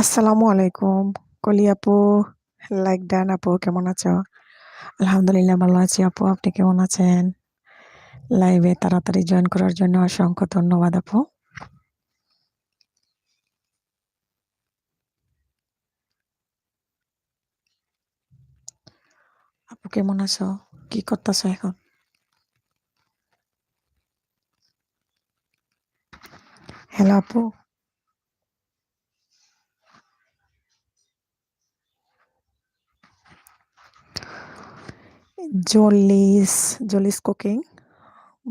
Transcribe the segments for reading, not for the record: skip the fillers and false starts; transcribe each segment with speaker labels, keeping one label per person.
Speaker 1: আসসালামু আলাইকুম। কলি আপু, লাইক ডান আপু, কেমন আছো? আলহামদুলিল্লাহ ভালো আছি আপু, আপনি কেমন আছেন? লাইভে তাড়াতাড়ি জয়েন করার জন্য অসংখ্য ধন্যবাদ আপু। আপু কেমন আছো? কি করতেছো এখন? হ্যালো আপু। জলিস জলিস কুকিং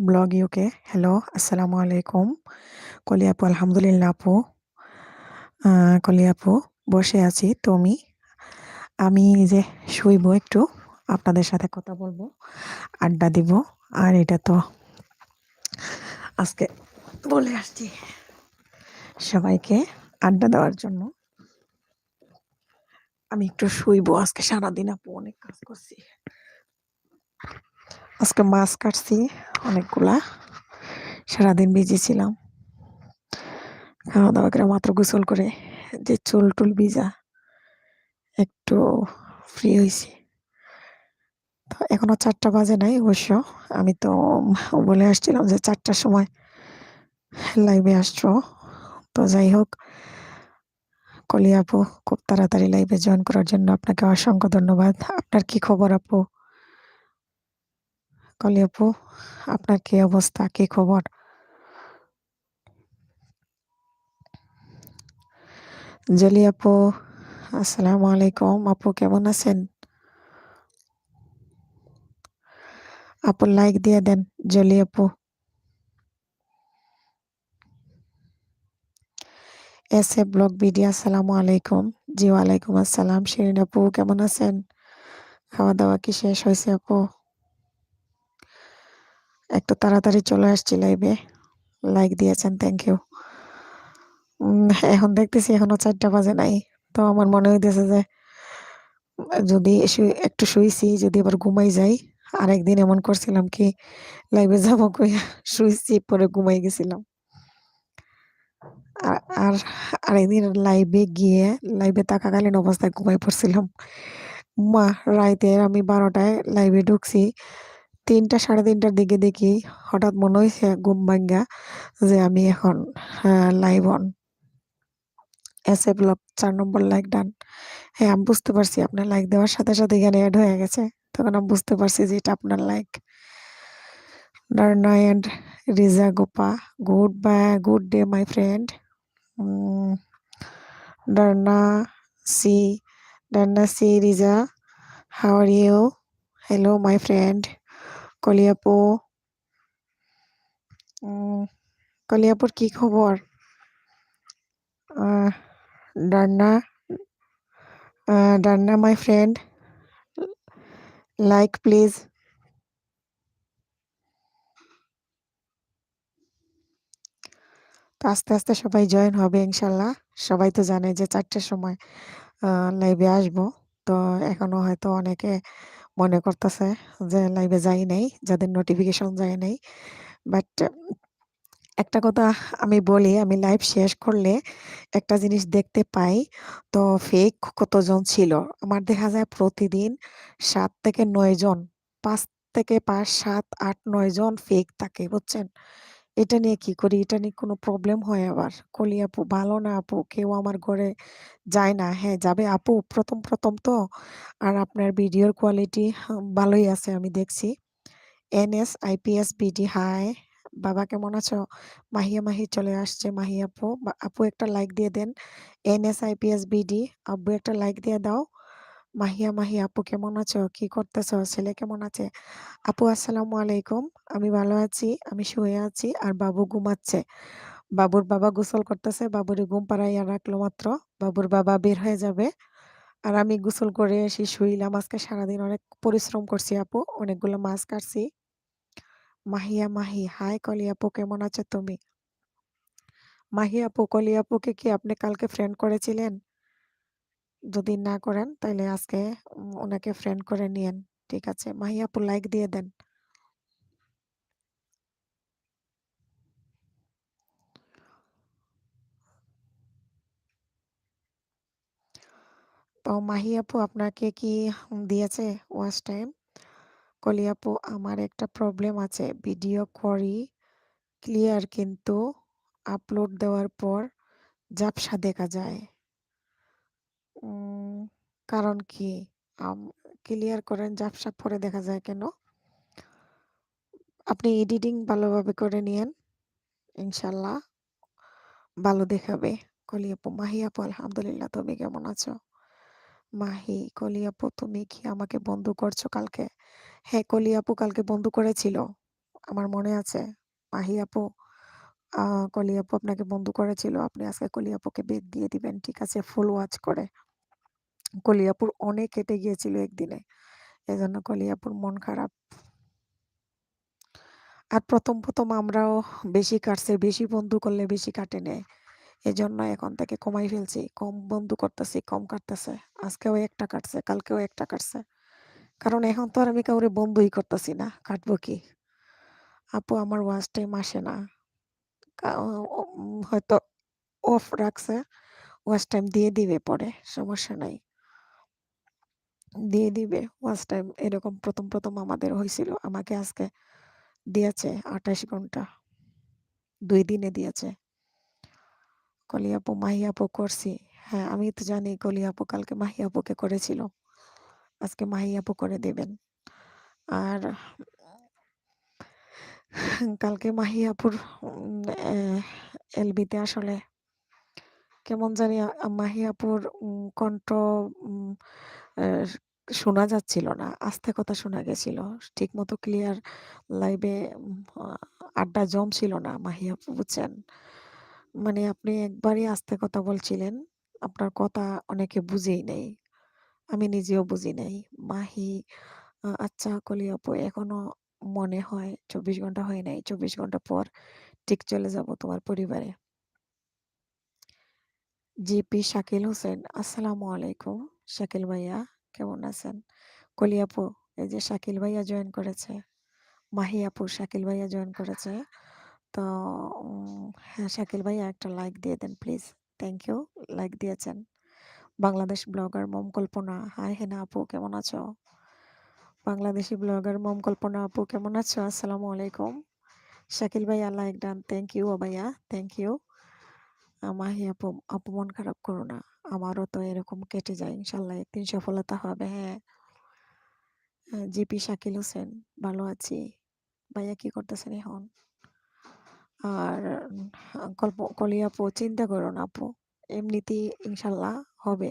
Speaker 1: ব্লগ ইউকে। হ্যালো, আসসালামু আলাইকুম। কলি আপু, আলহামদুলিল্লাহ আপু। কলি আপু, বসে আছি। আমি যে শুইব একটু, আপনাদের সাথে কথা বলবো, আড্ডা দিব। আর এটা তো আজকে বলে আসছি সবাইকে আড্ডা দেওয়ার জন্য। আমি একটু শুইবো, আজকে সারাদিন আপু অনেক কাজ করছি। আজকে মাছ কাটছি অনেকগুলা, সারাদিন বিজি ছিলাম। খাওয়া দাওয়া করে মাত্র গোসল করে যে চুল টুল ভিজা, একটু ফ্রি হয়েছি। তো এখনো 4টা বাজে নাই অবশ্য। আমি তো বলে আসছিলাম যে 4টার সময় লাইভে আসছো। তো যাই হোক, কলি আপু, খুব তাড়াতাড়ি লাইভে জয়েন করার জন্য আপনাকে অসংখ্য ধন্যবাদ। আপনার কি খবর আপু? কলি আপু, আপনার কি অবস্থা, কি খবর? জলি আপু, আসসালামু আলাইকুম। আপু কেমন আছেন? আপু লাইক দিয়ে দেন। জলি আপু, এস এ ব্লগ ভিডিও। আসসালামু আলাইকুম। জি ওয়ালাইকুম আসসালাম। শিরিন আপু কেমন আছেন? খাওয়া দাওয়া কি শেষ হয়েছে আপু? একটু তাড়াতাড়ি চলে আসছি লাইভে, লাইক দিয়েছেন, থ্যাংক ইউ। এখন দেখতেছি এখনো 4টা বাজে নাই। তো আমার মনে হইতেছে যে যদি একটু শুইছি, যদি আবার ঘুমাই যাই। আরেকদিন এমন করছিলাম কি, লাইভে যাবো কইয়া শুইছি, পরে ঘুমাই গেছিলাম। আর আরেকদিন লাইভে থাকাকালীন অবস্থায় ঘুমাই পড়ছিলাম। মা, রাইতের আমি 12টায় লাইভে ঢুকছি, 3টা 3:30টার দিকে দেখি হঠাৎ মনে হয়েছে ঘুম ভাঙ্গা যে আমি এখন live on. S A blog 4 number like done. হ্যাঁ, আমি বুঝতে পারছি আপনার লাইক দেওয়ার সাথে সাথে এখানে অ্যাড হয়ে গেছে। তখন আমি বুঝতে পারছি যে এটা আপনার লাইক। ডারনা অ্যান্ড রিজা গোপা, গুড ডে মাই ফ্রেন্ড। ডারনা সি ডারনা সি রিজা, how are you? Hello my friend কলিয়াপু। কলিয়াপুর কি খবর? আহ, ডান্না ডান্না মাই ফ্রেন্ড, লাইক প্লিজ। তো আস্তে আস্তে সবাই জয়েন হবে ইনশাল্লাহ। সবাই তো জানে যে 4টার সময় লাইভে আসবো। তো এখনো হয়তো অনেকে মনে করতেছে যে লাইভে যাই নাই, যাদের নোটিফিকেশন যায় নাই। বাট একটা কথা আমি বলি, আমি লাইভ শেষ করলে একটা জিনিস দেখতে পাই। তো ফেক কতজন ছিল? আমার দেখা যায় প্রতিদিন 7 থেকে 9 জন, 5 থেকে 5, 7, 8, 9 জন ফেক থাকে, বুঝছেন? এটা নিয়ে কি করি? এটা নিয়ে কোনো প্রবলেম হয় আবার? কলি আপু ভালো না আপু, কেউ আমার ঘরে যায় না। হ্যাঁ যাবে আপু, প্রথম প্রথম তো। আর আপনার ভিডিওর কোয়ালিটি ভালোই আছে, আমি দেখছি। NSIPS BD, হাই বাবা, কেমন আছো? মাহি চলে আসছে। মাহি আপু, আপু একটা লাইক দিয়ে দেন। NSIPS BD, আব্বু একটা লাইক দিয়ে দাও। মাহি আপু কেমন আছো, কি করতেছো, ছেলে কেমন আছে? আপু আসসালামু আলাইকুম। আমি ভালো আছি, আমি শুয়ে আছি আর বাবু ঘুমাচ্ছে। বাবুর বাবা গোসল করতেছে, বাবুরে ঘুম পাড়াইয়া রাখলো মাত্র। বাবুর বাবা বের হয়ে যাবে আর আমি গোসল করে এসে শুইলাম। আজকে সারাদিন অনেক পরিশ্রম করছি আপু, অনেকগুলো মাছ কাটছি। মাহি, হাই কলি আপু, কেমন আছো তুমি? মাহি আপু, কলি আপুকে কি আপনি কালকে ফ্রেন্ড করেছিলেন? যদি না করেন তাহলে আজকে ওনাকে ফ্রেন্ড করে নিয়েন। ঠিক আছে, মাহি আপু লাইক দিয়ে দেন। তো মাহি আপু আপনাকে কি দিয়েছে ওয়াচ টাইম? কলি আপু আমার একটা প্রবলেম আছে। ভিডিও করি ক্লিয়ার কিন্তু আপলোড দেওয়ার পর ঝাপসা দেখা যায়। উম কারণ কি? আম ক্লিয়ার করেন ঝাপসা পরে দেখা যায় কেন? আপনি এডিটিং ভালোভাবে করে নিয়েন। ইনশাআল্লাহ ভালো দেখাবে। কলি আপু, মাহি আপু আলহামদুলিল্লাহ। তুমি কেমন আছো? মাহি, কলি আপু তুমি কি আমাকে বন্ধু করছো কালকে? হ্যাঁ, কলি আপু কালকে বন্ধু করেছিল। আমার মনে আছে। মাহি আপু, আ কলি আপু আপনাকে বন্ধু করেছিল। আপনি আজকে কলি আপুকে বেক দিয়ে দিবেন। ঠিক আছে? ফুল ওয়াচ করে। কলি আপুর অনেক কেটে গিয়েছিল একদিনে। এজন্য কলি আপুর মন খারাপ। আর ১ম আমরাও বেশি কাটছে, বেশি বন্ধু করলে বেশি কাটে নেয়। এজন্য এখন থেকে কমাই ফেলছি। কম বন্ধু করতেছি, কম কাটতেছে। আজকেও একটা কাটছে, কালকেও একটা কাটছে। কারণ এখন তো আর আমি কাউরে বন্ধুই করতেছি না। কাটবো কি? আপু আমার ওয়াচ টাইম আসে না। কা ও হয়তো অফ রাখছে। ওয়াচ টাইম দিয়ে দিবে পরে। সমস্যা নাই। দিয়ে দিবে ওয়াচ টাইম। এরকম ১ম আমাদের হইছিল। আমাকে আজকে দিয়েছে ২৮ ঘন্টা। ২ দিনে দিয়েছে। কলি আপু, মাহি আপু করছি। হ্যাঁ, আমি তো জানি কলি আপু কালকে মাহি আপুকে করেছিল। আজকে মাহি আপু করে দিবেন। আর কালকে মাহি আপুর এলবিতে আসলে কেমন জানি মাহি আপুর কণ্ঠ উম আ শোনা যাচ্ছিল না। আস্তে কথা শোনা গেছিল। ঠিকমতো ক্লিয়ার লাইভে আ আড্ডা জমছিল না মাহি আপু, বুঝছেন? মানে আপনি একবারই আস্তে কথা বলছিলেন। আপনার কথা অনেকে বুঝেই নাই। আমি নিজেও বুঝি নাই। মাহি, আচ্ছা কলি আপু এখনো মনে হয় ২৪ ঘন্টা হয় নাই। ২৪ ঘন্টা পর ঠিক চলে যাব তোমার পরিবারে। জিপি শাকিল হোসেন, আসসালামু আলাইকুম। শাকিল ভাইয়া কেমন আছেন? কলি আপু, এই যে শাকিল ভাইয়া জয়েন করেছে। মাহি আপু, শাকিল ভাইয়া জয়েন করেছে। তো হ্যাঁ, শাকিল ভাইয়া একটা লাইক দিয়ে দেন প্লিজ। Thank you. লাইক দিয়েছেন। বাংলাদেশ ব্লগার মম কল্পনা, হাই হেনা আপু কেমন আছো? বাংলাদেশি ব্লগার মম কল্পনা আপু কেমন আছো? আসসালামু আলাইকুম। শাকিল ভাইয়া লাইক ডান। থ্যাংক ইউ ভাইয়া। Thank you. মাহি আপু, আপু মন খারাপ করো না। আমারও তো এরকম কেটে যায়। ইনশাল্লাহ একদিন সফলতা হবে। হ্যাঁ। জিপি শাকিল হোসেন, ভালো আছি। ভাইয়া কি করতেছেন এখন? আর কলি আপু চিন্তা করো না আপু। এমনিতেই ইনশাল্লাহ হবে।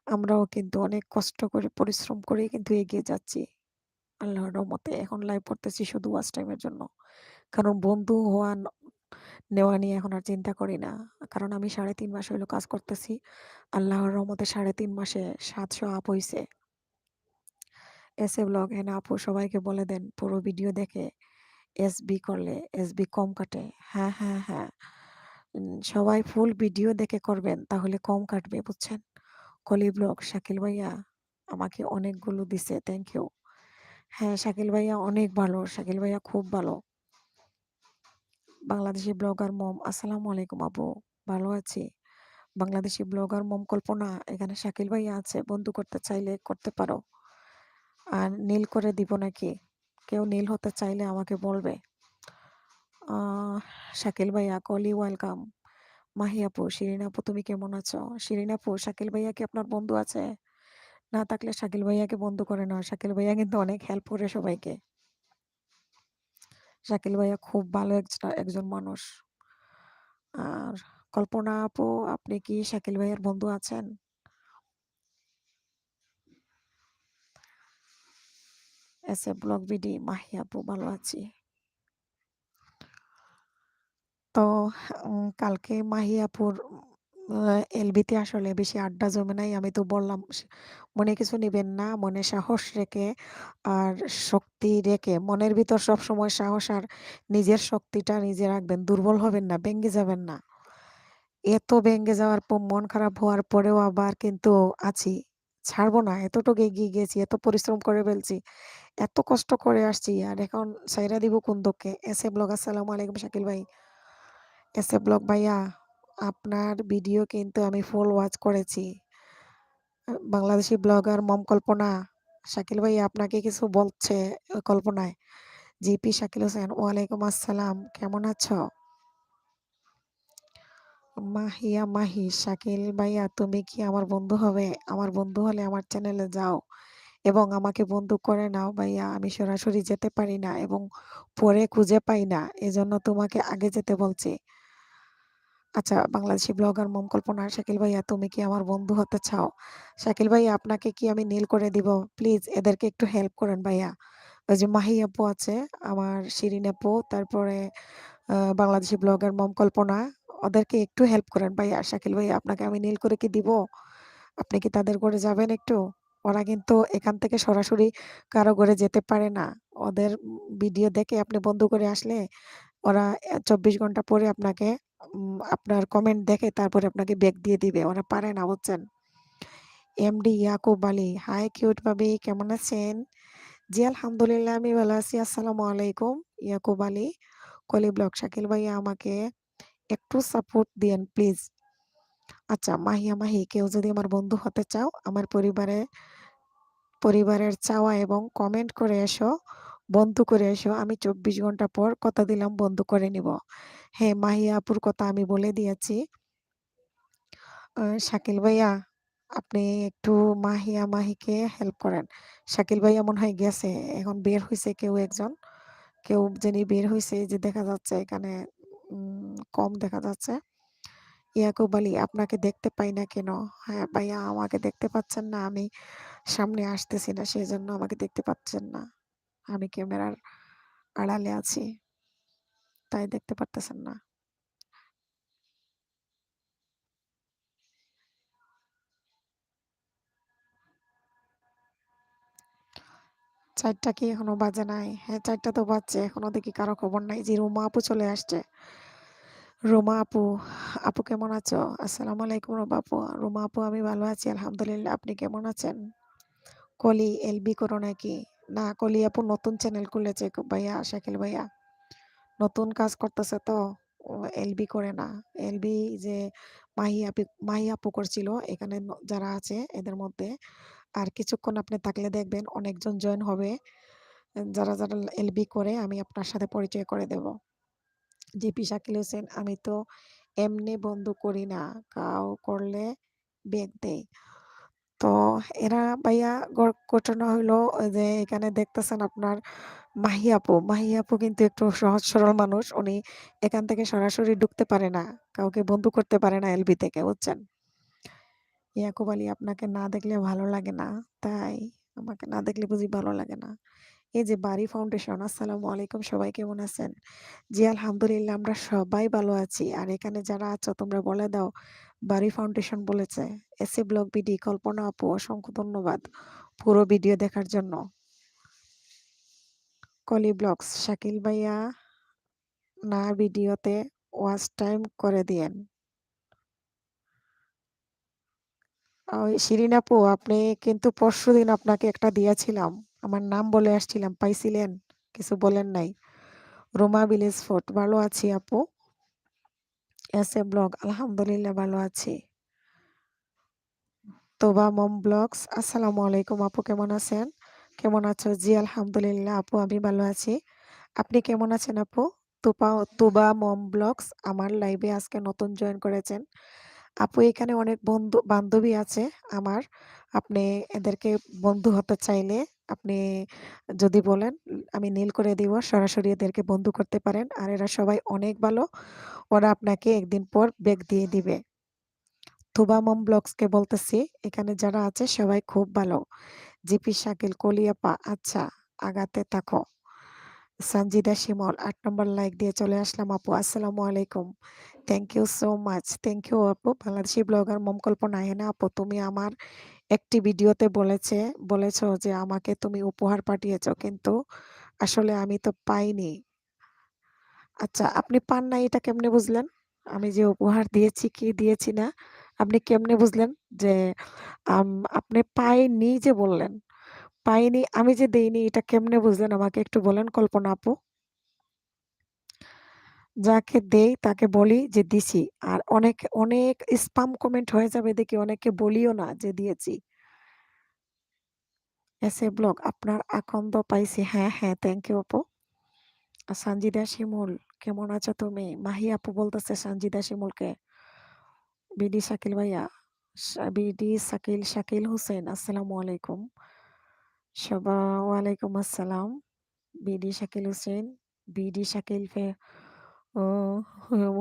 Speaker 1: আমরাও কিন্তু অনেক কষ্ট করে পরিশ্রম করেই কিন্তু এগিয়ে যাচ্ছি। আল্লাহর রহমতে এখন লাইভ করতেছি শুধু ওয়াচ টাইমের জন্য। কারণ বন্ধু হওয়া নেওয়া নিয়ে এখন আর চিন্তা করি না। কারণ আমি ৩.৫ মাস হইলো কাজ করতেছি। আল্লাহর রহমতে ৩.৫ মাসে ৭০০ আপ হইছে। ব্লগ হেনা আপু সবাইকে বলে দেন পুরো ভিডিও দেখে এসবি করলে এসবি কম কাটে। হ্যাঁ, হ্যাঁ, হ্যাঁ। সবাই ফুল ভিডিও দেখে করবেন তাহলে কম কাটবে, বুঝছেন? কলি ব্লগ শাকিল ভাইয়া আমাকে অনেকগুলো দিছে। Thank you. হ্যাঁ, শাকিল ভাইয়া অনেক ভালো। শাকিল ভাইয়া খুব ভালো। বাংলাদেশি ব্লগার মম, আসসালামু আলাইকুম আপু। ভালো আছি। বাংলাদেশি ব্লগার মম কল্পনা, এখানে শাকিল ভাইয়া আছে। বন্ধু করতে চাইলে করতে পারো। আর নীল করে দিব নাকি? কেউ নীল হতে চাইলে আমাকে বলবে। শাকিল ভাইয়া, কলি ওয়েলকাম। মাহি আপু, শিরিন আপু তুমি কেমন আছো? শিরিন আপু, শাকিল ভাইয়া কি আপনার বন্ধু আছে? না থাকলে শাকিল ভাইয়াকে বন্ধু করে না। শাকিল ভাইয়া কিন্তু অনেক হেল্প করে সবাইকে। শাকিল ভাইয়া খুব ভালো একজন মানুষ। আর কল্পনা আপু, আপনি কি শাকিল ভাইয়ার বন্ধু আছেন? ব্লগ বিডি, মাহি আপু ভালো আছি। তো কালকে মাহি আপুর এলবিতে আসলে বেশি আড্ডা জমে নাই। আমি তো বললাম মনে কিছু নিবেন না। মনে সাহস রেখে আর শক্তি রেখে, মনের ভিতর সবসময় সাহস আর নিজের শক্তিটা নিজে রাখবেন। দুর্বল হবেন না, ভেঙে যাবেন না। এত ভেঙে যাওয়ার পর মন খারাপ হওয়ার পরেও আবার কিন্তু আছি। ছাড়বো না। এতটুকু এগিয়ে গিয়েছি, এত পরিশ্রম করে ফেলছি, এত কষ্ট করে আসছি। আর এখন ছাইড়া দিব কোন দোকে? ব্লগ, আসসালামু আলাইকুম শাকিল ভাই। ব্লগ ভাইয়া, আপনার ভিডিও কিন্তু আমি ফুল ওয়াচ করেছি। বাংলাদেশি ব্লগার মম কল্পনা, শাকিল ভাই আপনাকে কিছু বলছে কল্পনায়। জিপি শাকিল হোসেন, ওয়ালাইকুম আসসালাম, কেমন আছো? মাহিয়া মাহি, শাকিল ভাইয়া তুমি কি আমার বন্ধু হবে? আমার বন্ধু হলে আমার চ্যানেলে যাও এবং আমাকে বন্ধু করে নাও ভাইয়া। আমি সরাসরি যেতে পারি না এবং পরে খুঁজে পাই না, এজন্য তোমাকে আগে যেতে বলছি। আচ্ছা, বাংলাদেশি ব্লগার মম কল্পনা, শাকিল ভাইয়া তুমি কি আমার বন্ধু হতে চাও? শাকিল ভাইয়া আপনাকে কি আমি নীল করে দিব? প্লিজ এদেরকে একটু হেল্প করেন ভাইয়া। ওই যে মাহি আপু আছে, আমার শিরিন আপু, তারপরে বাংলাদেশি ব্লগার মম কল্পনা, ওদেরকে একটু হেল্প করেন ভাইয়া। শাকিল ভাইয়া আপনাকে আমি নীল করে কি দিব? আপনি কি তাদের ঘরে যাবেন একটু? ওরা কিন্তু এখান থেকে সরাসরি কারো ঘরে যেতে পারে না। ওদের ভিডিও দেখে আপনি বন্ধ করে আসলে ওরা ২৪ ঘন্টা পরে আপনাকে আপনার কমেন্ট দেখে তারপরে আপনাকে ব্যাক দিয়ে দিবে। ওরা পারে না, বুঝছেন? MD Yakub Ali, hi cute ভাবি, কেমন আছেন? জি আলহামদুলিল্লাহ আমি ভালো আছি। আসসালামু আলাইকুম। ইয়াকুব আলী, কলি ব্লগ, শাকিল ভাইয়া আমাকে একটু সাপোর্ট দিয়েন প্লিজ। আচ্ছা মাহিয়া মাহি, কেউ যদি আমার বন্ধু হতে চাও আমার পরিবারের চাওয়া এবং কমেন্ট করে এসো, বন্ধু করে এসো। আমি ২৪ ঘন্টা পর কথা দিলাম বন্ধু করে নিব। হ্যাঁ, মাহিয়া আপুর কথা আমি বলে দিয়েছি। শাকিল ভাইয়া আপনি একটু মাহিয়া মাহিকে হেল্প করেন। শাকিল ভাইয়া মনে হয় গেছে, এখন বের হইছে কেউ একজন, কেউ যিনি বের হইছে, এই যে দেখা যাচ্ছে এখানে কম দেখা যাচ্ছে। ইয়াকুব আলী, আপনাকে দেখতে পাই না কেন? হ্যাঁ ভাইয়া, আমাকে দেখতে পাচ্ছেন না, আমি সামনে আসতেছি না, সেই জন্য আমাকে দেখতে পাচ্ছেন না। আমি ক্যামেরার আড়ালে আছি, তাই দেখতে পারতেছেন না। চারটা কি এখনো বাজে নাই? হ্যাঁ, চারটা তো বাজছে, এখনো দেখি কারো খবর নাই। যে রুমা আপু চলে আসছে। রুমা আপু, আপু কেমন আছো? আসসালামু আলাইকুম রুমা আপু। রুমা আপু আমি ভালো আছি আলহামদুলিল্লাহ, আপনি কেমন আছেন? কলি এলবি করো নাকি? না, কলি আপু নতুন চ্যানেল খুলেছে ভাইয়া, শাকিল ভাইয়া নতুন কাজ করতেছে তো, ও এলবি করে না। এলবি যে মাহি আপু করছিল, এখানে যারা আছে এদের মধ্যে আর কিছুক্ষণ আপনি থাকলে দেখবেন অনেকজন জয়েন হবে। যারা যারা এলবি করে আমি আপনার সাথে পরিচয় করে দেব। জিপি শাকিল হোসেন, আমি তো এমনি বন্ধ করি না, কাউ করলে বেগ দেই। তো এরা ভাইয়া ঘটনা হইলো ওই যে এখানে দেখতেছেন আপনার মাহি আপু কিন্তু একটু সহজ সরল মানুষ। উনি এখান থেকে সরাসরি ঢুকতে পারে না, কাউকে বন্ধু করতে পারে না এলবি থেকে, বুঝছেন? ইয়াকুব আলী, আপনাকে না দেখলে ভালো লাগে না? তাই? আমাকে না দেখলে বুঝি ভালো লাগে না? এই যে বাড়ি ফাউন্ডেশন, আসসালামু আলাইকুম, সবাই কেমন আছেন? জি আলহামদুলিল্লাহ আমরা সবাই ভালো আছি। আর এখানে যারা আছো তোমরা বলে দাও বাড়ি ফাউন্ডেশন বলেছে। এসে ব্লগ বিডি, কল্পনা আপু অসংখ্য ধন্যবাদ পুরো ভিডিও দেখার জন্য। কলি ব্লগস, শাকিল ভাইয়া না ভিডিওতে ওয়াচ টাইম করে দিয়েন। ওই শিরিন আপু, আপনি কিন্তু পরশুদিন আপনাকে একটা দিয়েছিলাম, আমার নাম বলে আসছিলাম, পাইছিলেন? কিছু বলেন নাই। রোমা ভিলেজ ফোর্ট, ভালো আছি আপু। এস এ ব্লগ, আলহামদুলিল্লাহ ভালো আছি। তোবা মম ব্লগস, আসসালামু আলাইকুম আপু, কেমন আছেন? কেমন আছো? জি আলহামদুলিল্লাহ আপু আমি ভালো আছি। আপনি কেমন আছেন আপু? তুবা মম ব্লগস আমার লাইভে আজকে নতুন জয়েন করেছেন। আপু এখানে অনেক বন্ধু বান্ধবী আছে আমার। আপনি এদেরকে বন্ধু হতে চাইলে আপনি যদি বলেন আমি নীল করে দিব, সরাসরি এদেরকে বন্ধু করতে পারেন। আর এরা সবাই অনেক ভালো, ওরা আপনাকে একদিন পর ব্যাক দিয়ে দিবে। থুবা মম ব্লগসকে বলতেছি, এখানে যারা আছে সবাই খুব ভালো। জিপি শাকিল, কলিয়াপা, আচ্ছা আগাতে থাকো। সঞ্জিদা শিমল, ৮ নম্বর লাইক দিয়ে চলে আসলাম আপু, আসসালামু আলাইকুম। Thank you so much, thank you আপু। বাংলাদেশি ব্লগার মম কল্পনা, হেনা আপু তুমি আমার একটি ভিডিওতে বলেছো যে আমাকে তুমি উপহার পাঠিয়েছো, কিন্তু আসলে আমি তো পাইনি। আচ্ছা আপনি পান নাই, এটা কেমনে বুঝলেন? আমি যে উপহার দিয়েছি কি দিয়েছি না, আপনি কেমনে বুঝলেন যে আম আপনি পাইনি যে বললেন? পাইনি আমি যে দেইনি, এটা কেমনে বুঝলেন আমাকে একটু বলেন কল্পনা আপু? যাকে দেই তাকে বলি যে দিছি। আর অনেক স্পাম কমেন্ট হয়ে যাবে দেখি, অনেককে বলিও না যে দিয়েছি। এসে ব্লগ আপনার আকন্দ পাইছি। হ্যাঁ, হ্যাঁ, থ্যাংক ইউ আপু। সানজিদা শিমুল, কেমন আছো তুমি? মাহি আপু বলতেছে সানজিদা শিমুলকে। বিডি শাকিল ভাইয়া, বিডি শাকিল হোসেন, আসসালামু আলাইকুম। ওয়ালাইকুম আসসালাম। বিডি শাকিল হোসেন, বিডি শাকিল ও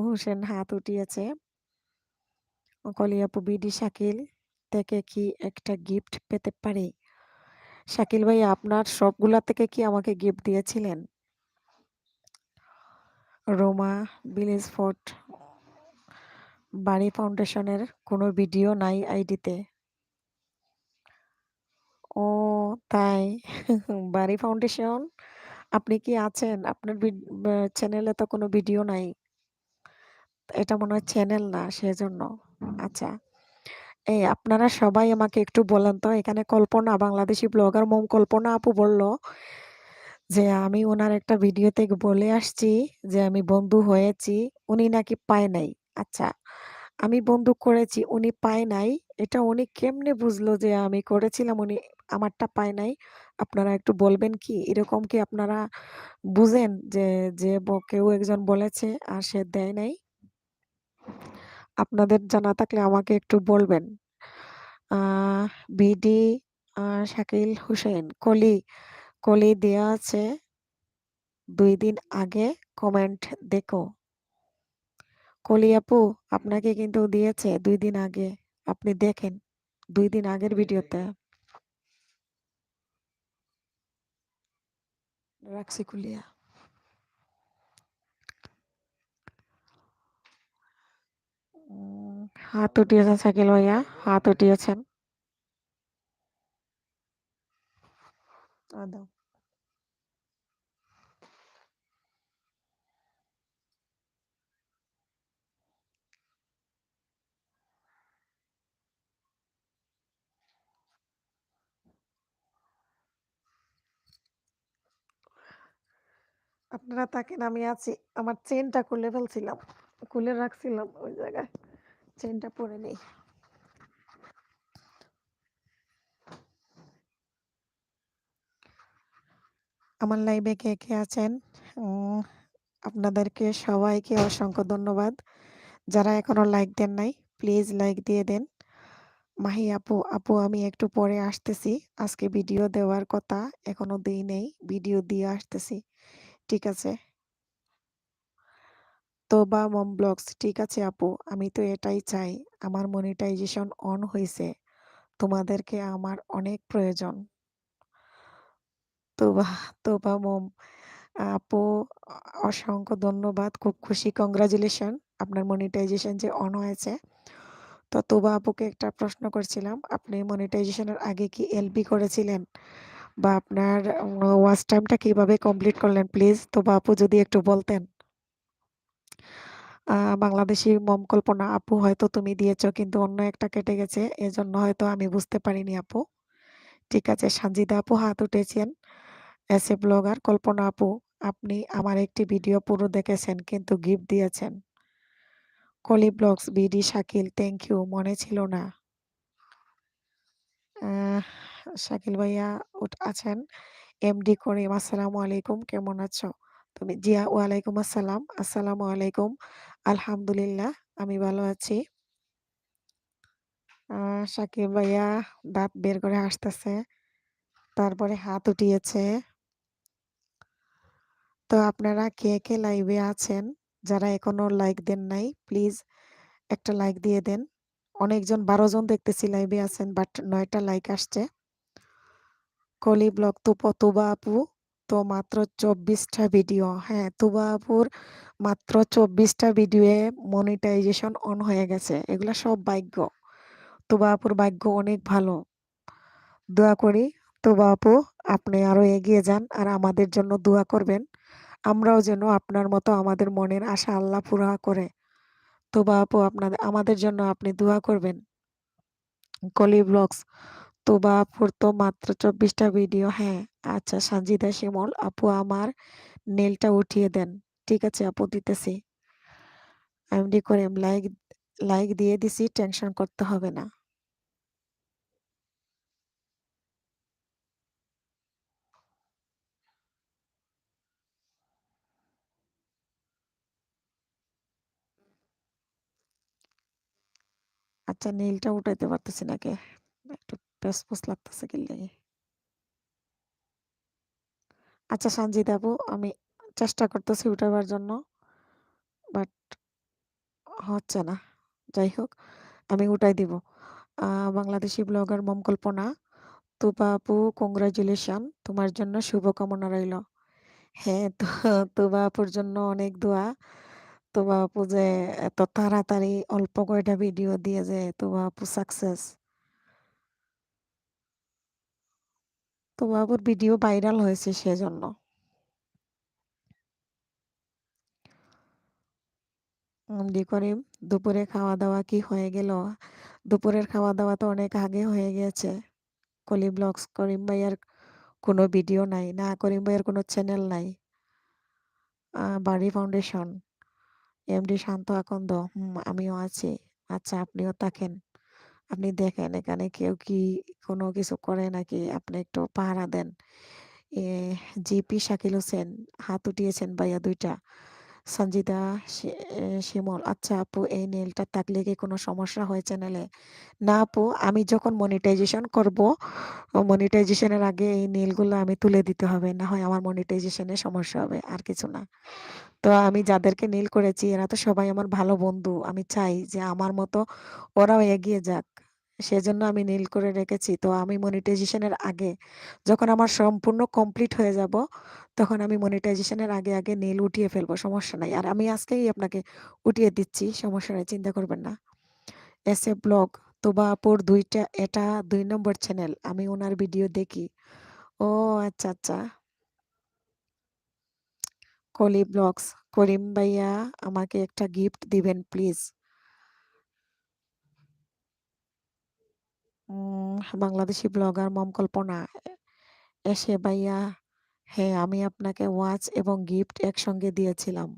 Speaker 1: হোসেন হাত উঠিয়েছে। কলি আপু, বিডি শাকিল থেকে কি একটা গিফট পেতে পারি? শাকিল ভাইয়া, আপনার সবগুলা থেকে কি আমাকে গিফট দিয়েছিলেন? রোমা ভিলেজ ফোর্ট, বাড়ি ফাউন্ডেশনের কোনো ভিডিও নাই আইডিতে। ও তাই? বাড়ি ফাউন্ডেশন, আপনি কি আছেন? আপনার চ্যানেলে তো কোনো ভিডিও নাই। এটা মনে হয় চ্যানেল না, সেজন্য। আচ্ছা, এই আপনারা সবাই আমাকে একটু বলেন তো, এখানে কল্পনা, বাংলাদেশি ব্লগার মম কল্পনা আপু বলল যে আমি ওনার একটা ভিডিওতে বলে আসছি যে আমি বন্ধু হয়েছি, উনি নাকি পায় নাই। আচ্ছা, আমি বন্ধু করেছি, উনি পায় নাই, এটা উনি কেমনে বুঝলো যে আমি করেছিলাম উনি আমারটা পায় নাই? আপনারা একটু বলবেন কি? এরকম কি আপনারা বুঝেন যে কেউ একজন বলেছে আর সে দেয় নাই? আপনাদের জানা থাকলে আমাকে একটু বলবেন। আহ বিডি শাকিল হোসেন, কলি দেয়া আছে 2 দিন আগে, কমেন্ট দেখো। কলি আপু, আপনাকে কিন্তু দিয়েছে 2 দিন আগে, আপনি দেখেন 2 দিন আগের ভিডিওতে। রাখছি কুলিয়া। হাত উঠিয়েছেন শাকিল ভাইয়া, হাত উঠিয়েছেন। দাও। আপনারা তাকেন, আমি আছি। আমার চেনটা খুলে ফেলছিলাম, খুলে রাখছিলাম ওই জায়গায়, চেনটা পরে নেই। আমার লাইভে কে কে আছেন? উম, আপনাদেরকে সবাইকে অসংখ্য ধন্যবাদ। যারা এখনো লাইক দেন নাই, প্লিজ লাইক দিয়ে দেন। মাহি আপু, আমি একটু পরে আসতেছি। আজকে ভিডিও দেওয়ার কথা, এখনো দিই নেই, ভিডিও দিয়ে আসতেছি। ঠিক আছে। তো বা মম ব্লগস, ঠিক আছে আপু, আমি তো এটাই চাই। আমার মনিটাইজেশন অন হয়েছে, তোমাদেরকে আমার অনেক প্রয়োজন। তো বা মম আপু, অসংখ্য ধন্যবাদ, খুব খুশি, কংগ্রাচুলেশন আপনার মনিটাইজেশন যে অন হয়েছে। তো তোবা আপুকে একটা প্রশ্ন করছিলাম, আপনি মনিটাইজেশনের আগে কি এলবি করেছিলেন, বা আপনার ওয়াচ টাইমটা কিভাবে কমপ্লিট করলেন? প্লিজ তোবা আপু যদি একটু বলতেন। বাংলাদেশি মম কল্পনা আপু, হয়তো তুমি দিয়েছো কিন্তু অন্য একটা কেটে গেছে, এজন্য হয়তো আমি বুঝতে পারিনি আপু। ঠিক আছে, সানজিদা আপু হাত উঠেছেন। এস এ ব্লগার কল্পনা আপু, আপনি আমার একটি ভিডিও পুরো দেখেছেন কিন্তু গিফট দিয়েছেন। Koli blogs, BD Shakil, thank you, মনে ছিল না। আহ, শাকিল ভাইয়া আছেন। এমডি করিম, আসসালামু আলাইকুম, কেমন আছো তুমি? জিয়া, ওয়ালাইকুম আসসালাম, আসসালামু আলাইকুম। আলহামদুলিল্লাহ, আমি ভালো আছি। শাকিল ভাইয়া দাঁত বের করে হাসতেছে, তারপরে হাত উঠিয়েছে। তো আপনারা কে কে লাইভে আছেন, যারা এখনো লাইক দেন নাই, প্লিজ একটা লাইক দিয়ে দেন। অনেকজন, 12 জন দেখতেছি লাইভে আছেন, বাট 9টা লাইক আসছে। কলি ব্লগ, তুবা আপু, তো মাত্র 24টা ভিডিও। হ্যাঁ, তুবা আপুর মাত্র 24টা ভিডিও মনিটাইজেশন অন হয়ে গেছে, এগুলা সব ভাগ্য। তুবা আপুর ভাগ্য অনেক ভালো। দোয়া করি তুবা আপু, আপনি আরো এগিয়ে যান, আর আমাদের জন্য দোয়া করবেন। আমরাও যেন আপনার মতো আমাদের মনের আশা আল্লাহ পুরা করে। তুবা আপু, আমাদের জন্য আপনি দোয়া করবেন। কলি ব্লগস, তুবা আপুর তো মাত্র 24টা ভিডিও। হ্যাঁ, আচ্ছা, সানজিদা শিমুল আপু, আমার নেলটা উঠিয়ে দেন। ঠিক আছে আপু, দিতেছি। এমডি করিম, লাইক দিয়ে দিছি, টেনশন করতে হবে না। আচ্ছা নীলটা উঠাইতে পারতেছি নাকি, একটু পেসপোস লাগতেছে কি লাগে। আচ্ছা সঞ্জিত আপু, আমি চেষ্টা করতেছি উঠাবার জন্য, বাট হচ্ছে না। যাই হোক, আমি উঠাই দিব। বাংলাদেশি ব্লগার মম কল্পনা, তুবা আপু কংগ্রাচুলেশন, তোমার জন্য শুভকামনা রইল। হ্যাঁ, তো তুবা আপুর জন্য অনেক দোয়া। তুবা আপু যে এত তাড়াতাড়ি অল্প কয়টা ভিডিও দিয়ে যে তুবা আপু সাকসেস। তুবা আপুর ভিডিও ভাইরাল হয়েছে সেজন্য। করিম, দুপুরে খাওয়া দাওয়া কি হয়ে গেল? দুপুরের খাওয়া দাওয়া তো অনেক আগে হয়ে গেছে। কলি ব্লগস, করিম ভাইয়ার কোনো ভিডিও নাই না, করিম ভাইয়ের কোনো চ্যানেল নাই। বাড়ি ফাউন্ডেশন, এমডি শান্ত আকন্দ, আমিও আছি। আচ্ছা আপনিও থাকেন, আপনি দেখেন এখানে কেউ কি কোনো কিছু করে নাকি, আপনি একটু পাহারা দেন। এ জিপি শাকিল হোসেন, হাত উঠিয়েছেন ভাইয়া দুইটা। সঞ্জিদা শিমল, আচ্ছা আপু এই নেলটা থাকলে কি কোনো সমস্যা হয় চ্যানেলে? না আপু, আমি যখন মনিটাইজেশন করব, মনিটাইজেশনের আগে এই নেলগুলো আমি তুলে দিতে হবে, না হয় আমার মনিটাইজেশনে সমস্যা হবে, আর কিছু না। তো আমি যাদেরকে নীল করেছি এরা তো সবাই আমার ভালো বন্ধু, আমি চাই যে আমার মতো ওরাও এগিয়ে যাক, সেজন্য আমি নীল করে রেখেছি। তো আমি মনিটাইজেশনের আগে, যখন আমার সম্পূর্ণ কমপ্লিট হয়ে যাব, তখন আমি মনিটাইজেশনের আগে আগে নীল উঠিয়ে ফেলবো, সমস্যা নাই। আর আমি আজকেই আপনাকে উঠিয়ে দিচ্ছি, সমস্যা নাই, চিন্তা করবেন না। এস এ ব্লগ, তোবা আপুর দুইটা, এটা 2 নম্বর চ্যানেল, আমি ওনার ভিডিও দেখি। ও আচ্ছা আচ্ছা। কলি ব্লগস, করিম ভাইয়া আমাকে একটা গিফট দিবেন প্লিজ। বাংলাদেশি ব্লগার মম কল্পনা, এসে ভাইয়া, হ্যাঁ আমি আপনাকে ওয়াচ এবং গিফট একসঙ্গে দিয়েছিলাম।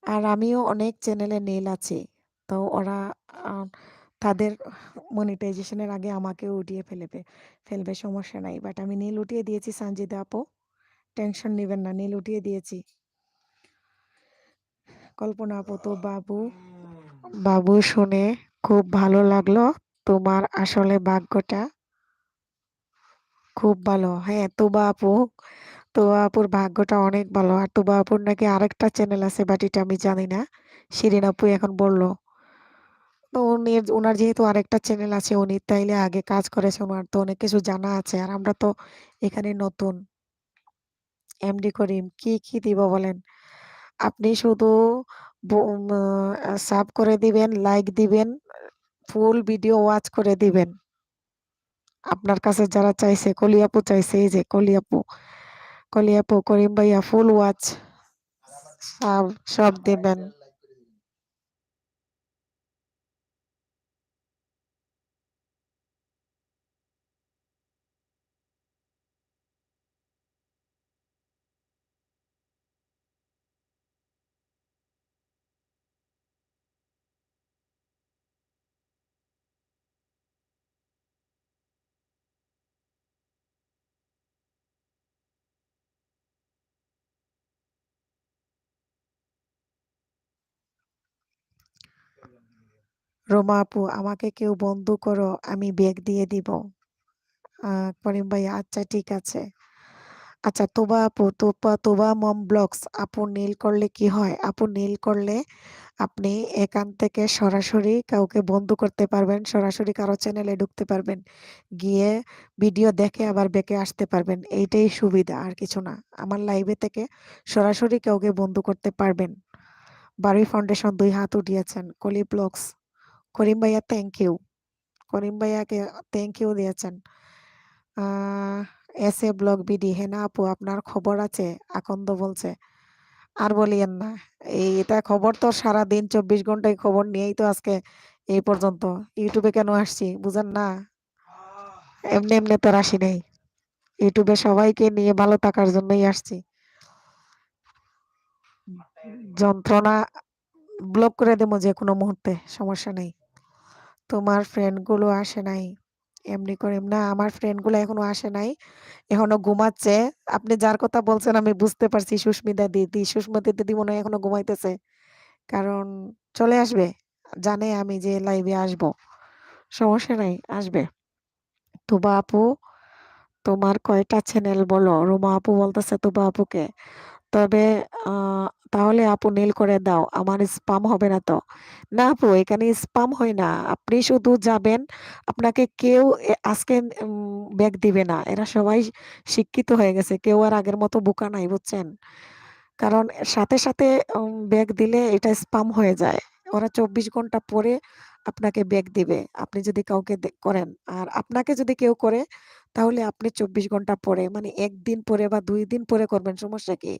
Speaker 1: আর আমিও অনেক চ্যানেলে নেল আছে, তো ওরা আহ, তাদের মনিটাইজেশনের আগে আমাকেও উঠিয়ে ফেলবে, সমস্যা নাই। বাট আমি নীল উঠিয়ে দিয়েছি সঞ্জিদা আপু, টেনশন নেবেন না, নীল উঠিয়ে দিয়েছি। কল্পনা আপু, তো বাবু, বাবু শুনে খুব ভালো লাগলো, তোমার আসলে ভাগ্যটা খুব ভালো। হ্যাঁ তুবা আপু, তুবা আপুর ভাগ্যটা অনেক ভালো। আর তুবা আপুর নাকি আরেকটা চ্যানেল আছে, বাট এটা আমি জানি না, শিরিন আপু এখন বললো। তো ওনার যেহেতু আরেকটা চ্যানেল আছে, উনি তাইলে আগে কাজ করেছে, ওনার তো অনেক কিছু জানা আছে, আর আমরা তো এখানে নতুন। এমডি করিম, কি কি দিব বলেন? আপনি শুধু সাব করে দিবেন, লাইক দিবেন, ফুল ভিডিও ওয়াচ করে দিবেন। আপনার কাছে যারা চাইছে, কলিয়াপু চাইছে, এই যে কলিয়াপু, কলিয়াপু, করিম ভাইয়া ফুল ওয়াচ, সাব সব দিবেন। রোমা আপু, আমাকে কেউ বন্ধু করো, আমি ব্যাগ দিয়ে দিব। করিম ভাইয়া, আচ্ছা ঠিক আছে। আচ্ছা তোবা আপু, তোবা মম ব্লগস, আপু নীল করলে কি হয়? আপু নীল করলে আপনি এখান থেকে সরাসরি কাউকে বন্ধ করতে পারবেন, সরাসরি কারো চ্যানেলে ঢুকতে পারবেন, গিয়ে ভিডিও দেখে আবার বেঁকে আসতে পারবেন, এইটাই সুবিধা, আর কিছু না। আমার লাইভে থেকে সরাসরি কাউকে বন্ধ করতে পারবেন। বাড়ি ফাউন্ডেশন 2 হাত উঠিয়েছেন। কলি ব্লগস, করিম ভাইয়া থ্যাংক ইউ, করিম ভাইয়াকে থ্যাংক ইউ দিয়েছেন। আহ এস এ ব্লগ বিডি, হেনা আপু আপনার খবর আছে? আকন্দ বলছে, আর বলিয়েন না, এটা খবর তো সারা দিন 24 ঘন্টায় খবর নিয়েই তো আজকে এই পর্যন্ত। ইউটিউবে কেন আসছি বুঝেন না, এমনি এমনি তো আর আসি নাই, ইউটিউবে সবাইকে নিয়ে ভালো থাকার জন্যই আসছি। যন্ত্রণা ব্লক করে দেবো যে কোনো মুহূর্তে, সমস্যা নেই। তোমার ফ্রেন্ড গুলো আসে নাই? এমনি করে না, আমার ফ্রেন্ড গুলো এখনো আসে নাই, এখনো ঘুমাচ্ছে। আপনি যার কথা বলছেন আমি বুঝতে পারছি, সুস্মিতা দিদি। সুস্মিতা দিদি মনে হয় এখনো ঘুমাইতেছে, কারণ চলে আসবে, জানে আমি যে লাইভে আসবো। সমস্যা নাই, আসবে। তুবা আপু, তোমার কয়টা চ্যানেল বলো? রুমা আপু বলতেছে তুবা আপুকে। তবে তাহলে আপু নীল করে দাও, আমার স্পাম হবে না তো? না আপু, এখানে স্পাম হয় না। আপনি শুধু যাবেন, আপনাকে কেউ আজকে ব্যাগ দিবে না। এরা সবাই শিক্ষিত হয়ে গেছে, কেউ আর আগের মতো বোকা নাই, বুঝছেন? কারণ সাথে সাথে ব্যাগ দিলে এটা স্পাম হয়ে যায়। ওরা 24 ঘন্টা পরে আপনাকে ব্যাগ দিবে, আপনি যদি কাউকে করেন। আর আপনাকে যদি কেউ করে, তাহলে আপনি 24 ঘন্টা পরে, মানে একদিন পরে বা 2 দিন পরে করবেন, সমস্যা কি?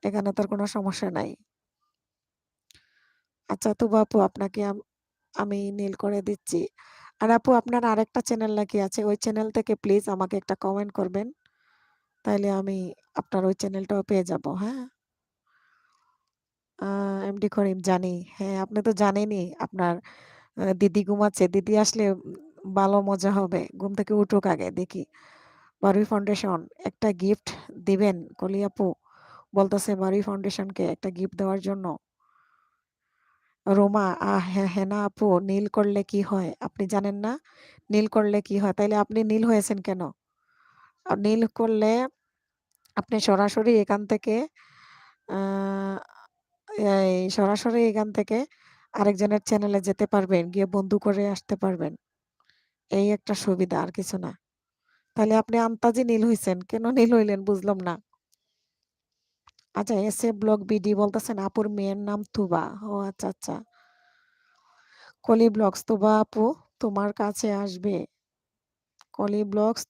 Speaker 1: এখানে তার কোনো সমস্যা নাই। আচ্ছা তো বাপু, আপনাকে আমি নীল করে দিচ্ছি। আর আপু, আপনার আরেকটা চ্যানেল নাকি আছে? ওই চ্যানেল থেকে প্লিজ আমাকে একটা কমেন্ট করবেন, তাইলে আমি আপনার ওই চ্যানেলটাও পেয়ে যাব। হ্যাঁ, এমডি করিম, জানি। হ্যাঁ, আপনি তো জানেনই, আপনার দিদি ঘুমাচ্ছে। দিদি আসলে ভালো মজা হবে। ঘুম থেকে উঠুক আগে, দেখি। বারুই ফাউন্ডেশন একটা গিফট দিবেন? কলি আপু বলতেছে বারুই ফাউন্ডেশনকে একটা গিফট দেওয়ার জন্য। রোমা, হেনা আপু, নীল করলে কি হয় আপনি জানেন না? নীল করলে কি হয়? তাইলে আপনি নীল হয়েছেন কেন? আর নীল করলে আপনি সরাসরি এখান থেকে আহ সরাসরি এখান থেকে আরেকজনের চ্যানেলে যেতে পারবেন, গিয়ে বন্ধু করে আসতে পারবেন। এই একটা সুবিধা, আর কিছু না। তাহলে আপনি আন্তাজি নীল হইছেন, কেন নীল হইলেন বুঝলাম না। আচ্ছা, এসে ব্লগ বিডি বলতেছেন আপুর মেয়ের নাম তুবা। ও আচ্ছা আচ্ছা। কলি ব্লগস, তুবা আপু তোমার কাছে আসবে। কলি ব্লগস,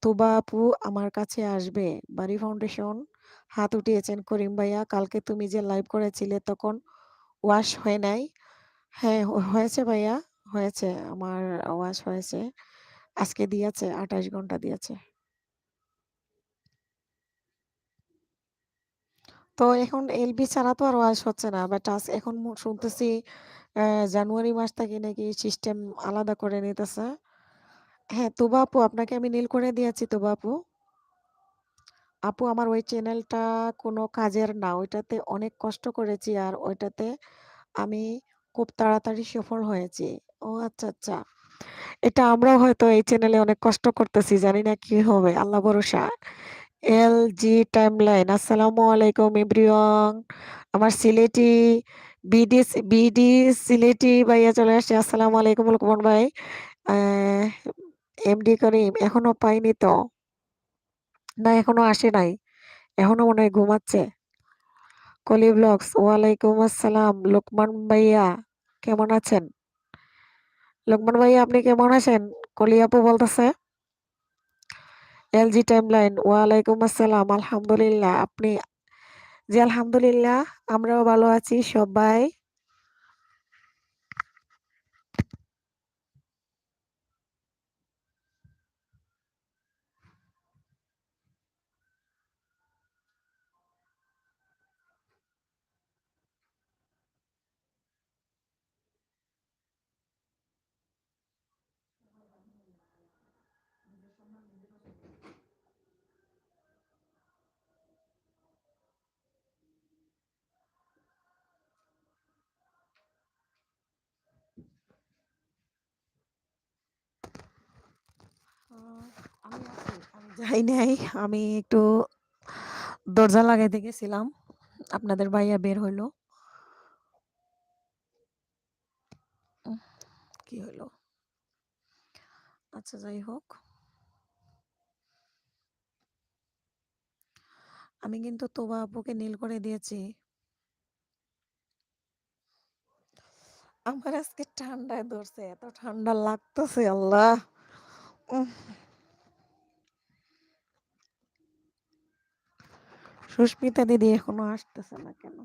Speaker 1: তুবা আপু আমার কাছে আসবে। বাড়ি ফাউন্ডেশন হাত উঠিয়েছেন করিম ভাইয়া। কালকে তুমি যে লাইভ করেছিলে তখন ওয়াশ হয় নাই? হ্যাঁ, হয়েছে ভাইয়া, হয়েছে। আমার ওয়াশ হয়েছে, আজকে দিয়েছে, 28 ঘন্টা দিয়েছে। তো এখন এলবি ছাড়া তো আর ওয়াশ হচ্ছে না, বাট এখন শুনতেছি জানুয়ারি মাস থেকে নাকি সিস্টেম আলাদা করে নিতেছে। হ্যাঁ তুবা আপু, আপনাকে আমি নীল করে দিয়েছি তুবা আপু। আপু, আমার ওই চ্যানেলটা কোনো কাজের না, ওইটাতে অনেক কষ্ট করেছি, আর ওইটাতে আমি খুব তাড়াতাড়ি সফল হয়েছি। ও আচ্ছা আচ্ছা। এটা আমরাও হয়তো এই চ্যানেলে অনেক কষ্ট করতেছি, জানি না কি হবে, আল্লাহ ভরসা। এলজি টাইমলাইন, আসসালামু আলাইকুম এভরিওয়ান। আমার সিলেটি বিডি, বিডি সিলেটি ভাইয়া চলে আসছে। আসসালামু আলাইকুম লুকমান ভাই। আহ, এমডি করিম এখনো পাইনি তো? না, এখনো আসে নাই, এখনো মনে হয় ঘুমাচ্ছে। কলি ব্লগস, ওয়ালাইকুম আসসালাম লোকমান ভাইয়া, কেমন আছেন? লোকমান ভাইয়া আপনি কেমন আছেন? কলি আপু বলতেছে। এলজি টাইমলাইন, ওয়ালাইকুম আসসালাম, আলহামদুলিল্লাহ। আপনি? জি আলহামদুলিল্লাহ, আমরাও ভালো আছি সবাই। আমি আছি, আমি যাই নাই। আমি একটু দরজা লাগাইতে গেছিলাম, আপনাদের ভাইয়া বের হইলো। উহ, কি হইলো? আচ্ছা, যাই হোক, আমি কিন্তু তোবা আপুকে নীল করে দিয়েছি। আমার আজকে ঠান্ডায় ধরছে, এত ঠান্ডা লাগতেছে আল্লাহ। উহ, সুস্মিতা দিদি এখনো আসতেছে না কেন?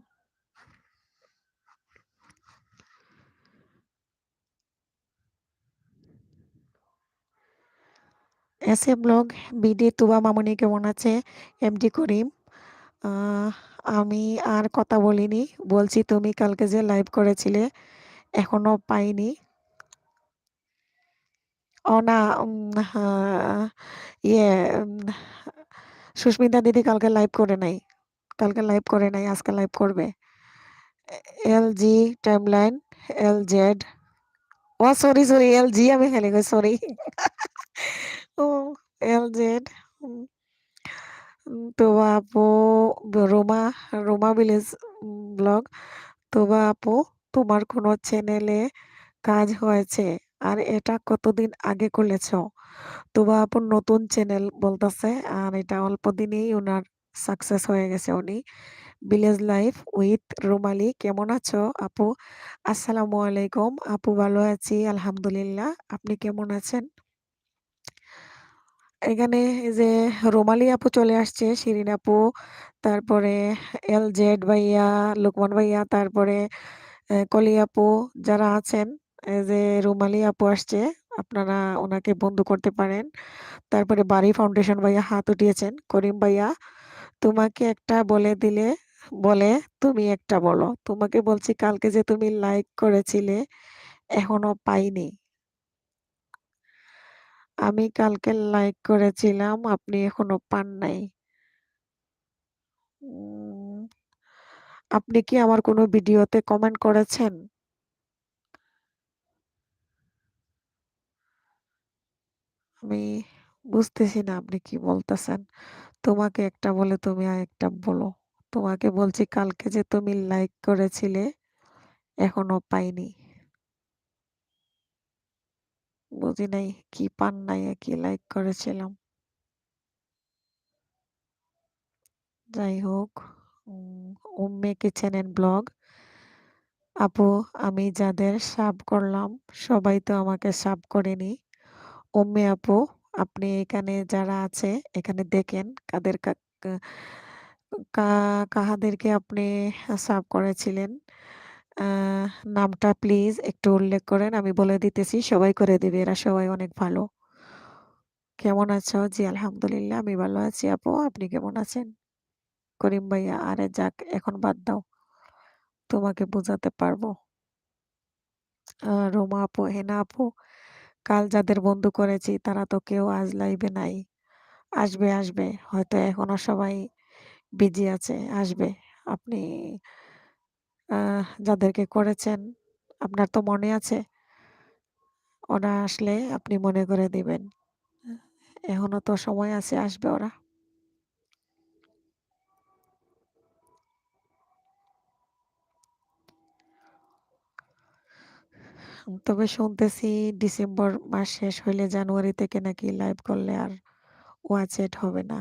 Speaker 1: এসে ব্লগ বিডি, তুবা মামুনি কেমন আছে? এমডি করিম, আহ, আমি আর কথা বলিনি, বলছি তুমি কালকে যে লাইভ করেছিলে এখনো পাইনি। ও না, হা ইয়ে উম সুস্মিতা দিদি কালকে লাইভ করে নাই। কালকে লাইভ করে নাই, আজকে লাইভ করবে। LG timeline, LZ. ও সরি, সরি এলজি আমি হেলে গেছি, সরি। ও এলজেড। উম তোবা আপু, রোমা, রোমা ভিলেজ ব্লগ। তোবা আপু, তোমার কোনো চ্যানেলে কাজ হয়েছে? আর এটা কতদিন আগে খুলেছ? তোবা আপুর নতুন চ্যানেল বলতেছে, আর এটা অল্প দিনেই উনার সাকসেস হয়ে গেছে উনি। ভিলেজ লাইফ উইথ রুমালি। কেমন আছো আপু? আসসালামু আলাইকুম আপু, ভালো আছি আলহামদুলিল্লাহ। আপনি কেমন আছেন? এখানে এই যে রুমালি আপু চলে আসছে, শিরিন আপু, তারপরে এলজেড ভাইয়া, লুকমান ভাইয়া, তারপরে কলি আপু, যারা আছেন, এই যে রুমালি আপু আসছে, আপনারা ওনাকে বন্ধু করতে পারেন। তারপরে বাড়ি ফাউন্ডেশন ভাইয়া হাত উঠিয়েছেন, করিম ভাইয়া, তোমাকে একটা বলে দিলে বলে তুমি একটা বলো। তোমাকে বলছি কালকে যে তুমি লাইক করেছিলে এখনো পাইনি। আমি কালকে লাইক করেছিলাম, আপনি এখনো পান নাই। উম, আপনি কি আমার কোনো ভিডিওতে কমেন্ট করেছেন? আমি বুঝতেছি না আপনি কি বলতেছেন। তোমাকে একটা বলে তুমি আর একটা বলো। তোমাকে বলছি কালকে যে তুমি লাইক করেছিলে এখনো পাইনি। বুঝি নাই কি পান নাই, কি লাইক করেছিলাম। যাই হোক, উম্মে কিচেন এন্ড ব্লগ। আপু, আমি যাদের সাব করলাম সবাই তো আমাকে সাব করেনি। উম্মে আপু, আপনি এখানে যারা আছে এখানে দেখেন কাদের কাহাদেরকে আপনি সাব করেছিলেন। আহ, নামটা প্লিজ একটু উল্লেখ করেন, আমি বলে দিতেছি, সবাই করে দিবে, এরা সবাই অনেক ভালো। কেমন আছো? জি আলহামদুলিল্লাহ আমি ভালো আছি আপু, আপনি কেমন আছেন? করিম ভাইয়া, আরে যাক এখন বাদ দাও, তোমাকে বোঝাতে পারবো। রোমা আপু, হেনা আপু, কাল যাদের বন্ধু করেছি তারা তো কেউ আজ লাইভে নাই। আসবে, আসবে, হয়তো এখনো সবাই বিজি আছে, আসবে। আপনি যাদেরকে করেছেন আপনার তো মনে আছে, ওরা আসলে আপনি মনে করে দিবেন। এখনো তো সময় আছে, আসবে ওরা। তবে শুনতেছি ডিসেম্বর মাস শেষ হইলে জানুয়ারি থেকে নাকি লাইভ করলে আর ওয়াচ এট হবে না,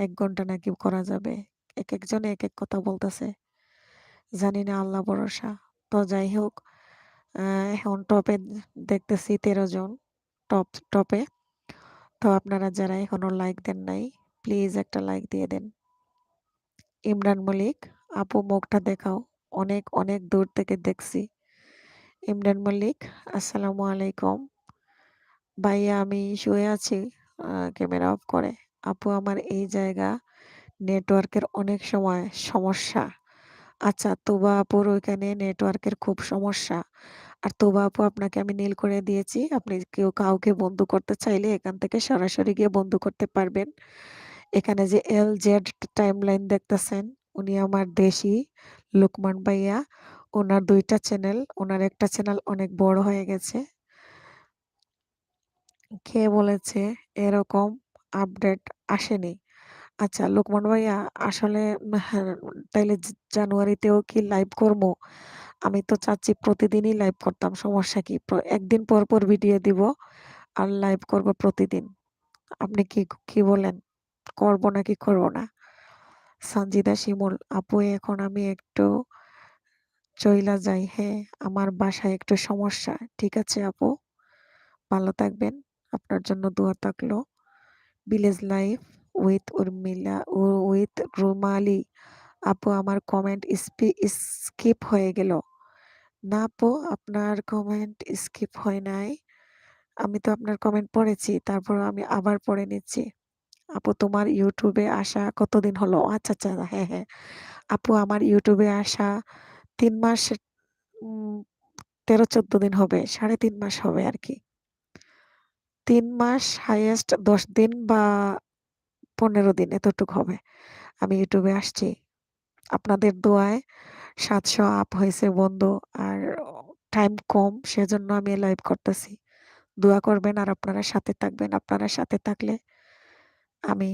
Speaker 1: 1 ঘন্টা নাকি করা যাবে। এক একজনে এক এক কথা বলতেছে, জানি না, আল্লাহ ভরসা। তো যাই হোক, এখন টপে দেখতেছি 13 জন টপে। তো আপনারা যারা এখনো লাইক দেন নাই, প্লিজ একটা লাইক দিয়ে দেন। ইমরান মল্লিক, আপু মুখটা দেখাও, অনেক অনেক দূর থেকে দেখছি। ইমরান মল্লিক, আসসালামু আলাইকুম ভাইয়া, আমি শুয়ে আছি ক্যামেরা অফ করে। আপু আমার এই জায়গা নেটওয়ার্কের অনেক সময় সমস্যা। আচ্ছা, তোবা আপুর ওইখানে নেটওয়ার্কের খুব সমস্যা। আর তোবা আপু, আপনাকে আমি নীল করে দিয়েছি, আপনি কেউ কাউকে বন্ধু করতে চাইলে এখান থেকে সরাসরি গিয়ে বন্ধু করতে পারবেন। এখানে যে জেড টাইমলাইন দেখতেছেন, উনি আমার দেশি লুকমান ভাইয়া। ওনার 2টা চ্যানেল, ওনার একটা চ্যানেল অনেক বড় হয়ে গেছে। কে বলেছে এরকম আপডেট আসেনি? আচ্ছা লোকমান ভাইয়া, আসলে হ্যাঁ, তাইলে জানুয়ারিতেও কি লাইভ করবো? আমি তো চাচ্ছি প্রতিদিনই লাইভ করতাম, সমস্যা কি? একদিন পর পর ভিডিও দিব আর লাইভ করব প্রতিদিন। আপনি কি কি বলেন, করবো নাকি করবো না? সঞ্জিদা শিমুল, আপু এখন আমি একটু চইলা যাই, হ্যাঁ আমার বাসায় একটু সমস্যা। ঠিক আছে আপু, ভালো থাকবেন, আপনার জন্য দোয়া থাকলো। Village life with Urmila, with Rumali. আপু আমার কমেন্ট স্কিপ হয়ে গেল। না আপু, আপনার কমেন্ট স্কিপ হয় নাই, আমি তো আপনার কমেন্ট পড়েছি, তারপর আমি আবার পড়ে নিচ্ছি। আপু তোমার ইউটিউবে আসা কতদিন হলো? আচ্ছা আচ্ছা, হ্যাঁ হ্যাঁ আপু, আমার ইউটিউবে আসা 3 মাস, উম 13-14 দিন হবে, 3.5 মাস হবে আর কি। 3 মাস হাইয়েস্ট 10 দিন বা 15 দিন এতটুক হবে। আমি YouTube এ আসছি। আপনাদের দোয়ায় ৭০০ আপ হয়েছে বন্ধু। আর টাইম কম সেজন্য আমি লাইভ করতেছি। দোয়া করবেন আর আপনারা সাথে থাকবেন। আপনারা সাথে থাকলে আমি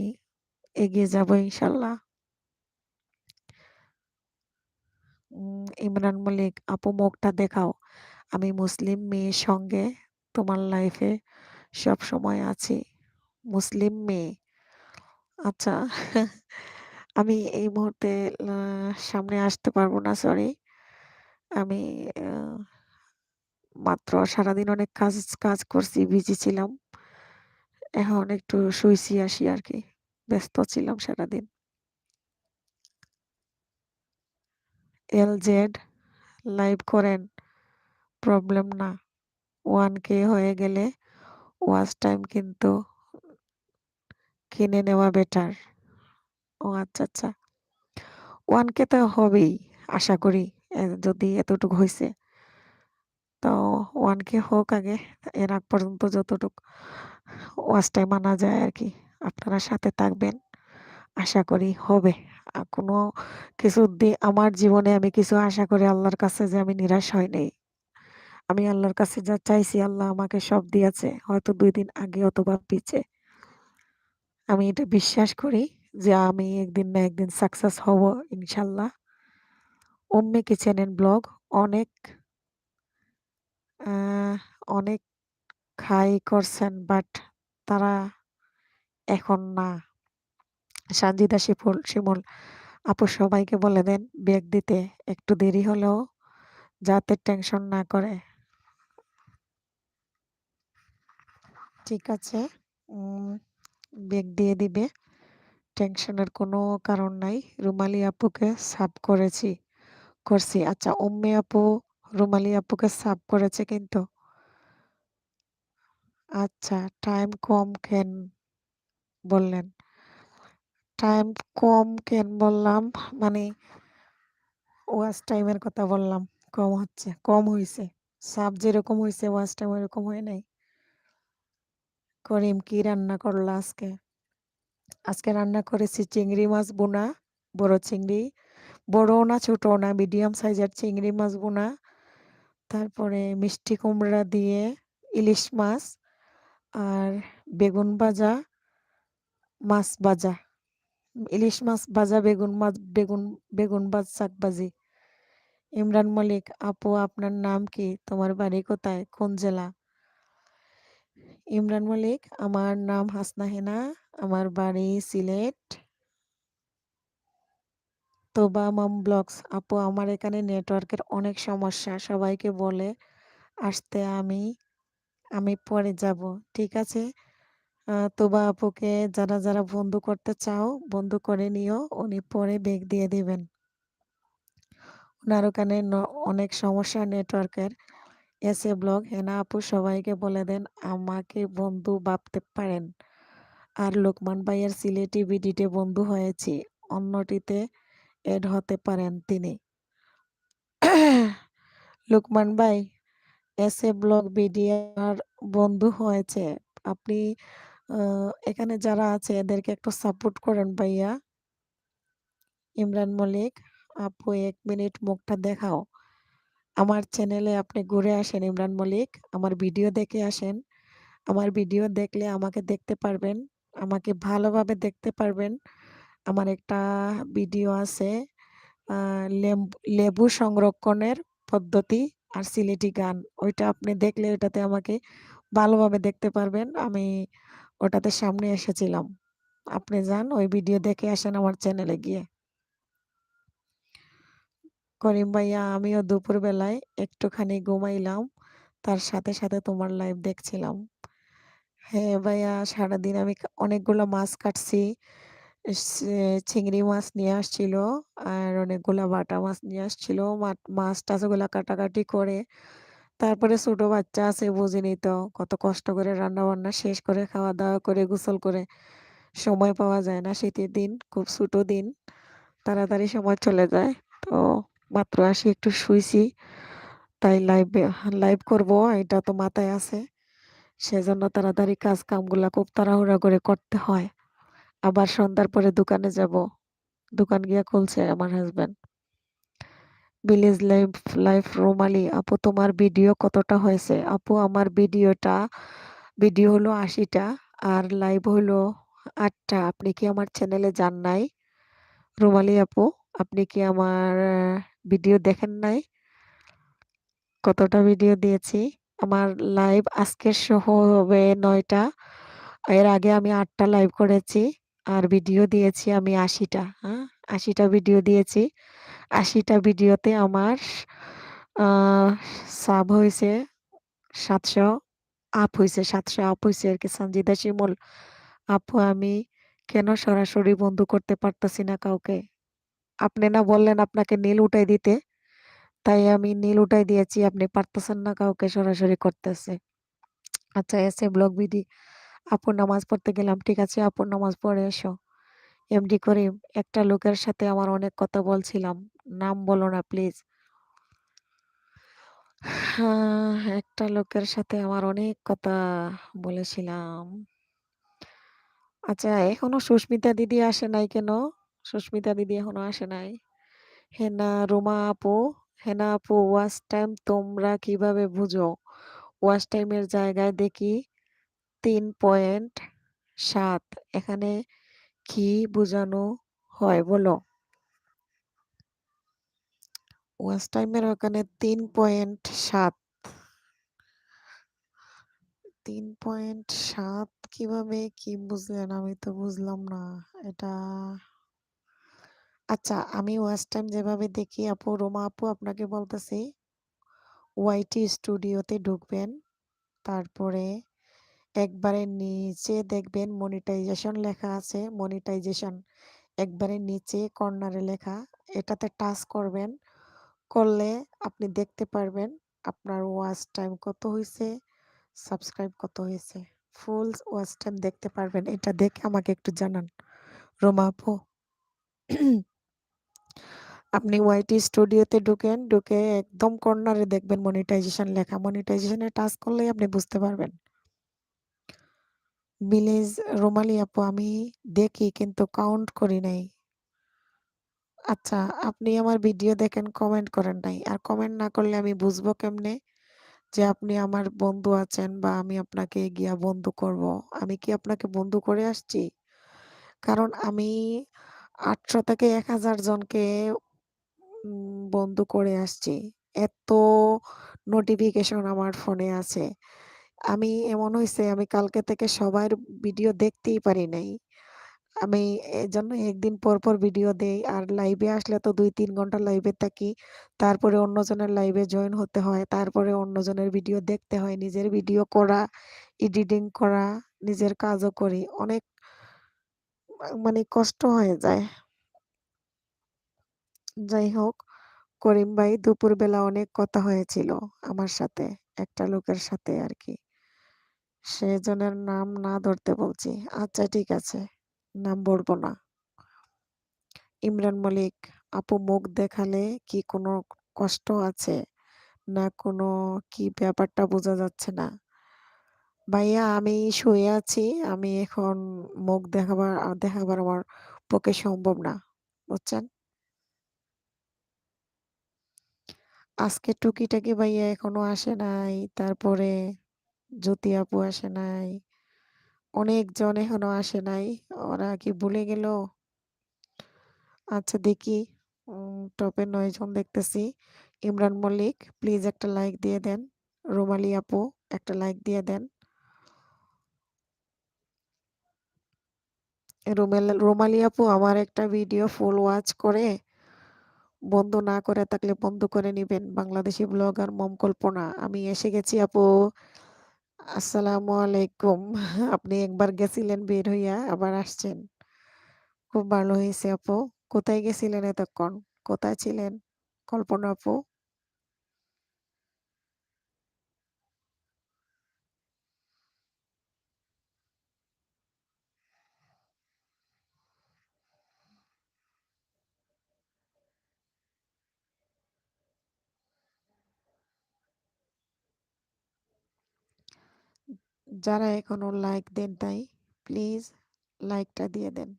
Speaker 1: এগিয়ে যাবো ইনশাল্লাহ। ইমরান মল্লিক, আপু মুখটা দেখাও। আমি মুসলিম মেয়ের সঙ্গে তোমার লাইফে সবসময় আছি। মুসলিম মেয়ে। আচ্ছা। আমি এই মুহূর্তে আ সামনে আসতে পারবো না, সরি। আমি আ মাত্র সারাদিন অনেক কাজ করছি, বিজি ছিলাম। এখন একটু শুইছি আসি আরকি। ব্যস্ত ছিলাম সারাদিন। LZ লাইভ করেন, প্রবলেম না। 1K হয়ে গেলে ওয়াচ টাইম কিন্তু কিনে নেওয়া বেটার। ও আচ্ছা, আচ্ছা। 1K তো হবেই আশা করি। যদি এতটুকু হইছে। তো 1K হোক আগে। এর আগ পর্যন্ত যতটুক ওয়াচ টাইম আনা যায় আরকি। আপনারা সাথে থাকবেন। আশা করি হবে। কোনো কিছু আমার জীবনে আমি কিছু আশা করি আল্লাহর কাছে যে আমি নিরাশ হই নাই। আমি আল্লাহর কাছে যা চাইছি আল্লাহ আমাকে সব দিয়েছে। হয়তো 2 দিন আগে অথবা পিছে। আমি এটা বিশ্বাস করি যে আমি একদিন না একদিন সাকসেস হব ইনশাল্লাহ। উম্মি কিচেন এন্ড ব্লগ অনেক আ অনেক খাই করছেন বাট তারা এখন না। সানজিদা শিমুল আপু সবাইকে বলে দেন ব্যাগ দিতে। একটু দেরি হলেও যাতে টেনশন না করে। ঠিক আছে। উম ব্যাগ দিয়ে দিবে। টেনশনের কোনো কারণ নাই। রুমালি আপুকে সাব করছি। আচ্ছা উম্মি আপু রুমালি আপুকে সাব করেছে কিন্তু। আচ্ছা টাইম কম কেন বললেন? টাইম কম কেন বললাম মানে ওয়াচ টাইমের কথা বললাম। কম হইছে। সাব যেরকম হইছে ওয়াচ টাইম ওরকম হয় নাই। করিম কি রান্না করলা আজকে? আজকে রান্না করেছি চিংড়ি মাছ বোনা, বড় চিংড়ি। বড়ও না ছোটও না মিডিয়াম সাইজের চিংড়ি মাছ বোনা। তারপরে মিষ্টি কুমড়া দিয়ে ইলিশ মাছ আর বেগুন ভাজা, মাছ ভাজা। ইলিশ মাছ ভাজা, বেগুন শাক ভাজি। ইমরান মল্লিক, আপু আপনার নাম কি? তোমার বাড়ি কোথায়? কোন জেলা? ইমরান মল্লিক, আমার নাম হাসনা হেনা। আমার বাড়ি সিলেট। তোবা মাম ব্লগস, আপু আমার এখানে নেটওয়ার্কের অনেক সমস্যা। সবাইকে বলে আসতে আমি পরে যাব। ঠিক আছে। তোবা আপুকে যারা বন্ধু করতে চাও বন্ধু করে নিও। উনি পরে বেগ দিয়ে দিবেন। উনার ওখানে অনেক সমস্যা নেটওয়ার্কের। ব্লগ হেনা আপু সবাইকে বলে দেন আমাকে বন্ধু ভাবতে পারেন। আর লোকমান ভাইয়ের সিলেটি বিডিতে বন্ধু হয়েছি। অন্যটিতে এড হতে পারেন তিনি। লোকমান ভাই ব্লগ বিডি আর বন্ধু হয়েছে। আপনি এখানে যারা আছে এদেরকে একটু সাপোর্ট করেন ভাইয়া। ইমরান মল্লিক, আপু 1 মিনিট মুখটা দেখাও। আমার চ্যানেলে আপনি ঘুরে আসেন ইমরান মল্লিক। আমার ভিডিও দেখে আসেন। আমার ভিডিও দেখলে আমাকে দেখতে পারবেন। আমাকে ভালোভাবে দেখতে পারবেন। আমার একটা ভিডিও আছে আ লেবু সংরক্ষণের পদ্ধতি আর সিলেটি গান। ওইটা আপনি দেখলে ওইটাতে আমাকে ভালোভাবে দেখতে পারবেন। আমি ওটাতে সামনে এসেছিলাম। আপনি যান ওই ভিডিও দেখে আসেন আমার চ্যানেলে গিয়ে। করিম ভাইয়া আমিও দুপুরবেলায় একটুখানি ঘুমাইলাম। তার সাথে তোমার লাইভ দেখছিলাম। হ্যাঁ ভাইয়া সারাদিন আমি অনেকগুলো মাছ কাটছি। চিংড়ি মাছ নিয়ে আসছিল আর অনেকগুলা বাটা মাছ নিয়ে আসছিল। মাছ-টাছ ওগুলা কাটাকাটি করে তারপরে ছোট বাচ্চা আছে বুঝিনি তো কত কষ্ট করে রান্না-বান্না শেষ করে খাওয়া-দাওয়া করে গোসল করে সময় পাওয়া যায় না। শীতের দিন খুব ছোট দিন। তাড়াতাড়ি সময় চলে যায়। তো মাত্র আসি একটু শুইছি। তাই লাইভ করব এটা তো মাথায় আছে। সেজন্য তাড়াতাড়ি কাজ কামগুলা খুব তাড়াহুড়া করে করতে হয়। আবার সন্ধ্যার পরে দোকানে যাব। দোকান গিয়া খুলছে আমার হাসব্যান্ড। ভিলেজ লাইফ রুমালি আপু তোমার ভিডিও কতটা হয়েছে? আপু আমার ভিডিও হলো ৮০টা আর লাইভ হলো ৮টা। আপনি কি আমার চ্যানেলে যান নাই? রুমালি আপু আপনি কি আমার ভিডিও দেখেন নাই? কতটা ভিডিও দিয়েছি? আমার লাইভ আজকের সহ হবে ৯টা। এর আগে আমি ৮টা লাইভ করেছি। আর ভিডিও দিয়েছি আমি ৮০টা। হ্যাঁ? ৮০টা ভিডিও দিয়েছি। ৮০টা ভিডিওতে আমার আ সাব হইছে ৭০০ আপ হইছে, ৭০০ আপ হইছে আরকি। সঞ্জিদা শিমুল আপু আমি কেন সরাসরি বন্ধ করতে পারতাছি না কাউকে? আপনি না বললেন আপনাকে নীল উঠাই দিতে? তাই আমি নীল উঠাই দিয়েছি। আপনি পারতেছেন না কাউকে সরাসরি করতেছে। আচ্ছা এসে ব্লগ বিডি আপু নামাজ পড়তে গেলাম। ঠিক আছে আপু নামাজ পড়ে এসো। এমডি করিম একটা লোকের সাথে আমার অনেক কথা বলছিলাম। নাম বলো না প্লিজ। হ্যাঁ, একটা লোকের সাথে আমার অনেক কথা বলেছিলাম। আচ্ছা এখনো সুস্মিতা দিদি আসে নাই কেন? সুস্মিতা দিদি এখনো আসে নাই। হেনা রোমা আপু, হেনা আপু ওয়াচ টাইম তোমরা কিভাবে বুঝো? ওয়াচ টাইমের জায়গায় দেখি ৩.৭ এখানে কি বোঝানো হয় বলো? ওয়াচ টাইমের ওখানে ৩.৭ ৩.৭ কিভাবে কি বুঝলেন? আমি তো বুঝলাম না। এটা আচ্ছা আমি ওয়াচ টাইম যেভাবে দেখি আপু রোমা আপু আপনাকে বলতেছি ওয়াইটি স্টুডিওতে ঢুকবেন। তারপরে একবারে নিচে দেখবেন মনিটাইজেশন লেখা আছে। মনিটাইজেশন একবারে নিচে কর্নারে লেখা। এটাতে টাচ করবেন। করলে আপনি দেখতে পারবেন আপনার ওয়াচ টাইম কত হইছে, সাবস্ক্রাইব কত হয়েছে। ফুল ওয়াচ টাইম দেখতে পারবেন। এটা দেখে আমাকে একটু জানান রোমা আপু। আপনি ওয়াইটি স্টুডিওতে ঢুকেন, ঢুকে একদম কর্নারে দেখবেন মনিটাইজেশন লেখা। মনিটাইজেশনে টাচ করলেই আপনি বুঝতে পারবেন। ভিলেজ রোমালি আপু আমি দেখি কিন্তু কাউন্ট করি নাই। আচ্ছা আপনি আমার ভিডিও দেখেন কমেন্ট করেন নাই। আর কমেন্ট না করলে আমি বুঝবো কেমনে যে আপনি আমার বন্ধু আছেন বা আমি আপনাকে গিয়া বন্ধু করব? আমি কি আপনাকে বন্ধু করে আসছি? কারণ আমি ৮০০ থেকে ১,০০০ জনকে বন্ধ করে আসছি। এত নোটিফিকেশন আমার ফোনে আছে। আমি এমন হইছে আমি কালকে থেকে সবার ভিডিও দেখতেই পারি নাই। আমি এজন্য একদিন পর, পর ভিডিও দেই। আর লাইভে আসলে তো ২-৩ ঘন্টা লাইভে থাকি। তারপরে অন্যজনের লাইভে জয়েন হতে হয়। তারপরে অন্যজনের ভিডিও দেখতে হয়। নিজের ভিডিও করা, এডিটিং করা, নিজের কাজও করি। অনেক মানে কষ্ট হয়ে যায়। যাই হোক করিম ভাই দুপুরবেলা অনেক কথা হয়েছিল আমার সাথে। একটা লোকের সাথে আরকি। সেজনের নাম না ধরতে বলছি। আচ্ছা ঠিক আছে। নাম বলবো না। ইমরান মলিক আপু মুখ দেখালে কি কোনো কষ্ট আছে? না কোনো কি ব্যাপারটা বোঝা যাচ্ছে না। ভাইয়া আমি শুয়ে আছি। আমি এখন মুখ দেখাবার আমার পক্ষে সম্ভব না। বুঝছেন? আজকে টুকিটাকি ভাইয়া এখনো আসে নাই। তারপরে জ্যোতি আপু আসে নাই। অনেকজন এখনো আসে নাই। ওরা কি ভুলে গেল? আচ্ছা দেখি। টপে ৯ জন দেখতেছি। ইমরান মল্লিক প্লিজ একটা লাইক দিয়ে দেন। রুমালি আপু একটা লাইক দিয়ে দেন। রুমালি আপু আমার একটা ভিডিও ফুল ওয়াচ করে বন্ধ না করে থাকলে বন্ধ করে নিবেন। বাংলাদেশি ব্লগার মম কল্পনা। আমি এসে গেছি আপু। আসসালামু আলাইকুম। আপনি একবার গেছিলেন বের হইয়া আবার আসছেন। খুব ভালো হয়েছে আপু। কোথায় গেছিলেন এতক্ষণ? কোথায় ছিলেন? কল্পনা আপু? যারা এখনো লাইক দেন নাই প্লিজ লাইকটা দিয়ে দেন।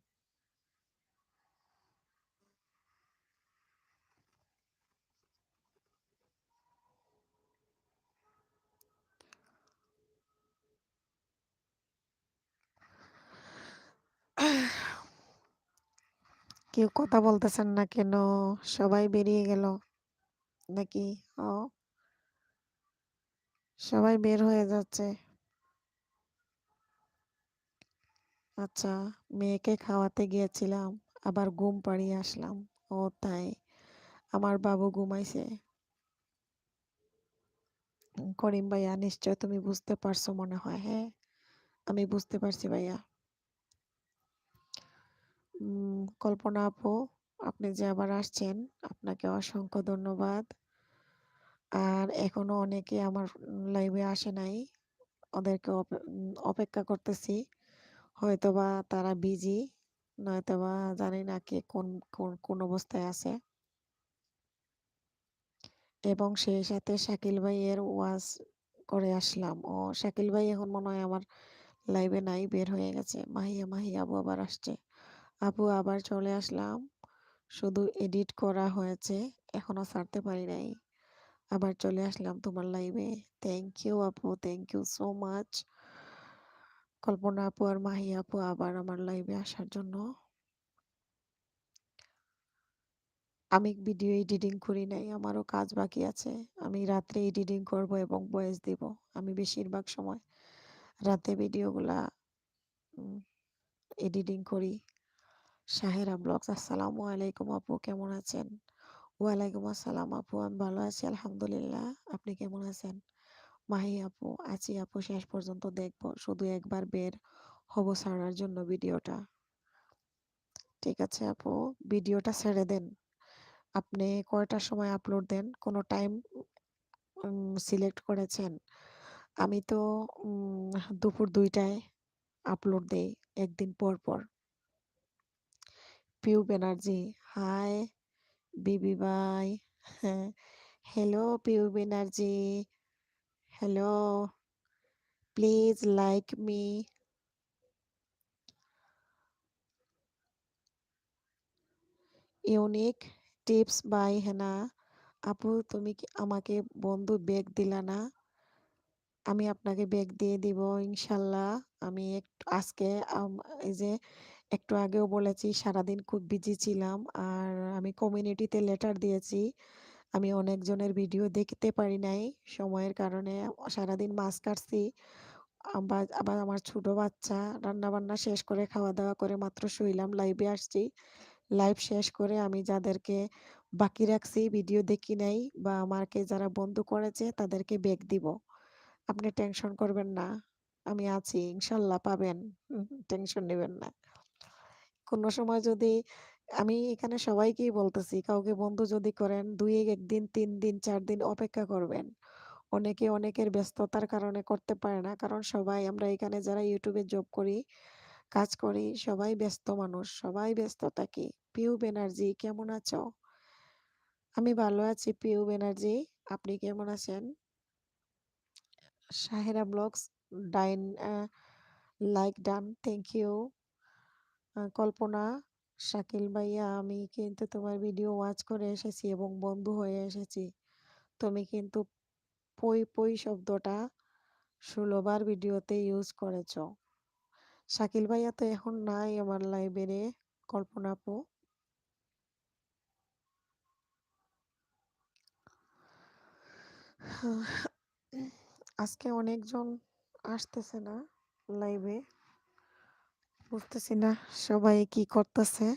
Speaker 1: কেউ কথা বলতেছেন না কেন? সবাই বেরিয়ে গেল নাকি? ও, সবাই বের হয়ে যাচ্ছে। আচ্ছা, মেয়েকে খাওয়াতে গিয়েছিলাম, আবার ঘুম পাড়িয়ে আসলাম। ও তাই, আমার বাবু ঘুমাইছে। করিম ভাইয়া, নিশ্চয় তুমি বুঝতে পারছো মনে হয়। হ্যাঁ, আমি বুঝতে পারছি ভাইয়া। কল্পনা আপু, আপনি যে আবার আসছেন, আপনাকে অসংখ্য ধন্যবাদ। আর এখনো অনেকে আমার লাইভে আসে নাই, ওদেরকে অপেক্ষা করতেছি। হয়তোবা তারা বিজি, নয়তোবা জানি না কে কোন কোন কোন অবস্থায় আছে। এবং সেই সাথে শাকিল ভাইয়ের ওয়াজ করে আসলাম। ও, শাকিল ভাই এখন মনে হয় আমার লাইভে নাই, বের হয়ে গেছে। মাহি আবু আবার আসছে। আপু আবার চলে আসলাম, শুধু এডিট করা হয়েছে, এখনো ছাড়তে পারি নাই। আবার চলে আসলাম তোমার লাইভে। থ্যাংক ইউ আপু, থ্যাংক ইউ সো মাচ কল্পনা আপু আর মাহি আপু আবার আমার লাইভে আসার জন্য। আমি ভিডিও এডিটিং করি নাই, আমারও কাজ বাকি আছে। আমি রাত্রে এডিটিং করব এবং ভয়েস দিব। আমি বেশিরভাগ সময় রাতে ভিডিওগুলা এডিটিং করি। শাহেরা ব্লগস, আসসালামু আলাইকুম আপু, কেমন আছেন? ওয়ালাইকুম আসসালাম আপু, আমি ভালো আছি আলহামদুলিল্লাহ। আপনি কেমন আছেন? মাহি আপু, আছি আপু, শেষ পর্যন্ত দেখবো, শুধু একবার বের হব ছাড়ার জন্য ভিডিওটা। ঠিক আছে আপু, ভিডিওটা ছেড়ে দেন। আপনি কয়টার সময় আপলোড দেন? কোনো টাইম সিলেক্ট করেছেন? আমি তো দুপুর 2টায় আপলোড দেই, একদিন পর পর। পিউ ব্যানার্জি, হাই বিবি ভাই। হ্যাঁ, hello Piu Banerjee, hello, please like me. Unique tips by Hena. আপু, তুমি কি আমাকে বন্ধু ব্যাগ দিলা না? আমি আপনাকে ব্যাগ দিয়ে দিব ইনশাল্লাহ। আমি একটু আজকে এই যে একটু আগেও বলেছি, সারাদিন খুব বিজি ছিলাম। আর আমি কমিউনিটিতে লেটার দিয়েছি, আমি অনেকজনের ভিডিও দেখতে পারি নাই সময়ের কারণে। সারাদিন মাছ কাটছি। আবার আবার আমার ছোট বাচ্চা, রান্না বান্না শেষ করে খাওয়া দাওয়া করে মাত্র শুইলাম, লাইভে আসছি। লাইভ শেষ করে আমি যাদেরকে বাকি রাখছি, ভিডিও দেখি নাই বা আমাকে যারা বন্ধু করেছে, তাদেরকে ব্যাগ দিব। আপনি টেনশন করবেন না, আমি আছি ইনশাল্লাহ, পাবেন। টেনশন নেবেন না। কোনো সময় যদি, আমি এখানে সবাইকেই বলতেছি, কাউকে বন্ধু যদি করেন, একদিন 3 দিন 4 দিন অপেক্ষা করবেন। অনেকে অনেকের ব্যস্ততার কারণে করতে পারে না, কারণ সবাই আমরা এখানে যারা ইউটিউবে জব করি, কাজ করি, সবাই ব্যস্ত মানুষ, সবাই ব্যস্ত থাকি। পিউ ব্যানার্জি, কেমন আছো? আমি ভালো আছি পিউ ব্যানার্জি, আপনি কেমন আছেন? শাহেরা ব্লগস, ডাইন, like done, thank you. Kalpana, Shakil ভাইয়া, আমি কিন্তু তোমার ভিডিও ওয়াচ করে এসেছি এবং বন্ধু হয়ে এসেছি। তুমি কিন্তু পই পই শব্দটা 16বার ভিডিওতে ইউজ করেছো। শাকিল ভাইয়া তো এখন নাই আমার লাইব্রেরি। কল্পনা আপু, আজকে অনেকজন আসতেছে না লাইভে, বুঝতেছি না সবাই কি করতেছে।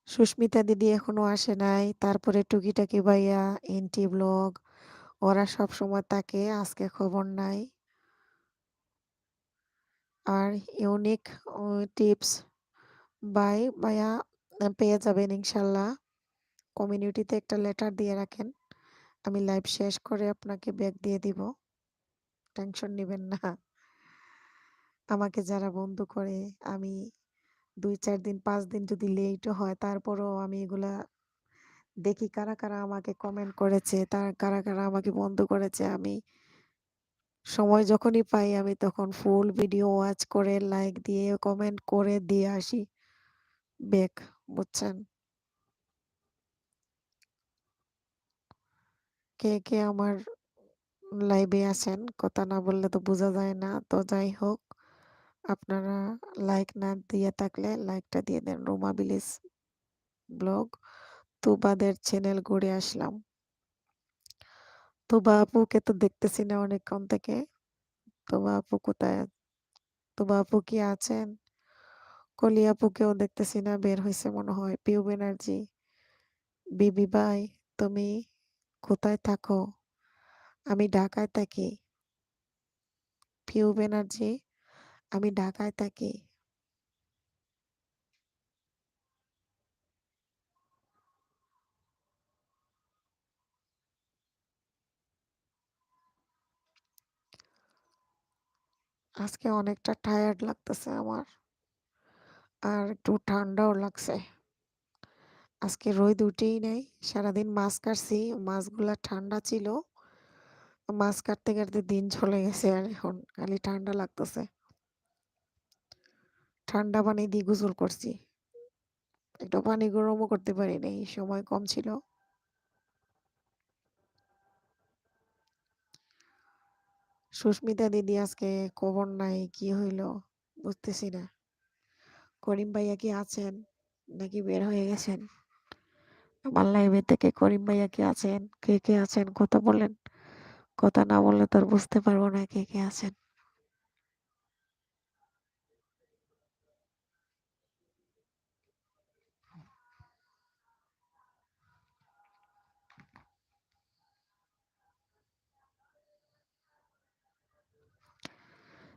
Speaker 1: সুস্মিতা দিদি এখনো আসে নাই, তারপরে টুকিটাকি ভাইয়া, এনটি ব্লগ, ওরা সব সময় থাকে, আজকে খবর নাই। আর ইউনিক টিপস বাই ভাইয়া পেয়ে যাবেন ইনশাল্লাহ। কমিউনিটিতে একটা লেটার দিয়ে রাখেন, আমি লাইভ শেষ করে আপনাকে ব্যাগ দিয়ে দিব। টেনশন নেবেন না। আমাকে যারা বন্ধু করে, আমি 2-4 দিন 5 দিন যদি লেটও হয় তারপরেও আমি এগুলা দেখি কারা, কারা আমাকে কমেন্ট করেছে, কারা, কারা আমাকে বন্ধ করেছে। আমি সময় যখনই পাই আমি তখন ফুল ভিডিও ওয়াচ করে লাইক দিয়ে কমেন্ট করে দিয়ে আসি ব্যাক, বুঝছেন? কে, কে আমার লাইভে আছেন কথা না বললে তো বোঝা যায় না। তো যাই হোক, আপনারা লাইক না দিয়ে থাকলে লাইকটা দিয়ে দেন। রুমা ভিলেজ ব্লগ তুবাদের চ্যানেল ঘুরে আসলাম। তুবা আপুকে তো দেখতেছি না অনেকক্ষণ থেকে। তুবা আপু কোথায়? তুবা আপু কি আছেন? কলি আপুকেও দেখতেছি না, বের হয়েছে মনে হয়। পিউ ব্যানার্জি, বিবি ভাই তুমি কোথায় থাকো? আমি ঢাকায় থাকি। পিউ ব্যানার্জি, আমি ঢাকায় থাকি। আজকে অনেকটা টায়ার্ড লাগতেছে আমার, আর একটু ঠান্ডাও লাগছে। আজকে রোদ উঠেই নাই, সারাদিন মাছ কাটছি, মাছগুলা ঠান্ডা ছিল। মাছ কাটতে কাটতে দিন চলে গেছে, আর এখন খালি ঠান্ডা লাগতেছে। ঠান্ডা পানি দিয়ে গোসল করছি, একটু পানি গরমও করতে পারি নাই, সময় কম ছিল। সুস্মিতা দিদি আজকে খবর নাই, কি হইল বুঝতেছি না। করিম ভাইয়া কি আছেন নাকি বের হয়ে গেছেন? আমার লাইভে থেকে করিম ভাইয়া কি আছেন? কে কে আছেন কথা বলেন, কথা না বললে তো আর বুঝতে পারবো না কে কে আছেন।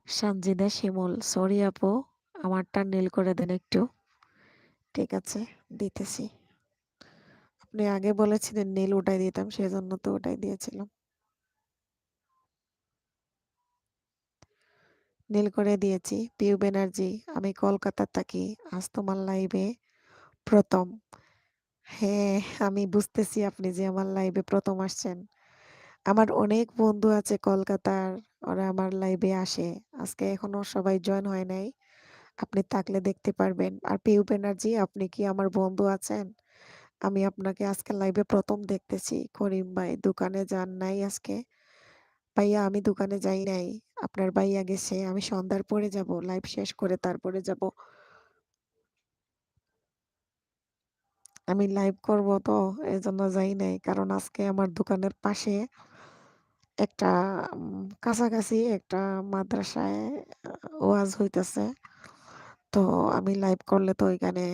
Speaker 1: সঞ্জিদা শিমুল, সরি আপু, আমারটা নীল করে দেন একটু। ঠিক আছে, দিতেছি। আপনি আগে বলেছিলেন নীল উঠাই দিতাম, সেজন্য তো উঠাই দিয়েছিলাম। নীল করে দিয়েছি। পিউ ব্যানার্জি, আমি কলকাতা থাকি, আজ তোমার লাইভে প্রথম। হ্যাঁ, আমি বুঝতেছি আপনি যে আমার লাইভে প্রথম আসছেন। আমার অনেক বন্ধু আছে কলকাতার, ওরা আমার লাইভে আসে। আজকে এখনো সবাই জয়েন হয় নাই, আপনি থাকলে দেখতে পারবেন। আর পিউ ব্যানার্জি, আপনি কি আমার বন্ধু আছেন? আমি আপনাকে আজকে লাইভে প্রথম দেখতেছি। করিম ভাই দোকানে যান নাই আজকে? ভাইয়া আমি দোকানে যাই নাই, আপনার ভাইয়া গেছে, আমি সন্ধ্যার পরে যাব, লাইভ শেষ করে তারপরে যাব। আমি লাইভ করব তো, এজন্য যাই নাই, কারণ আজকে আমার দোকানের পাশে একটা কাছাকাছি একটা মাদ্রাসায় ওয়াজ হইতেছে। তো আমি লাইভ করলে তো ওইখানে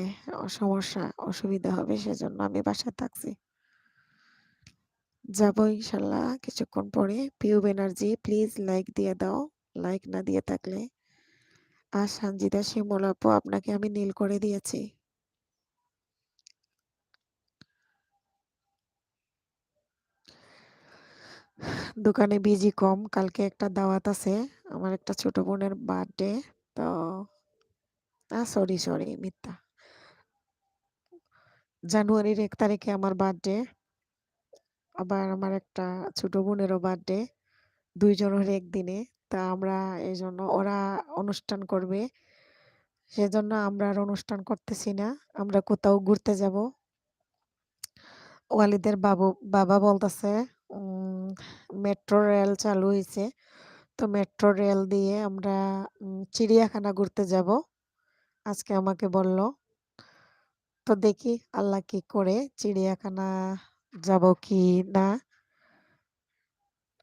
Speaker 1: সমস্যা অসুবিধা হবে, সেজন্য আমি বাসায় থাকছি। যাবো ইনশাল্লাহ কিছুক্ষণ পরে। পিউ ব্যানার্জি প্লিজ লাইক দিয়ে দাও, লাইক না দিয়ে থাকলে। আর সঞ্জিদা শিমুল আপু, আপনাকে আমি নীল করে দিয়েছি। দোকানে বিজি কম, কালকে একটা দাওয়াত আছে, আমার একটা ছোট বোনের বার্থডে। তো সরি সরি, মিথ্যা। জানুয়ারির 1 তারিখে আমার বার্থডে, আবার আমার একটা ছোট বোনেরও বার্থডে, দুইজনের একদিনে। তা আমরা এই জন্য, ওরা অনুষ্ঠান করবে, সেজন্য আমরা আর অনুষ্ঠান করতেছি না। আমরা কোথাও ঘুরতে যাব। ওয়ালিদের বাবা বলতেছে মেট্রো রেল চালু হয়েছে, তো মেট্রো রেল দিয়ে আমরা চিড়িয়াখানা ঘুরতে যাব, আজকে আমাকে বলল। তো দেখি আল্লাহ কি করে, চিড়িয়াখানা যাব কি না,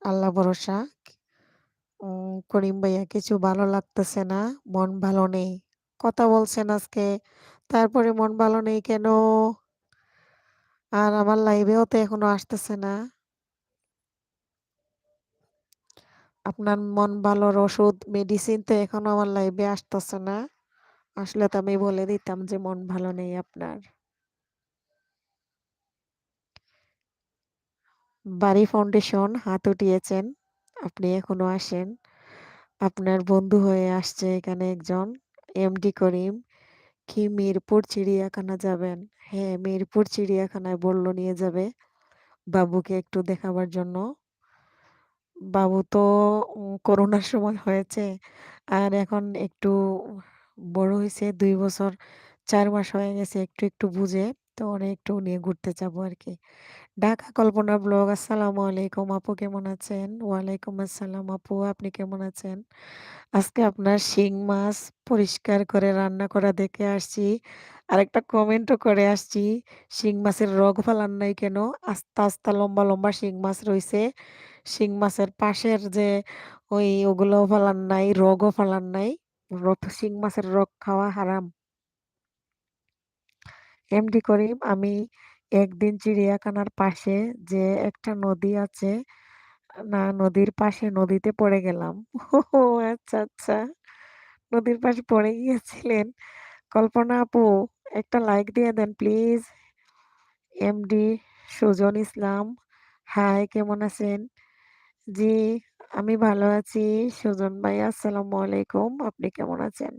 Speaker 1: আল্লাহ ভরসা। করিম ভাইয়া কিছু ভালো লাগতেছে না, মন ভালো নেই কথা বলছেন আজকে, তারপরে মন ভালো নেই কেন? আর আমার লাইভেও তো এখনো আসতেছে না। আপনার মন ভালোর ওষুধ মেডিসিন তো এখনো আমার লাইভে আসতেছে না, আসলে তো আমি বলে দিতাম যে মন ভালো নেই আপনার। বাড়ি ফাউন্ডেশন হাত উঠিয়েছেন, আপনি এখনো আসেন। আপনার বন্ধু হয়ে আসছে এখানে একজন, এমডি করিম, কি মিরপুর চিড়িয়াখানা যাবেন? হ্যাঁ, মিরপুর চিড়িয়াখানায় বলল নিয়ে যাবে বাবুকে একটু দেখাবার জন্য। বাবু তো করোনার সময় হয়েছে। আর এখন একটু বড় হইছে ২ বছর ৪ মাস হয়ে গেছে। একটু বুঝে। তো ওরে একটু নিয়ে ঘুরতে যাবো আরকি। ঢাকা কল্পনা ব্লগ আসসালামু আলাইকুম আপু কেমন আছেন? ওয়ালাইকুম আসসালাম আপু আপনি কেমন আছেন? আজকে আপনার শিং মাছ পরিষ্কার করে রান্না করা দেখে আসছি। আরেকটা কমেন্টও করে আসছি। শিং মাছের রগ ফালান নাই কেন? আস্তা লম্বা শিং মাছ রইছে। শিং মাছের পাশের যে ওগুলোও ফালান নাই, রগও ফালান নাই। শিং মাছের রগ খাওয়া হারাম। এমডি করিম আমি একদিন চিড়িয়াখানার পাশে যে একটা নদী আছে, না নদীর পাশে নদীতে পড়ে গেলাম। ও আচ্ছা। নদীর পাশে পড়ে গিয়েছিলেন। কল্পনা আপু একটা লাইক দিয়ে দেন please. MD Sujon Islam hi কেমন আছেন? জি, আমি ভালো আছি। সুজন ভাই আসসালামু আলাইকুম। আপনি কেমন আছেন?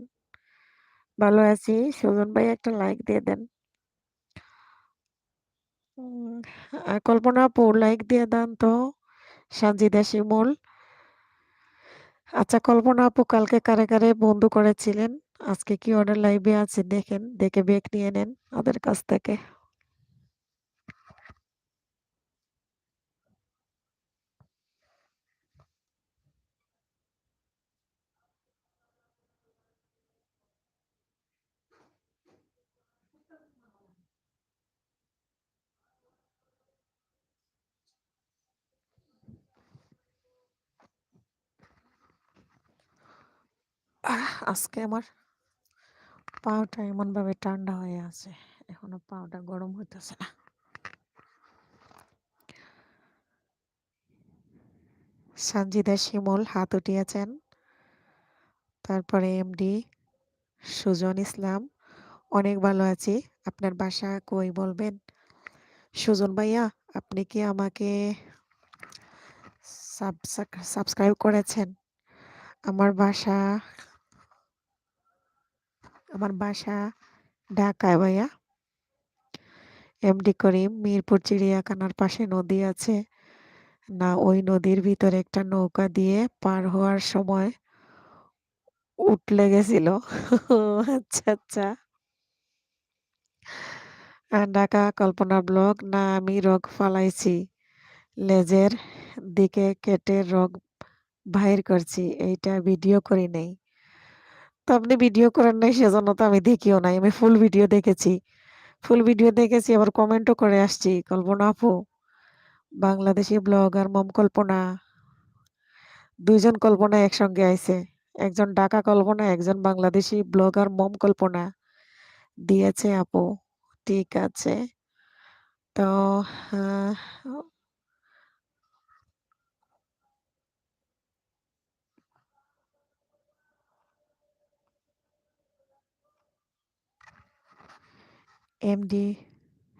Speaker 1: ভালো আছি। সুজন ভাই একটা লাইক দিয়ে দেন। উম কল্পনা আপু লাইক দিয়ে দেন তো। সানজিদা শিমুল। আচ্ছা কল্পনা আপু কালকে কারে বন্ধু করেছিলেন? আজকে কি ওরা লাইভে আছে দেখেন। দেখে বেক নিয়ে নেন ওদের কাছ থেকে। আজকে আমার পাওটা এমনভাবে ঠান্ডা হয়ে আছে। এখনো পাওটা গরম হইতেছে না। সানজিদা শিমুল হাত উঠিয়েছেন। তারপরে এমডি সুজন ইসলাম অনেক ভালো আছি। আপনার বাসা কই বলবেন? সুজন ভাইয়া আপনি কি আমাকে সাবস্ক্রাইব করেছেন? আমার বাসা আমার বাসা ঢাকায় ভাইয়া। এমডি করিম মিরপুর চিড়িয়াখানার পাশে নদী আছে না ওই নদীর ভিতরে একটা নৌকা দিয়ে পার হওয়ার সময় উঠলে গেছিল। আচ্ছা। ঢাকা কল্পনা ব্লগ না আমি রগ ফালাইছি লেজের দিকে কেটে রগ বাহির করছি এইটা ভিডিও করি নাই। তো আপনি ভিডিও করেন নাই সেজন্য তো আমি দেখিও নাই। আমি ফুল ভিডিও দেখেছি আবার কমেন্টও করে আসছি। কল্পনা আপু বাংলাদেশি ব্লগার মম কল্পনা ২ জন কল্পনা একসঙ্গে আইছে। একজন ঢাকা কল্পনা, একজন বাংলাদেশি ব্লগার মম কল্পনা দিয়েছে আপু। ঠিক আছে। তো আ এমডি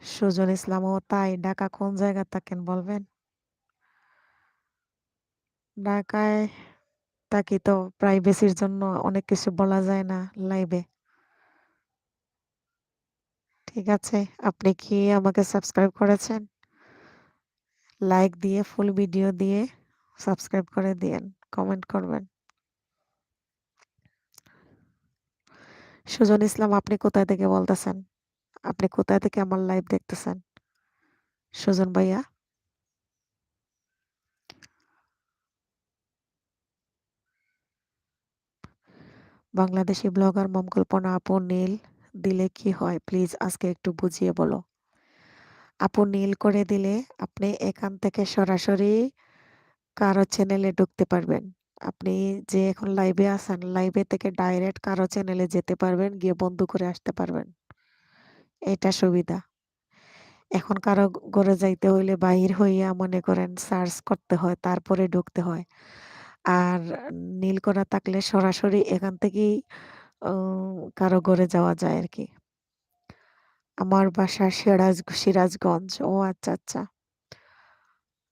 Speaker 1: সুজন ইসলাম ও তাই ঢাকা কোন জায়গায় থাকেন বলবেন? ঢাকায় থাকি তো প্রাইভেসির জন্য অনেক কিছু বলা যায় না লাইভে। ঠিক আছে। আপনি কি আমাকে সাবস্ক্রাইব করেছেন? লাইক দিয়ে ফুল ভিডিও দিয়ে সাবস্ক্রাইব করে দিয়েন। কমেন্ট করবেন। সুজন ইসলাম আপনি কোথায় থেকে বলতেছেন? আপনি কোথায় থেকে আমার লাইভ দেখতেছেন? সুজন ভাইয়া বাংলাদেশি ব্লগার মম কল্পনা আপু নীল দিলে কি হয় প্লিজ আজকে একটু বুঝিয়ে বলো। আপু নীল করে দিলে আপনি এখান থেকে সরাসরি কারো চ্যানেলে ঢুকতে পারবেন। আপনি যে এখন লাইভে আছেন লাইভে থেকে ডাইরেক্ট কারো চ্যানেলে যেতে পারবেন গিয়ে বন্ধ করে আসতে পারবেন। এটা সুবিধা। এখন কারো ঘরে যাইতে হইলে বাহির হইয়া মনে করেন সার্চ করতে হয় তারপরে ঢুকতে হয়। আর নীল করা থাকলে সরাসরি এখান থেকেই কারো ঘরে যাওয়া যায় আরকি। আমার বাসা সিরাজগঞ্জ। ও আচ্ছা।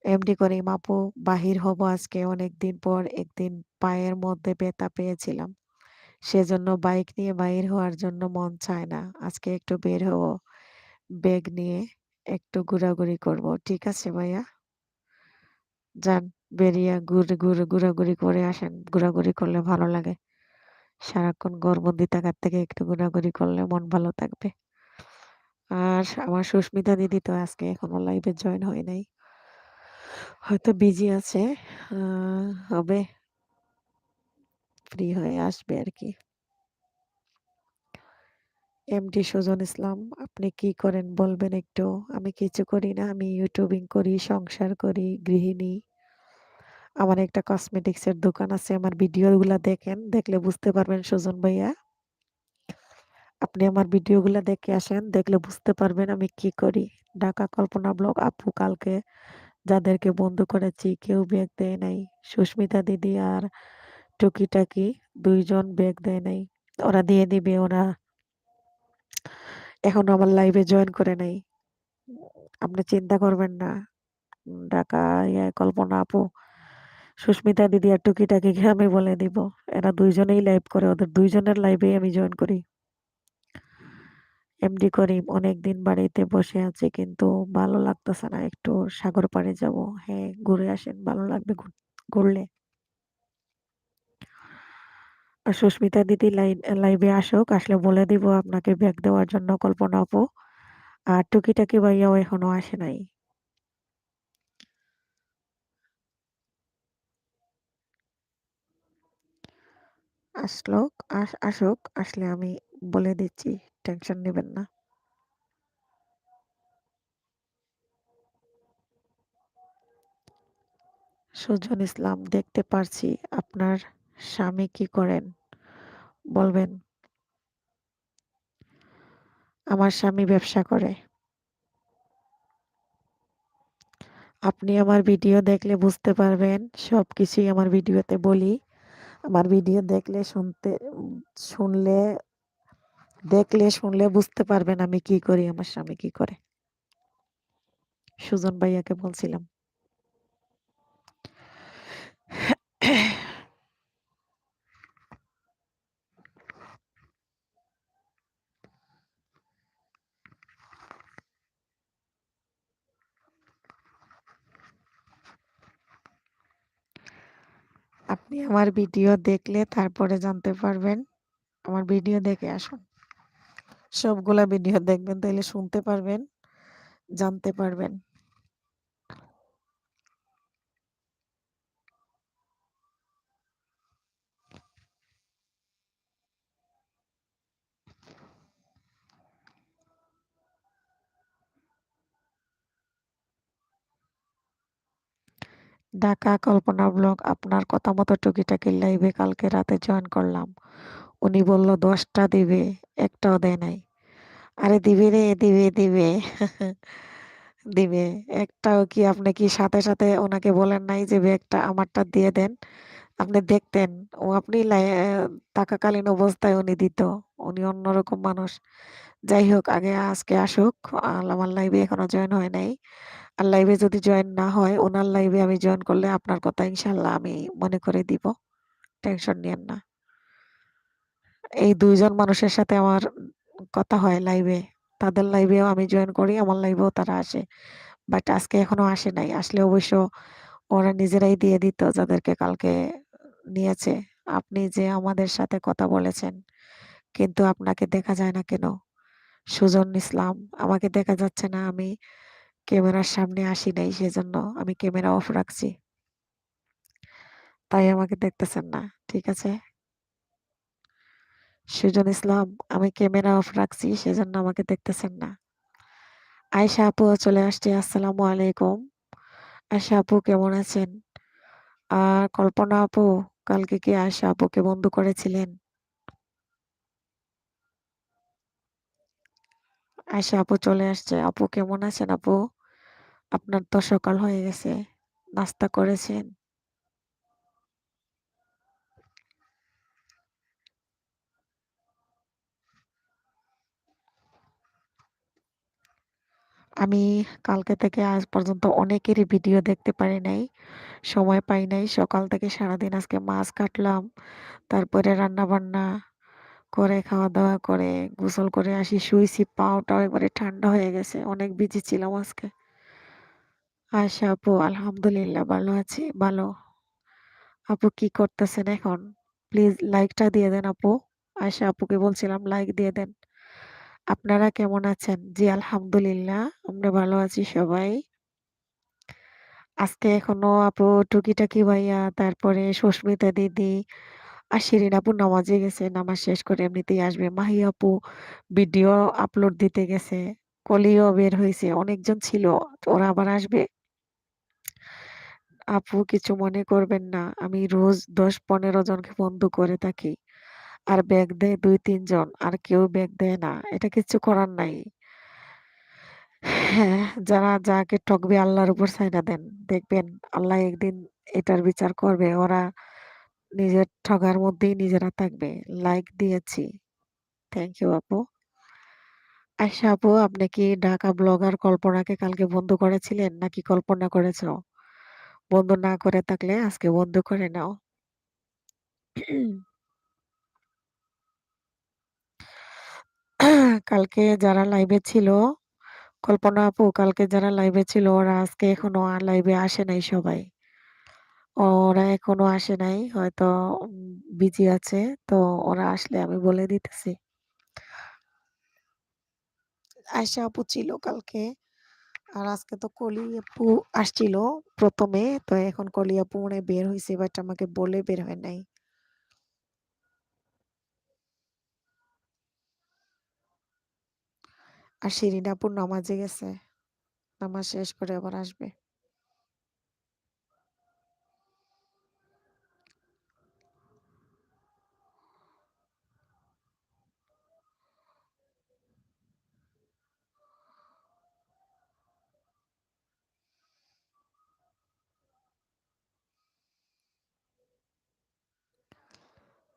Speaker 1: এমডি করিম আপু বাহির হব আজকে অনেকদিন পর একদিন পায়ের মধ্যে ব্যথা পেয়েছিলাম। সেজন্য বাইক নিয়ে বাইর হওয়ার জন্য মন চায় না। আজকে একটু বের হবো। ব্যাগ নিয়ে একটু ঘোরাঘুরি করব। ঠিক আছে ভাইয়া? যান, বেরিয়ে ঘোরাঘুরি করে আসেন। ঘোরাঘুরি করলে ভালো লাগে। সারাক্ষণ ঘরবন্দি থাকার থেকে একটু ঘোরাঘুরি করলে মন ভালো থাকবে। আর আমার সুস্মিতা দিদি তো আজকে এখনো লাইভে জয়েন হয় নাই। হয়তো বিজি আছে। আ হবে, ফ্রি হয়ে আসবে আরকি। এমডি সুজন ইসলাম, আপনি কি করেন বলবেন একটু? আমি কিছু করি না। আমি ইউটিউবিং করি, সংসার করি, গৃহিণী। আমার একটা কসমেটিক্স এর দোকান আছে। আমার ভিডিওগুলা দেখেন। দেখলে বুঝতে পারবেন সুজন ভাইয়া। আপনি আমার ভিডিওগুলা দেখে আসেন। দেখলে বুঝতে পারবেন আমি কি করি। ঢাকা কল্পনা ব্লগ আপু কালকে যাদেরকে বন্ধু করেছি কেউ ব্যাগ দেয় নাই। সুস্মিতা দিদি আর টুকিটাকি ২ জন ব্যাগ দেয় নাই। ওরা দিয়ে দিবে। ওরা এখনো আমার লাইভে জয়েন করে নাই। আপনি চিন্তা করবেন না। ঢাকা কল্পনা আপু, সুস্মিতা দিদি আর টুকিটাকিকে আমি বলে দিব। এরা ২ জনেই লাইভ করে। ওদের ২ জনের লাইভেই আমি জয়েন করি। এমডি করিম, অনেকদিন বাড়িতে বসে আছি কিন্তু ভালো লাগতেছে না। একটু সাগর পাড়ে যাব। হ্যাঁ, ঘুরে আসেন। ভালো লাগবে ঘুরলে। আর সুস্মিতা দিদি লাইভে আসুক। আসলে বলে দিব আপনাকে ব্যাগ দেওয়ার জন্য কল্পনা আপু। আর টুকিটাকি ভাইয়াও এখনো আসে নাই। আসলো আসুক। আসলে আমি বলে দিচ্ছি। টেনশন নিবেন না। সুজন ইসলাম, দেখতে পারছি। আপনার স্বামী কি করেন বলবেন? আমার স্বামী ব্যবসা করে। আপনি আমার ভিডিও দেখলে বুঝতে পারবেন। সবকিছুই আমার ভিডিওতে বলি। আমার ভিডিও দেখলে শুনলে দেখলে শুনলে বুঝতে পারবেন আমি কি করি, আমার স্বামী কি করে। সুজন ভাইয়াকে বলছিলাম। আপনি আমার ভিডিও দেখলে তারপরে জানতে পারবেন। আমার ভিডিও দেখে আসুন। সবগুলা ভিডিও দেখবেন, তাইলে শুনতে পারবেন, জানতে পারবেন। ঢাকা কল্পনা ব্লগ, আপনার কথা মতো টুকিটাকি লাইভে কালকে রাতে জয়েন করলাম। উনি বলল 10টা দিবে, একটাও দেয় নাই। আরে দিবে রে, দিবে। দিবে। একটাও কি আপনি কি সাথে সাথে ওনাকে বলেন নাই যে ব্যাগটা আমারটা দিয়ে দেন? আপনি দেখতেন। ও আপনি থাকাকালীন অবস্থায় উনি দিত। উনি অন্যরকম মানুষ। যাই হোক, আগে আজকে আসুক। আমার লাইভে এখনো জয়েন হয় নাই। আর লাইভে যদি জয়েন না হয়, ওনার লাইভে আমি জয়েন করলে আপনার কথা ইনশাল্লাহ আমি মনে করে দিব। টেনশন নিয়েন না। এই ২ জন মানুষের সাথে আমার কথা হয় লাইভে। তাদের লাইভেও আমি জয়েন করি, আমার লাইভেও তারা আসে। বাট আজকে এখনো আসে নাই। আসলে অবশ্য ওরা নিজেরাই দিয়ে দিত যাদেরকে কালকে নিয়েছে। আপনি যে আমাদের সাথে কথা বলেছেন, কিন্তু আপনাকে দেখা যায় না কেন? সুজন ইসলাম, আমাকে দেখা যাচ্ছে না। আমি ক্যামেরার সামনে আসি নাই, সেজন্য আমি ক্যামেরা অফ রাখছি। তাই আমাকে দেখতেছেন না। ঠিক আছে? সুজন ইসলাম, আমি ক্যামেরা অফ রাখছি, সেজন্য আমাকে দেখতেছেন না। আয়েশা আপুও চলে আসছে। আসসালামু আলাইকুম। আয়েশা আপু কেমন আছেন? আর কল্পনা আপু, কালকে কি আয়েশা আপুকে বন্ধু করেছিলেন? আয়েশা আপু চলে আসছে। আপু কেমন আছেন আপু? আপনার তো সকাল হয়ে গেছে। নাস্তা করেছেন? আমি কালকে থেকে আজ পর্যন্ত অনেকেরই ভিডিও দেখতে পারি নাই। সময় পাই নাই। সকাল থেকে সারাদিন আজকে মাছ কাটলাম। তারপরে রান্না-বান্না। করে খাওয়া-দাওয়া করে গোসল করে আসি, শুইছি। পাও-টাও একবারে ঠান্ডা হয়ে গেছে। অনেক বিজি ছিলাম আজকে। আশা আপু আলহামদুলিল্লাহ ভালো আছি, ভালো। আপু কি করতেছেন এখন? প্লিজ লাইকটা দিয়ে দেন আপু। আশা আপুকে বলছিলাম লাইক দিয়ে দেন। আপনারা কেমন আছেন? জি আলহামদুলিল্লাহ আমরা ভালো আছি সবাই। আজকে এখনো আপু টুকিটাকি ভাইয়া, তারপরে সুস্মিতা দিদি আর শিরিন আপু নামাজে গেছে। নামাজ শেষ করে এমনিতেই আসবে। মাহি আপু ভিডিও আপলোড দিতে গেছে। কলিও বের হইছে। অনেকজন ছিল। ওরা আবার আসবে। আপু কিছু মনে করবেন না। আমি রোজ ১০-১৫ জনকে বন্ধু করে থাকি। আর ব্যাগ দেয় ২-৩ জন। আর কেউ ব্যাগ দেয় না। এটা কিচ্ছু করার নাই। হ্যাঁ, যারা যাকে ঠকবে আল্লাহর উপর ছাইড়া দেন। দেখবেন আল্লাহ একদিন এটার বিচার করবে। ওরা নিজের ঠগার মধ্যেই নিজেরা থাকবে। লাইক দিয়েছি। থ্যাংক ইউ আপু। আয়শা আপু আপনি কি ঢাকা ব্লগার কল্পনাকে কালকে বন্ধু করেছিলেন নাকি কল্পনা করেছ? বন্ধু না করে থাকলে আজকে বন্ধু করে নাও। কালকে যারা লাইভে ছিল, কল্পনা আপু কালকে যারা লাইভে ছিল ওরা আজকে এখনো লাইভে আসে নাই সবাই। ওরা এখনো আসে নাই। হয়তো বিজি আছে। তো ওরা আসলে আমি বলে দিতেছি। আয়শা আপু ছিল কালকে। আর আজকে তো কলি আপু আসছিল ১ম এ। তো এখন কলি আপু মনে হয় বের হইছে, বাট আমাকে বলে বের হয় নাই। আর শিরিন আপু নামাজে গেছে। নামাজ শেষ করে আবার আসবে।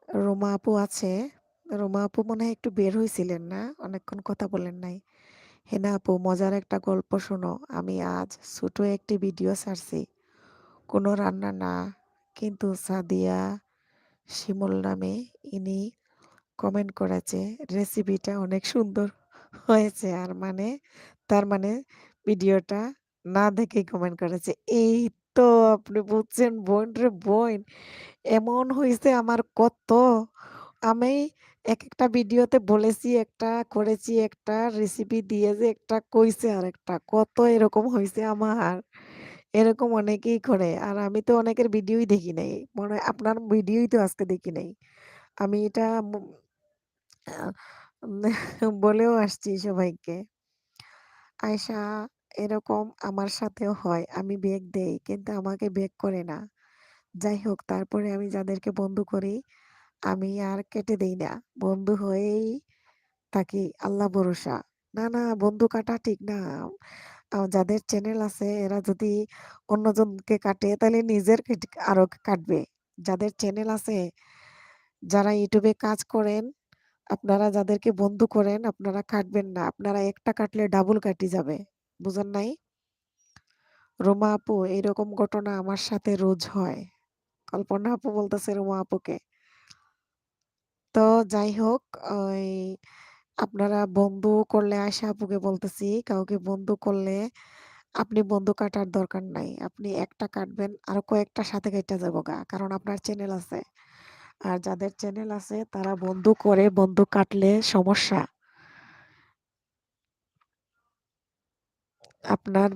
Speaker 1: রোমা আপু আছে। রোমা আপু মনে হয় একটু বের হইছিলেন না? অনেকক্ষণ কথা বলেন নাই। হেনা আপু মজার একটা গল্প শোনো। আমি আজ ছোট একটি ভিডিও ছাড়ছি। কোনো রান্না না। কিন্তু সাদিয়া শিমুল নামে ইনি কমেন্ট করেছে রেসিপিটা অনেক সুন্দর হয়েছে। আর মানে তার মানে ভিডিওটা না দেখেই কমেন্ট করেছে। এই তো আপনি বুঝছেন বোন রে বোন। এমন হইছে আমার কত। আমি একেকটা ভিডিওতে বলেছি একটা, করেছি একটা, রেসিপি দিয়ে যে একটা কইছে আরেকটা। কত এরকম হইছে আমার। এরকম অনেকেই করে। আর আমি তো অনেকের ভিডিওই দেখি নাই। মনে হয় আপনার ভিডিওই তো আজকে দেখি নাই। আমি এটা আ বলেও আসছি সবাইকে। আয়শা এরকম আমার সাথেও হয়। আমি বেক দেই কিন্তু আমাকে বেক করে না। যাই হোক তারপরে আমি যাদেরকে বন্ধু করি আমি আর কেটে দেই না। বন্ধু হয়েই থাকি আল্লাহ ভরসা। না, না বন্ধু কাটা ঠিক না। যাদের চ্যানেল আছে এরা যদি অন্যজনকে কাটে তাহলে নিজের আরো কাটবে। যাদের চ্যানেল আছে, যারা ইউটিউবে কাজ করেন, আপনারা যাদেরকে বন্ধু করেন আপনারা কাটবেন না। আপনারা একটা কাটলে ডাবল কাটি যাবে। বুঝেন নাই? রোমা আপু এরকম ঘটনা আমার সাথে রোজ হয়। কল্পনা আপু বলতেছে রোমা আপুকে। তো যাই হোক ওই আপনারা বন্ধু করলে আয়শা আপুকে বলতেছি, কাউকে বন্ধু করলে আপনি বন্ধু কাটার দরকার নাই। আপনি একটা কাটবেন আরো কয়েকটার সাথে কাইটা যাবোগা। কারণ আপনার চ্যানেল আছে। আর যাদের চ্যানেল আছে তারা বন্ধু করে বন্ধু কাটলে সমস্যা। আপনার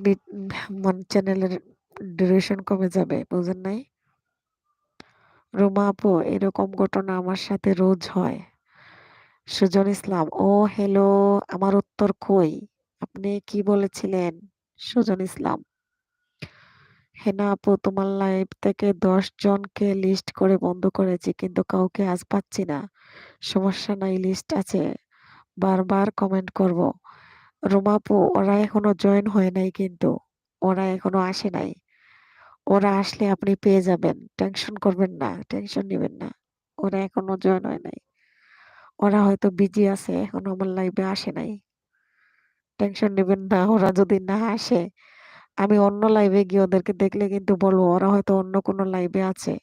Speaker 1: চ্যানেলের ডিউরেশন কমে যাবে। বুঝেন নাই? রুমা আপু এরকম ঘটনা আমার সাথে রোজ হয়। সুজন ইসলাম ও হ্যালো আমার উত্তর কই? আপনি কি বলেছিলেন? সুজন ইসলাম হেনা আপু তোমার লাইভ থেকে ১০ জনকে লিস্ট করে বন্ধ করেছি কিন্তু কাউকে আজ পাচ্ছি না। সমস্যা নাই লিস্ট আছে। বারবার কমেন্ট করব। রুমা আপু ওরা এখনো জয়েন হয় নাই কিন্তু। ওরা এখনো আসে নাই। ওরা আসলে আপনি পেয়ে যাবেন। টেনশন করবেন না, টেনশন নিবেন না। ওরা এখনো জয়েন হয় নাই। ওরা হয়তো বিজি আছে, এখনো আমার লাইভে আসে নাই। টেনশন নিবেন না। ওরা যদি না আসে, আমি অন্য লাইভে গিয়ে ওদেরকে দেখলে কিন্তু বলবো ওরা হয়তো অন্য কোনো লাইভে আছে।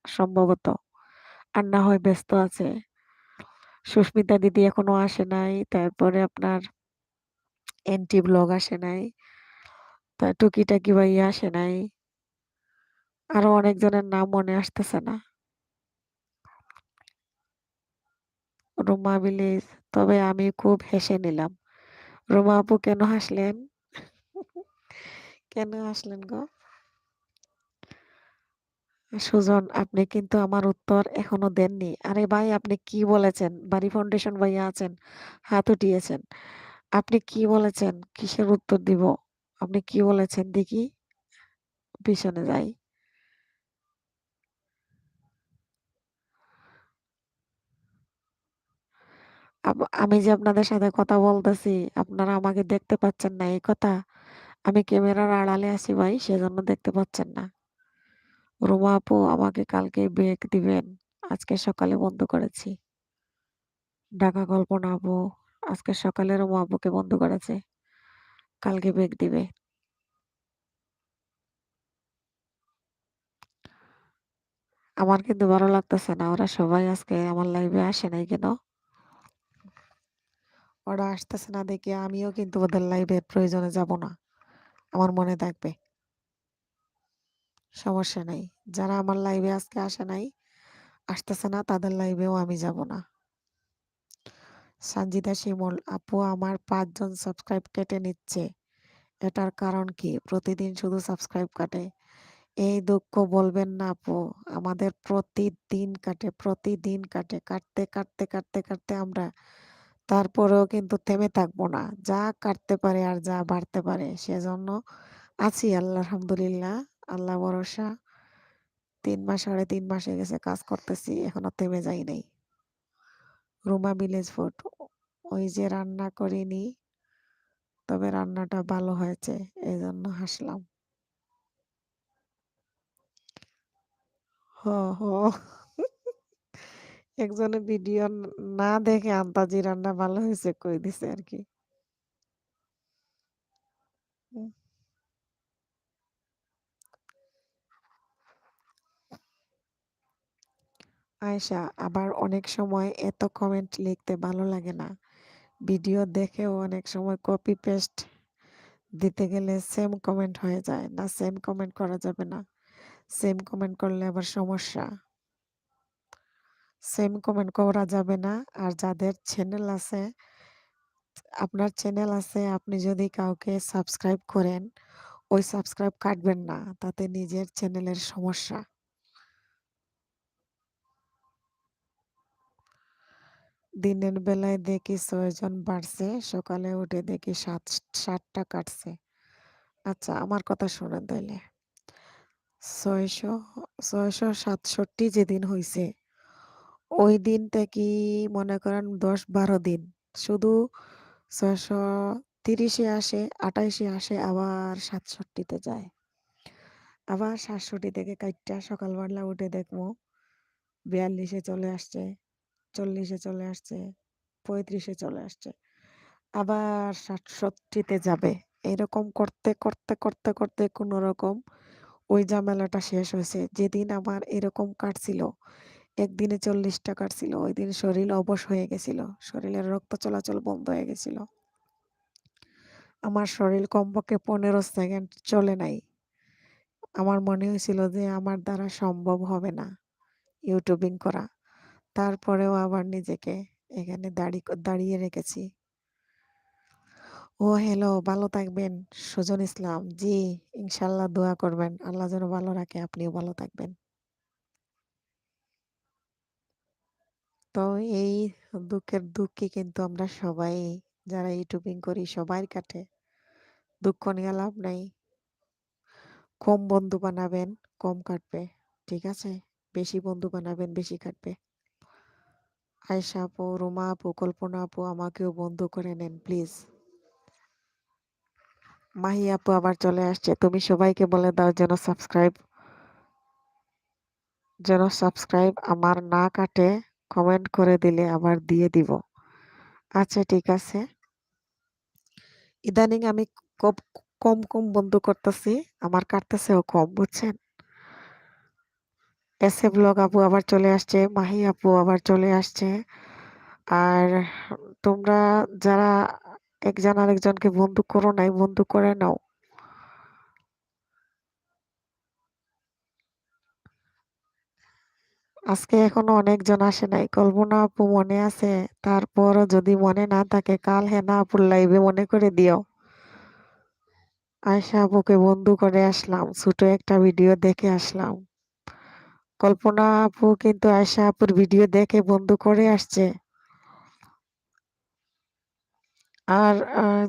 Speaker 1: সম্ভবত। আর না হয় ব্যস্ত আছে। সুস্মিতা দিদি এখনো আসে নাই, তারপরে আপনার এনটি ব্লগ আসে নাই, টুকিটাকি ভাইয়া আসে নাই, আরো অনেকজনের নাম মনে আসতেছে না। রুমা ভিলেজ, তবে আমি খুব হেসে নিলাম। রুমা আপু কেন হাসলেন? কেন হাসলেন গো? সুজন, আপনি কিন্তু আমার উত্তর এখনো দেননি। আরে ভাই, আপনি কি বলেছেন? বাড়ি ফাউন্ডেশন ভাইয়া আছেন, হাত উঠিয়েছেন। আপনি কি বলেছেন? কিসের উত্তর দিব? আপনি কি বলেছেন দেখি, পিছনে যাই। আমি যে আপনাদের সাথে কথা বলতেছি, আপনারা আমাকে দেখতে পাচ্ছেন না, এই কথা? আমি ক্যামেরার আড়ালে আছি ভাই, সেজন্য দেখতে পাচ্ছেন না। রুমা আপু আমাকে কালকে ব্রেক দিবেন, আজকে সকালে বন্ধ করেছি। ঢাকা কল্পনা আপু আজকে সকালে রুমা আপুকে বন্ধ করেছে, কালকে ব্রেক দিবে। আমার কিন্তু ভালো লাগতেছে না, ওরা সবাই আজকে আমার লাইভে আসে নাই কেন? ওরা আসতেছে না দেখে আমিও কিন্তু ওদের লাইভে প্রয়োজনে যাব না, আমার মনে থাকবে। সমস্যা নাই, যারা আমার লাইভে আজকে আসে নাই, আসতেছে না, তাদের লাইভেও আমি যাব না। সঞ্জিতা শিমুল আপু, আমার 5 জন সাবস্ক্রাইব কেটে নিচ্ছে, এটার কারণ কি? প্রতিদিন শুধু সাবস্ক্রাইব কাটে। এই দুঃখ বলবেন না আপু, আমাদের প্রতিদিন কাটে, প্রতিদিন কাটে, কাটতে কাটতে কাটতে কাটতে আমরা তারপরেও কিন্তু থেমে থাকবো না, যা কাটতে পারে আর যা বাড়তে পারে, সেজন্য আছি আল্লাহ আলহামদুলিল্লাহ। আল্লাহ ভরসা। 3 মাস, 3.5 মাস হয়ে গেছে কাজ করতেছি, এখনো থেমে যাই নাই। রুমা ভিলেজ ফুড, ওই যে রান্না করিনি, তবে রান্নাটা ভালো হয়েছে, এই জন্য হাসলাম। হ হ একজনে ভিডিও না দেখে আন্তাজি রান্না ভালো হয়েছে কই দিছে আর কি। হুম। আয়েশা, আবার অনেক সময় এত কমেন্ট লিখতে ভালো লাগে না, ভিডিও দেখেও অনেক সময় কপি পেস্ট দিতে গেলে সেম কমেন্ট হয়ে যায় না, সেম কমেন্ট করা যাবে না, সেম কমেন্ট করলে আবার সমস্যা। সেম কমেন্ট করা যাবে না। আর যাদের চ্যানেল আছে, আপনার চ্যানেল আছে, আপনি যদি কাউকে সাবস্ক্রাইব করেন, ওই সাবস্ক্রাইব কাটবেন না, তাতে নিজের চ্যানেলের সমস্যা। দিনের বেলায় দেখি 6 জন বাড়ছে, সকালে উঠে দেখি 7টা কাটছে। আচ্ছা, আমার কথা শুনেন তাইলে। 667 যেদিন হইছে, ওই দিন থেকে মনে করেন 10-12 দিন শুধু 630-এ আসে, 28-এ আসে, আবার 67-তে যায়, আবার 67 থেকে কাইটটা সকালবেলা উঠে দেখবো 42-এ চলে আসছে, 40-এ চলে আসছে, 35-এ চলে আসছে, আবার 67-তে যাবে। এরকম করতে করতে করতে করতে কোনো রকম ওই ঝামেলাটা শেষ হয়েছে। যেদিন আমার এরকম কাটছিল, একদিনে 40টা কাটছিল, ওই দিন শরীর অবশ হয়ে গেছিল, শরীরের রক্ত চলাচল বন্ধ হয়ে গেছিল, আমার শরীর কমপক্ষে 15 সেকেন্ড চলে নাই। আমার মনে হয়েছিল যে আমার দ্বারা সম্ভব হবে না ইউটিউবিং করা, তারপরেও আবার নিজেকে এখানে দাঁড়িয়ে রেখেছি। ও হ্যালো, ভালো থাকবেন। সুজন ইসলাম, জি ইনশাল্লাহ দোয়া করবেন, আল্লাহ যেন ভালো রাখে, আপনিও ভালো থাকবেন। তো এই দুঃখের দুঃখে কিন্তু আমরা সবাই, যারা ইউটিউবিং করি, সবাই কাটে, দুঃখ নিয়ে লাভ নাই। কম বন্ধু বানাবেন, কম কাটবে, ঠিক আছে? বেশি বন্ধু বানাবেন, বেশি কাটবে। আয়েশা আপু, রুমা আপু, কল্পনা আপু, আমাকেও বন্ধু করে নেন প্লিজ। মাহি আপু আবার চলে আসছে, তুমি সবাইকে বলে দাও যেন সাবস্ক্রাইব আমার না কাটে, কমেন্ট করে দিলে আবার দিয়ে দিব। আচ্ছা ঠিক আছে। ইদানিং আমি কম কম কম বন্ধু করতেছি, আমার কাটতেছেও কম, বুঝছেন? এসে ব্লগ আপু আবার চলে আসছে, মাহি আপু আবার চলে আসছে, আর তোমরা যারা একজন আরেকজনকে বন্ধু করো নাই, বন্ধু করে নাও। আজকে এখনো অনেকজন আসে নাই। কল্পনা আপু মনে আছে? তারপরও যদি মনে না থাকে, কাল হেনা আপুর লাইভে মনে করে দিও। আয়শা আপুকে বন্ধু করে আসলাম, ছোট একটা ভিডিও দেখে আসলাম। কল্পনা আপু কিন্তু আয়শা আপুর ভিডিও দেখে বন্ধু করে আসছে। আর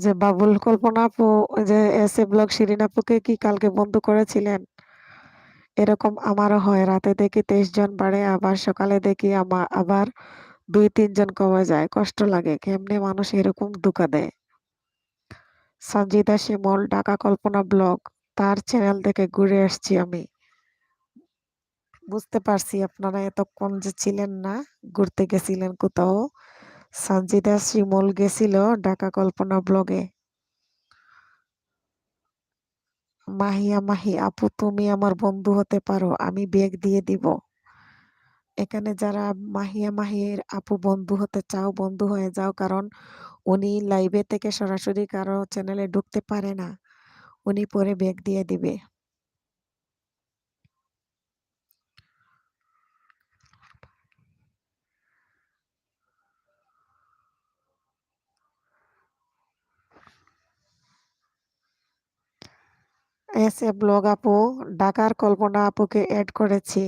Speaker 1: যে বাবুল কল্পনা আপু, ওই যে এস এ ব্লগ শিরিন আপুকে কি কালকে বন্ধ করেছিলেন? এরকম আমারও হয়, রাতে দেখি 23 জন বাড়ে, আবার সকালে দেখি আবার 2-3 জন কমে যায়। কষ্ট লাগে, কেমনে মানুষ এরকম ধোঁকা দেয়। সঞ্জিদা শিমল, ঢাকা কল্পনা ব্লগ, তার চ্যানেল থেকে ঘুরে আসছি আমি। বুঝতে পারছি আপনারা এতক্ষণ যে ছিলেন না, ঘুরতে গেছিলেন কোথাও। সঞ্জিদা শিমল গেছিল ঢাকা কল্পনা ব্লগে। মাহিয়া মাহি আপু, তুমি আমার বন্ধু হতে পারো, আমি ব্যাগ দিয়ে দিব। এখানে যারা মাহিয়া মাহির আপু বন্ধু হতে চাও, বন্ধু হয়ে যাও, কারণ উনি লাইভে থেকে সরাসরি কারো চ্যানেলে ঢুকতে পারে না, উনি পরে ব্যাগ দিয়ে দিবে। এসে ব্লগ আপু, ঢাকার কল্পনা আপুকে অ্যাড করেছি।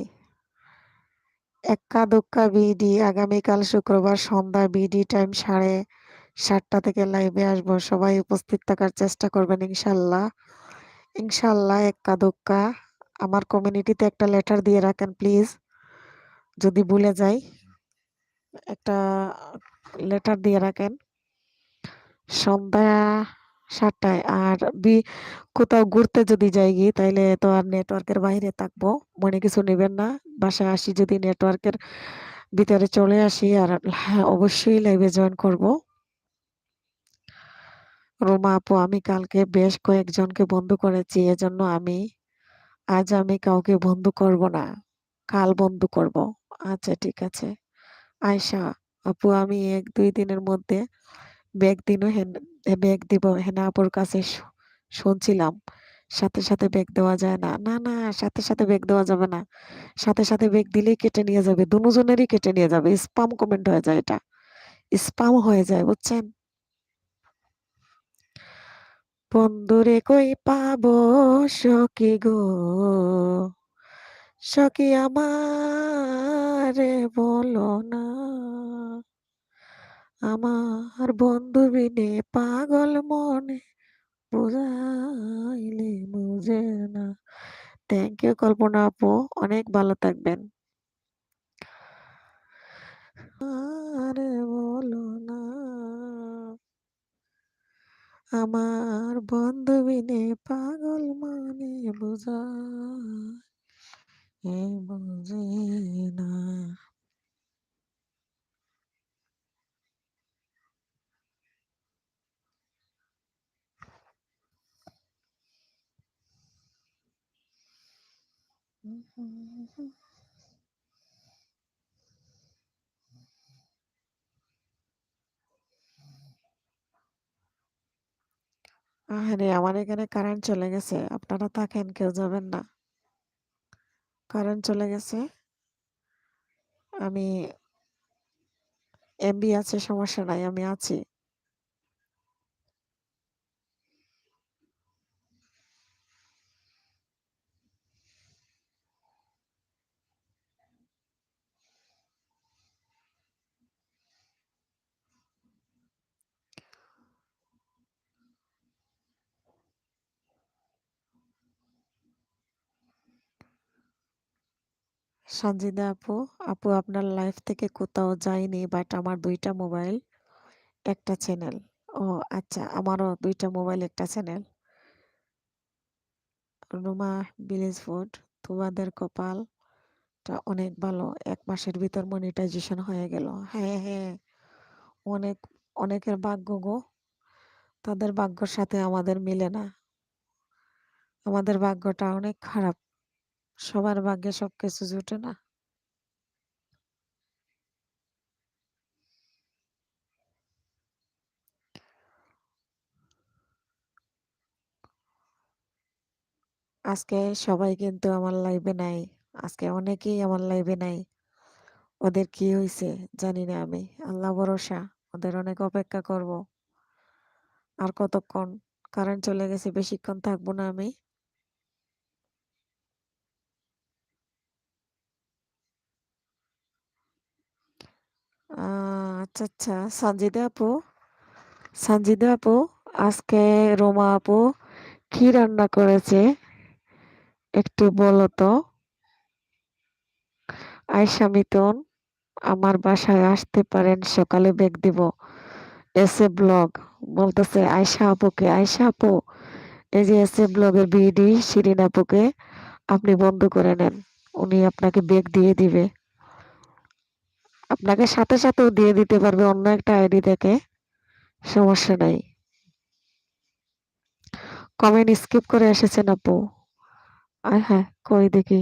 Speaker 1: এক্কা দুক্কা বিডি, আগামীকাল শুক্রবার সন্ধ্যা বিডি টাইম 7:30 থেকে লাইভে আসবো, সবাই উপস্থিত থাকার চেষ্টা করবেন ইনশাল্লাহ। ইনশাল্লাহ এক্কা দুক্কা। আমার কমিউনিটিতে একটা লেটার দিয়ে রাখেন প্লিজ, যদি ভুলে যাই। একটা লেটার দিয়ে রাখেন সন্ধ্যা 7টায়। আর কোথাও ঘুরতে যদি যাই গিয়ে, তাইলে তো আর নেটওয়ার্কের বাইরে থাকবো, মনে কিছু নেবেন না। বাসায় আসি যদি নেটওয়ার্কের ভিতরে চলে আসি, আর হ্যাঁ, অবশ্যই লাইভে জয়েন করব। রোমা আপু, আমি কালকে বেশ কয়েকজনকে বন্ধু করেছি, এজন্য আজ আমি কাউকে বন্ধু করব না, কাল বন্ধু করব। আচ্ছা ঠিক আছে। আয়শা আপু, আমি 1-2 দিনের মধ্যে ব্যাগ দিব হেনা আপুর কাছে, শুনছিলাম সাথে সাথে ব্যাগ দেওয়া যায় না। না না, সাথে সাথে ব্যাগ দেওয়া যাবে না। সাথে সাথে ব্যাগ দিলেই কেটে নিয়ে যাবে, দুজনেরই কেটে নিয়ে যাবে, স্পাম কমেন্ট হয়ে যায়, এটা স্পাম হয়ে যায়, বুঝছেন? বন্ধুরে কই পাবো, সখী গো, সখী আমারে বলো না, আমার বন্ধু বিনে পাগল মনে, বুঝাইলে বুঝে না। থ্যাংক ইউ কল্পনা আপু, অনেক ভালো থাকবেন। আরে বলো না, আমার বন্ধু বিনে পাগল মনে, বুঝে না। আরে আমার এখানে কারেন্ট চলে গেছে, আপনারা থাকেন, কেউ যাবেন না। কারেন্ট চলে গেছে। আমি এমবি আছে, সমস্যা নাই, আমি আছি। সঞ্জিদা আপু, আপু আপনার লাইফ থেকে কোথাও যায়নি, বাট আমার 2টা মোবাইল, একটা চ্যানেল। ও আচ্ছা, আমারও 2টা মোবাইল, একটা চ্যানেল। রুমা ভিলেজ ফুড, তোমাদের কপালটা অনেক ভালো, 1 মাসের ভিতর মনিটাইজেশন হয়ে গেল। হ্যাঁ হ্যাঁ, অনেক, অনেকের ভাগ্য গো, তাদের ভাগ্যর সাথে আমাদের মিলে না। আমাদের ভাগ্যটা অনেক খারাপ, সবার ভাগ্যে সবকিছু জুটে না। আজকে সবাই কিন্তু আমার লাইভে নাই। আজকে অনেকেই আমার লাইভে নাই। ওদের কি হইছে জানি না আমি। আল্লাহ ভরসা। ওদের অনেক অপেক্ষা করব। আর কতক্ষণ? কারেন্ট চলে গেছে, বেশিক্ষণ থাকবো না আমি। আচ্ছা আচ্ছা, সঞ্জিদা আপু, আজকে রোমা আপু কি রান্না করেছে একটু বলো তো। আয়শা মিতুন, আমার বাসায় আসতে পারেন, সকালে বেগ দিব। এসে ব্লগ বলতেছে আয়শা আপু, এই যে এসে ব্লগের বিডি শিরিন আপুকে আপনি বন্ধ করে নেন, উনি আপনাকে বেগ দিয়ে দিবে। আপনাকে সাথে সাথেও দিয়ে দিতে পারবে অন্য একটা আইডি থেকে, সমস্যা নাই। কমেন্ট স্কিপ করে এসেছেন আপু। আয় হ্যাঁ, কই দেখি।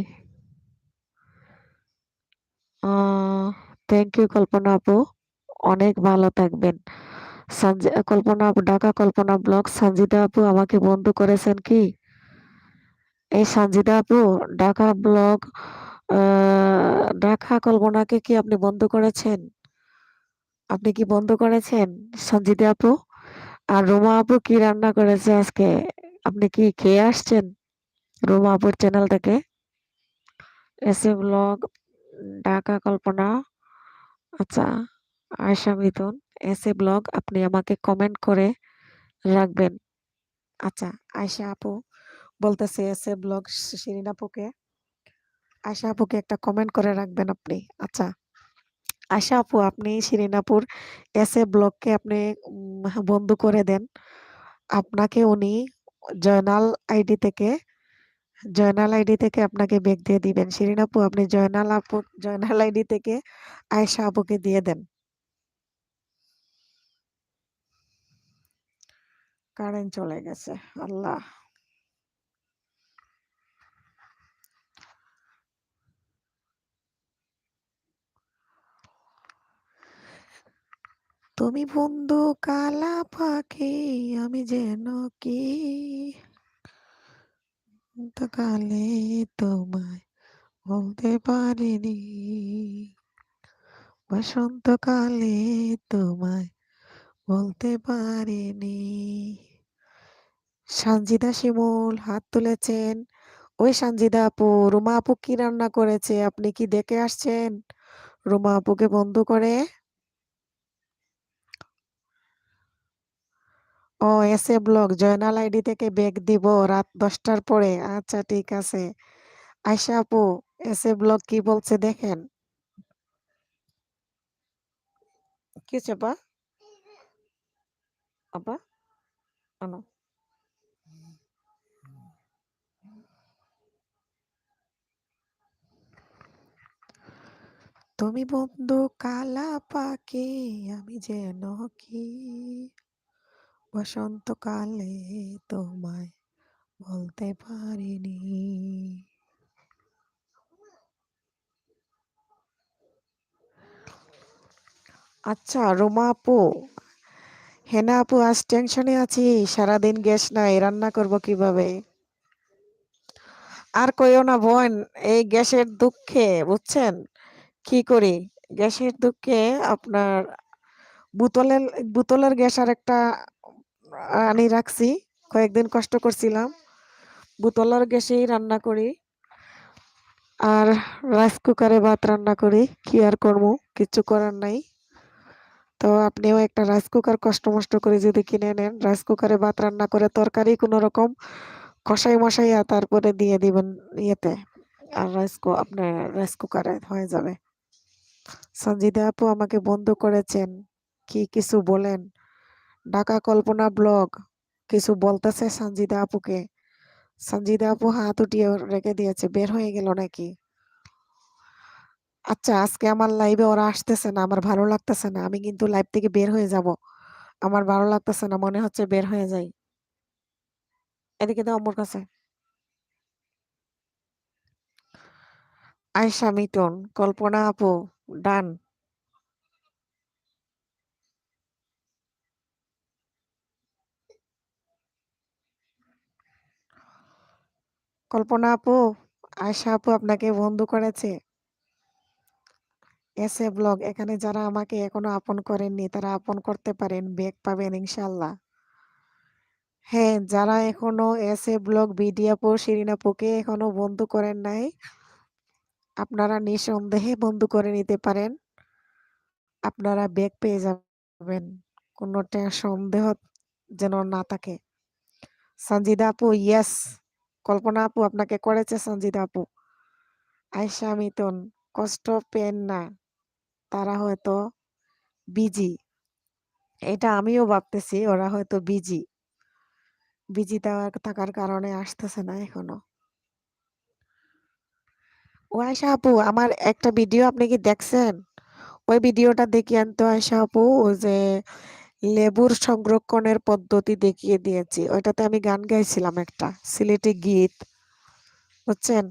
Speaker 1: থ্যাংক ইউ কল্পনা আপু, অনেক ভালো থাকবেন। কল্পনা আপু, ঢাকা কল্পনা ব্লগ, সঞ্জিদা আপু আমাকে বন্ধ করেছেন কি? এই সঞ্জিদা আপু, ঢাকা ব্লগ, ঢাকা কল্পনাকে কি আপনি বন্ধ করেছেন? আপনি কি বন্ধ করেছেন সঞ্জিদা আপু? আর রোমা আপু কি রান্না করেছে আজকে? আপনি কি খেয়ে আসছেন রোমা আপুর চ্যানেল থেকে? এসে ব্লগ, ঢাকা কল্পনা, আচ্ছা, আয়শা মিথুন, এসে ব্লগ, আপনি আমাকে কমেন্ট করে রাখবেন। আচ্ছা, আয়শা আপু বলতেছে এসে ব্লগ শিরিন আপুকে, আয়শা আপুকে একটা কমেন্ট করে রাখবেন আপনি। আচ্ছা, আয়শা আপু, আপনি শিরিন আপুর এসে ব্লগকে আপনি বন্ধ করে দেন। আপনাকে উনি জয়নাল আইডি থেকে আপনাকে বেগ দিয়ে দিবেন। শিরিন আপু, আপনি জয়নাল আইডি থেকে আয়শা আপুকে দিয়ে দেন। কারেন্ট চলে গেছে, আল্লাহ। তুমি বন্ধু কালা পাখি, আমি যেন কি কালে তোমায় বলতে পারিনি, বসন্তকালে তোমায় বলতে পারিনি। সানজিদা শিমুল হাত তুলেছেন। ওই সানজিদা আপু, রুমা আপু কি রান্না করেছে আপনি কি দেখে আসছেন? রুমা আপুকে বন্ধ করে। ও, এসে ব্লগ জয়নাল আইডি থেকে বেগ দিব রাত 10টার পরে। আচ্ছা ঠিক আছে। আয়শা আপু, এসে ব্লগ কি বলছে দেখেন। কি চাপা আপা, আনো। তুমি বন্ধু কালা পাখি, আমি যেন কি বসন্তকালে তোমায় বলতে পারিনি। আচ্ছা রোমা আপু, হেনা আপু, আজ টেনশনে আছি, সারাদিন গ্যাস নাই, রান্না করব কিভাবে? আর কইও না বোন, এই গ্যাসের দুঃখে বুঝছেন কি করি। গ্যাসের দুঃখে আপনার বোতলের বোতলের গ্যাস আর একটা আনি রাখছি, কয়েকদিন কষ্ট করছিলাম, বোতলের গ্যাসেই রান্না করি। আর রাইস কুকারে ভাত রান্না করি, কি আর করবো, কিছু করার নাই। তো আপনিও একটা রাইস কুকার কষ্ট মষ্ট করে যদি কিনে নেন, রাইস কুকারে ভাত রান্না করে তরকারি কোনো রকম কষাই মশাইয়া তারপরে দিয়ে দিবেন ইয়েতে, আর আপনার রাইস কুকারে হয়ে যাবে। সঞ্জিদা আপু আমাকে বন্ধ করেছেন, কি কিছু বলেন? ঢাকা কল্পনা ব্লগ কিছু বলতেছে সঞ্জিদা আপুকে। সঞ্জিদা আপু হাত উঠিয়ে রেখে দিয়েছে, বের হয়ে গেল নাকি? আচ্ছা, আজকে আমার লাইভে ওরা আসতেছে না, আমার ভালো লাগতেছে না, আমি কিন্তু লাইভ থেকে বের হয়ে যাব। আমার ভালো লাগতেছে না, মনে হচ্ছে বের হয়ে যাই। এদিকে দাও আমার কাছে। আয়শা মিটন, কল্পনা আপু, ডান। কল্পনা আপু, আয়শা আপু আপনাকে বন্ধু করেছে। এসে ব্লগ এখানে যারা আমাকে এখনো আপন করেননি তারা আপন করতে পারেন, ব্যাক পাবেন ইনশাল্লাহ। হ্যাঁ, যারা এখনো এসে ব্লগ বিডি আপু, শিরিন আপুকে এখনো বন্ধু করেন নাই, আপনারা নিঃসন্দেহে বন্ধু করে নিতে পারেন। আপনারা ব্যাক পেয়ে যাবেন, কোনোটা সন্দেহ যেন না থাকে। সঞ্জিদা আপু, ইয়েস। কল্পনা আপু আপনাকে করেছে সঞ্জিদা আপু। আয়শা মিতন, কষ্ট পেন না, তারা হয়তো বিজি। এটা আমিও ভাবতেছি, ওরা হয়তো বিজি। বিজি থাকার কারণে আসতেছে না এখনো। ও আয়শা আপু, আমার একটা ভিডিও আপনি কি দেখছেন? ওই ভিডিওটা দেখিয়েন তো আয়শা আপু, ওই যে লেবুর সংরক্ষণের পদ্ধতি দেখিয়ে দিয়েছি। ওইটাতে আমি গান গাইছিলাম একটা সিলেটি গীত, বুঝছেন?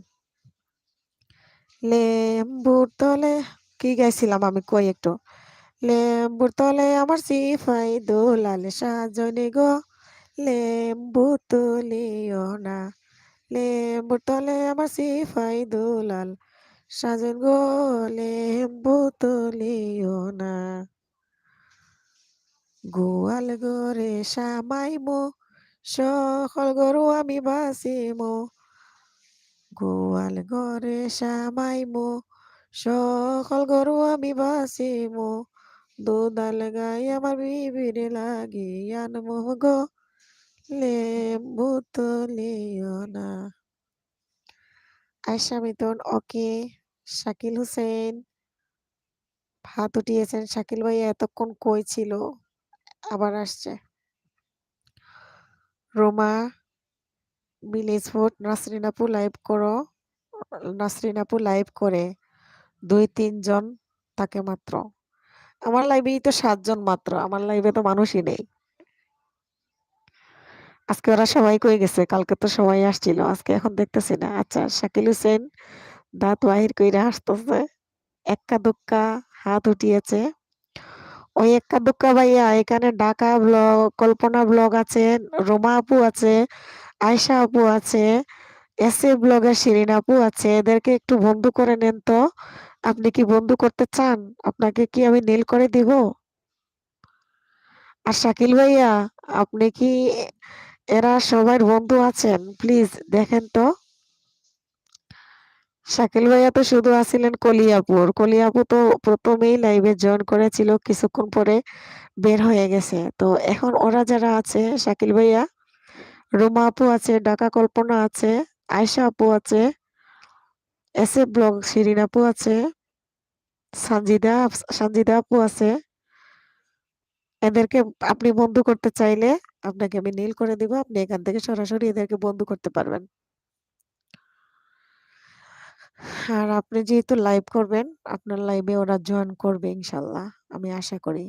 Speaker 1: লেম্বুর তলে কি গাইছিলাম আমি, কই একটু। লেম্বুর তলে আমার সিফাই দোলাল সাজনে গো, লেম্বু তুলিও না। লেম্বুর তলে আমার সিফাই দোলাল সাজন গো, লেম্বু তুলিও না। গোয়াল গরে সামাইমো, সকল গরু আমি বাঁচিমো। গোয়াল ঘরে সামাইমো, সকল গরু আমি বাঁচিমো। দুধাল গাই আমার বিবিরে লাগি আনমো গো, লেম্বু তুলিও না। আয়শা মিতন, ওকে। শাকিল হোসেন হাত উঠিয়েছেন। শাকিল ভাই এতক্ষণ কই ছিল, আবার আসছে। রোমা ভিলেজ ফুড, নাসরিন আপু লাইভ করো। নাসরিন আপু লাইভ করে 2-3 জন থাকে মাত্র। আমার লাইভেই তো 7 জন মাত্র, আমার লাইভে তো মানুষই নেই। আজকে ওরা সবাই কই গেছে? কালকে তো সবাই আসছিল, আজকে এখন দেখতেছি না। আচ্ছা, শাকিল হোসেন দাঁত বাহির কইরা আসতেছে, এক্কা দুক্কা হাত উঠিয়েছে। ওই এক্কা দুক্কা ভাইয়া, এখানে ঢাকা ব্লগ, কল্পনা ব্লগ আছে, রোমা আপু আছে, আয়শা আপু আছে, এসে ব্লগের শিরিন আপু আছে। এদেরকে একটু বন্ধু করে নেন তো। আপনি কি বন্ধু করতে চান? আপনাকে কি আমি নীল করে দিব? আর শাকিল ভাইয়া, আপনি কি এরা সবার বন্ধু আছেন? প্লিজ দেখেন তো। শাকিল ভাইয়া তো শুধু আছিলেন কলিয়াপুর। কলিয়াপু তো প্রথমেই লাইভে জয়েন করেছিল, কিছুক্ষণ পরে বের হয়ে গেছে। তো এখন ওরা যারা আছে, শাকিল ভাইয়া, রুমা আপু আছে, ঢাকা কল্পনা আছে, আয়শা আপু আছে, এস এ ব্লগ শিরিন আপু আছে, সঞ্জিদা সঞ্জিদা আপু আছে। এদেরকে আপনি বন্ধু করতে চাইলে আপনাকে আমি নীল করে দিব। আপনি এখান থেকে সরাসরি এদেরকে বন্ধু করতে পারবেন। আর আপনি যেহেতু লাইভ করবেন, আপনার লাইভে ওরা জয়েন করবে ইনশাল্লাহ, আমি আশা করি।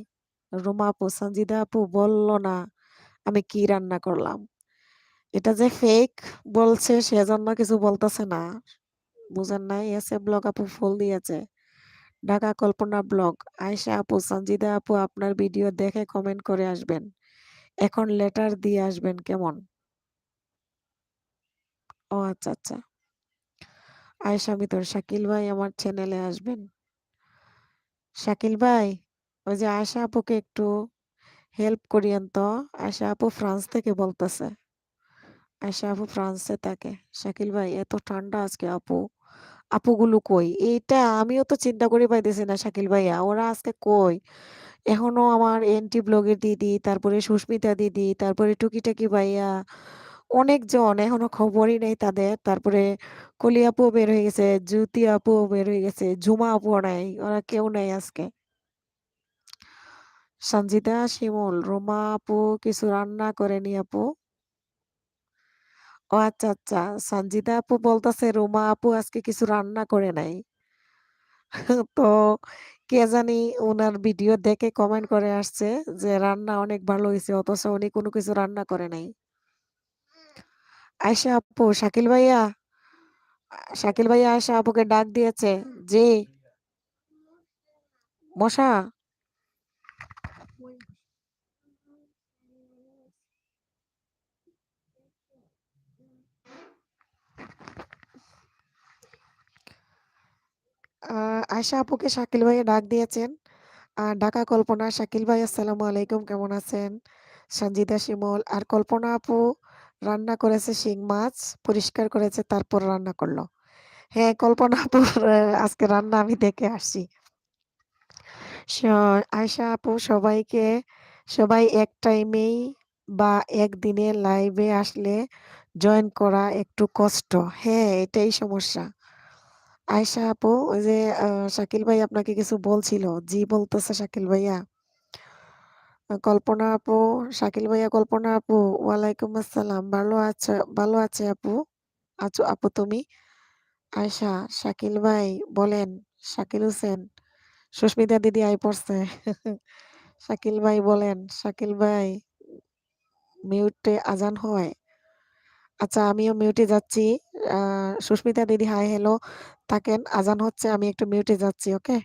Speaker 1: রুমা আপু, সঞ্জিদা আপু বললো না আমি কি রান্না করলাম। এটা যে ফেক বলছে সেজন্য কিছু বলতেছে না, বুঝেন নাই? এসে ব্লগ আপু ফুল দিয়েছে, ঢাকা কল্পনা ব্লগ, আয়শা আপু, সঞ্জিদা আপু আপনার ভিডিও দেখে কমেন্ট করে আসবেন। এখন লেটার দিয়ে আসবেন কেমন? ও আচ্ছা আচ্ছা। আয়শা মিতর, শাকিল ভাই আমার চ্যানেলে আসবেন। শাকিল ভাই, ওই যে আয়শা আপুকে একটু হেল্প করিয়েন তো। আয়শা আপু ফ্রান্স থেকে বলতেছে। আয়শা আপু ফ্রান্সে থাকে। শাকিল ভাই, এত ঠান্ডা আজকে আপু, আপুগুলো কই? এইটা আমিও তো চিন্তা করে পাইতেছি না শাকিল ভাইয়া, ওরা আজকে কই? এখনো আমার এন্টি ব্লগের দিদি, তারপরে সুস্মিতা দিদি, তারপরে টুকিটাকি ভাইয়া, অনেকজন এখনো খবরই নেই তাদের। তারপরে কলি আপু বের হয়ে গেছে, জ্যোতি আপু বের হয়ে গেছে, ঝুমা আপু নাই, ওরা কেউ নাই আজকে। সঞ্জিতা, শিমুল, রোমা আপু কিছু রান্না করেনি আপু। ও আচ্ছা আচ্ছা, সঞ্জিতা আপু বলতেছে রোমা আপু আজকে কিছু রান্না করে নাই। তো কে জানি ওনার ভিডিও দেখে কমেন্ট করে আসছে যে রান্না অনেক ভালো হয়েছে, অথচ উনি কোনো কিছু রান্না করে নাই। আয়শা আপু, শাকিল ভাইয়া আয়শা আপুকে ডাক দিয়েছে। জি মশা, আয়শা আপুকে শাকিল ভাইয়া ডাক দিয়েছেন। ডাকা কল্পনা, শাকিল ভাই আসসালামু আলাইকুম, কেমন আছেন? সঞ্জিদা শিমুল আর কল্পনা আপু রান্না করেছে শিং মাছ, পরিষ্কার করেছে তারপর রান্না করলো। হ্যাঁ, কল্পনা আপুর আজকে রান্না আমি দেখে আসছি। স আয়শা আপু সবাই এক টাইমেই বা একদিনে লাইভে আসলে জয়েন করা একটু কষ্ট। হ্যাঁ, এটাই সমস্যা। আয়শা আপু ওই যে শাকিল ভাই আপনাকে কিছু বলছিল। জি বলতেছে শাকিল ভাইয়া। কল্পনা আপু, শাকিল ভাইয়া, কল্পনা আপু, ওয়ালাইকুম আসসালাম। ভালো আছে আপু? আছো আপু তুমি? আয়শা, শাকিল ভাই বলেন, শাকিল হোসেন, সুস্মিতা দিদি আই পড়ছে। শাকিল ভাই বলেন, শাকিল ভাই মিউটে আজান হয়। আচ্ছা আমিও মিউটে যাচ্ছি। সুস্মিতা দিদি হাই হ্যালো থাকেন, আজান হচ্ছে, আমি একটু মিউটে যাচ্ছি, ওকে?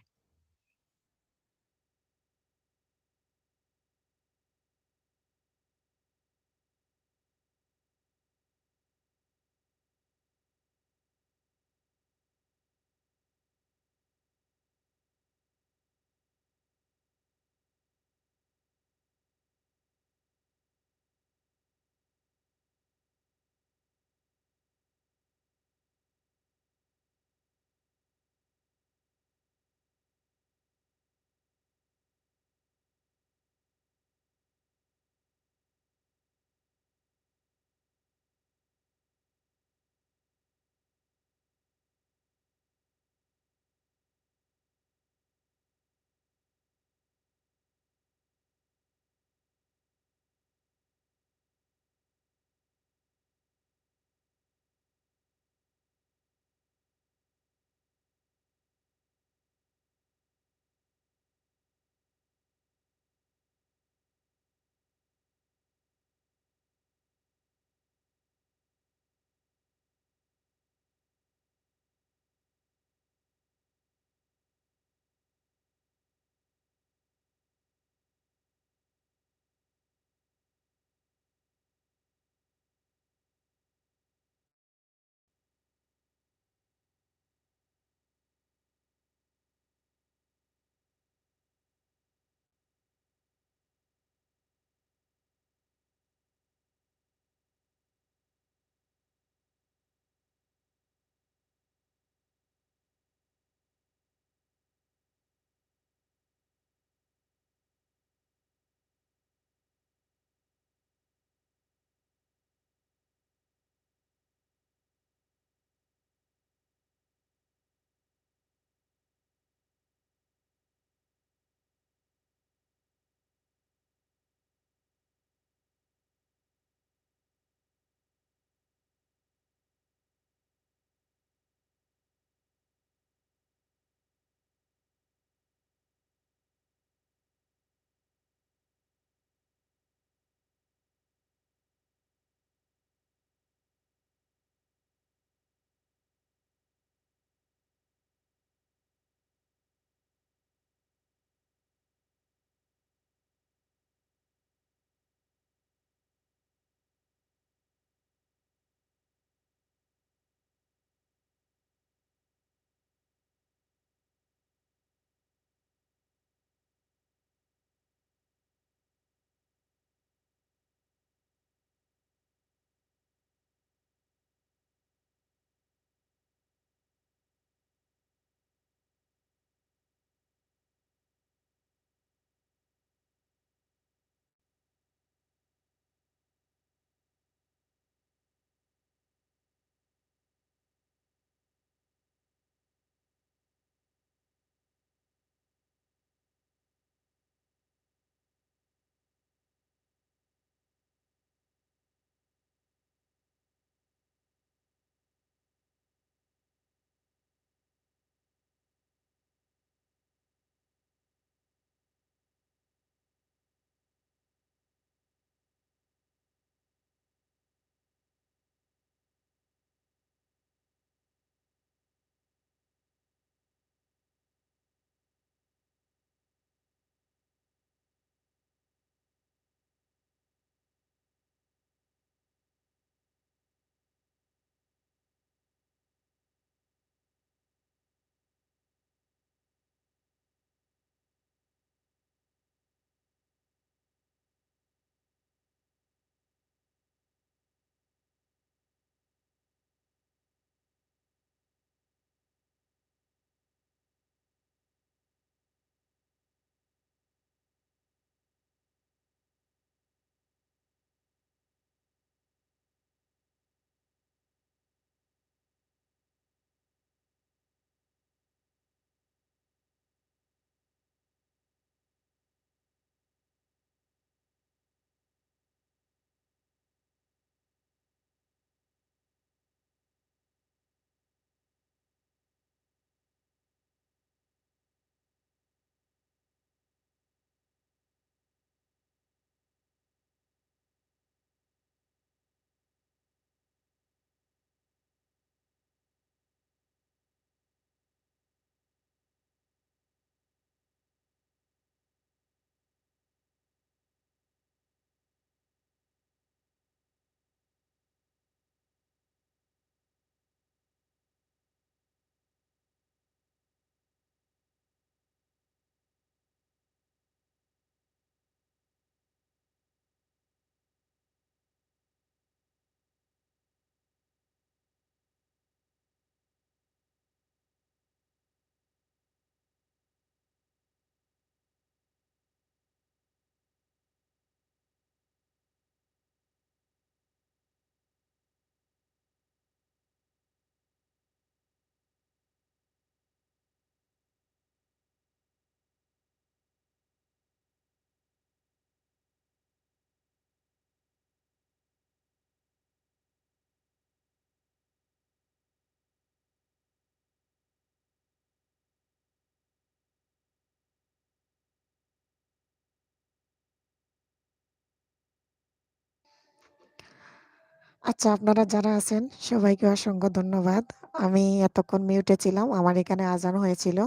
Speaker 1: আচ্ছা, আপনারা যারা আছেন সবাইকে অসংখ্য ধন্যবাদ। আমি এতক্ষণ মিউটে ছিলাম। আমার এখানে আজান হয়েছিল।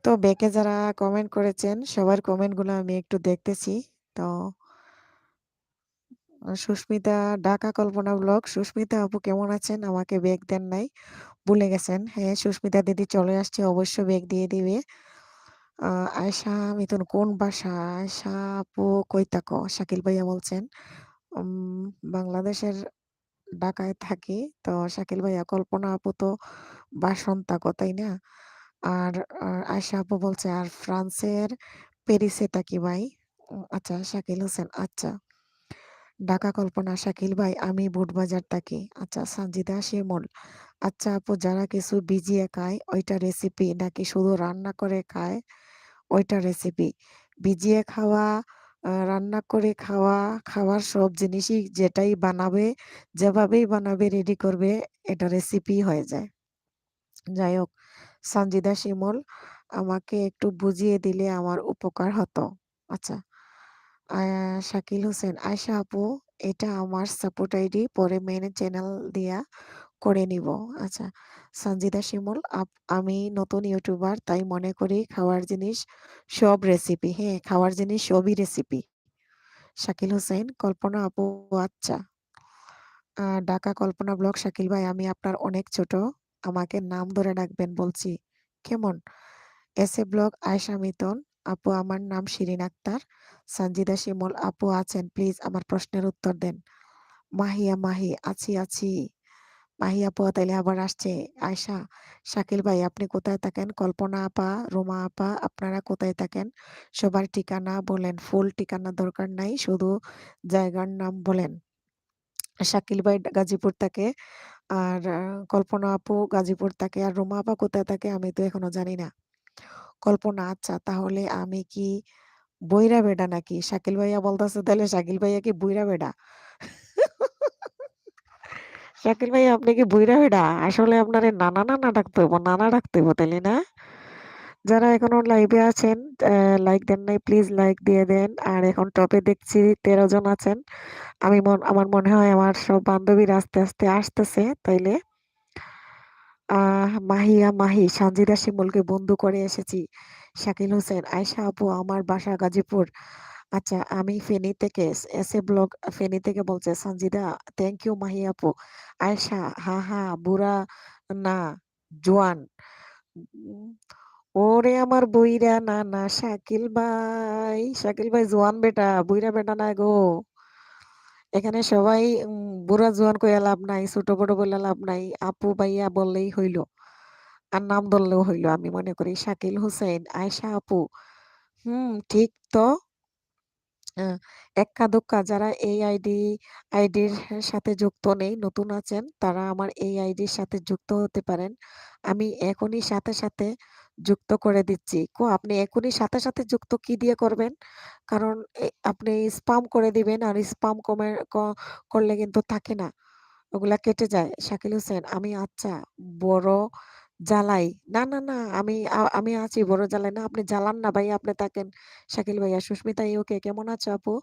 Speaker 1: তো ব্যাকে যারা কমেন্ট করেছেন সবার কমেন্টগুলো আমি একটু দেখতেছি। তো সুস্মিতা ঢাকা কল্পনা ব্লগ, সুস্মিতা আপু কেমন আছেন? আমাকে ব্যাক দেন নাই। ভুলে গেছেন। হ্যাঁ, সুস্মিতা দিদি চলে আসছে। অবশ্যই ব্যাক দিয়ে দিবে। আ আয়েশা মিথুন কোন বাসা? আয়েশা আপু কই থাকো? শাকিল ভাইয়া বলছেন। উম বাংলাদেশের ঢাকায় থাকি। তো শাকিল ভাইয়া কল্পনা আপু তো বাসন থাকো, তাই না? আর আয়েশা আপু বলছে আর ফ্রান্সের প্যারিসে থাকি ভাই। আচ্ছা শাকিল হোসেন আচ্ছা। ঢাকা কল্পনা শাকিল ভাই আমি বুটবাজার থাকি। আচ্ছা সানজিদা শিমুল। আচ্ছা আপু যারা কিছু ভিজিয়ে খায় ওইটা রেসিপি নাকি শুধু রান্না করে খায় ওইটা রেসিপি? ভিজিয়ে খাওয়া, রান্না করে খাওয়া, খাওয়ার সব জিনিসই যেটাই বানাবে, যেভাবেই বানাবে রেডি করবে এটা রেসিপি হয়ে যায়। যাই হোক, সঞ্জিদা শিমুল আমাকে একটু বুঝিয়ে দিলে আমার উপকার হতো। আচ্ছা, শাকিল হোসেন, আয়েশা আপু এটা আমার সাপোর্ট আইডি পরে মেন চ্যানেল দিয়া করে নিব। আচ্ছা, সঞ্জিদা শিমুল আমি নতুন ইউটিউবার তাই মনে করি খাওয়ার জিনিস সব রেসিপি। হ্যাঁ, খাওয়ার জিনিস সবই রেসিপি। শাকিল হোসেন, কল্পনা আপু আচ্ছা। ঢাকা কল্পনা ব্লগ শাকিল ভাই আমি আপনার অনেক ছোট। আমাকে নাম ধরে ডাকবেন বলছি। কেমন? SA blog Ayesha Mitan. আপু আমার নাম শিরিন আক্তার। সঞ্জিদা শিমুল আপু আছেন প্লিজ আমার প্রশ্নের উত্তর দেন। মাহিয়া মাহি আছি আছি। মাহি আপু তাইলে আবার আসছে। আয়েশা, শাকিল ভাই আপনি কোথায় থাকেন? কল্পনা আপা, রুমা আপা আপনারা কোথায় থাকেন? সবার ঠিকানা বলেন। ফুল ঠিকানা দরকার নাই, শুধু জায়গার নাম বলেন। শাকিল ভাই গাজীপুর থাকে। আর কল্পনা আপু গাজীপুর থাকে। আর রুমা আপা কোথায় থাকে আমি তো এখনো জানি না। কল্পনা আচ্ছা তাহলে আমি কি বইরা বেডা নাকি? শাকিল ভাইয়া বলতেছে তাহলে শাকিল ভাইয়া কি বুইড়া বেডা? শাকিল ভাইয়া আপনি কি বুইড়া বেডা? আসলে আপনারে নানা, নানা ডাকতে হইব, নানা ডাকতে হইব তাইলে না? যারা এখনো লাইভে আছেন লাইক দেন নাই প্লিজ লাইক দিয়ে দেন। আর এখন টপে দেখছি ১৩ জন আছেন। আমার মনে হয় আমার সব বান্ধবীরা আস্তে, আস্তে আসতেছে। তাইলে মাহিয়া মাহি, সানজিদা শিমুলকে বন্ধু করে এসেছি। শাকিল হোসেন, আয়েশা আপু আমার বাসা গাজীপুর। আচ্ছা আমি ফেনী থেকে এসএ ব্লগ ফেনী থেকে বলছে সানজিদা থ্যাংক ইউ মাহি আপু। আয়েশা হা হা বুড়া না জোয়ান। উম, ওরে আমার বুইড়া না না শাকিল ভাই জোয়ান বেটা বুইড়া বেটা না গো। এখানে সবাই বুড়া জোয়ান কইয়া লাভ নাই, ছোট বড় বলে লাভ নাই। আপু ভাইয়া বললেই হইল। আর নাম ধরলেও হইল আমি মনে করি। শাকিল হোসেন, আয়েশা আপু ঠিক তো। আ এক্কা-দোক্কা যারা এই আইডির সাথে যুক্ত নেই, নতুন আছেন তারা আমার এই আইডির সাথে যুক্ত হতে পারেন। আমি এখনই সাথে, সাথে যুক্ত করে দিচ্ছি। আপনি এখনই সাথে, সাথে যুক্ত কি দিয়ে করবেন? কারণ আপনি স্পাম করে দিবেন আর স্পাম করলে কিন্তু থাকে না। ওগুলা কেটে যায়। শাকিল হোসেন, আমি আচ্ছা বড় জ্বালাই। না, না, না আমি আছি বড় জ্বালাই না। আপনি জ্বালান না ভাই আপনি থাকেন। শাকিল ভাইয়া, সুস্মিতা ইউকে কেমন আছো আপু?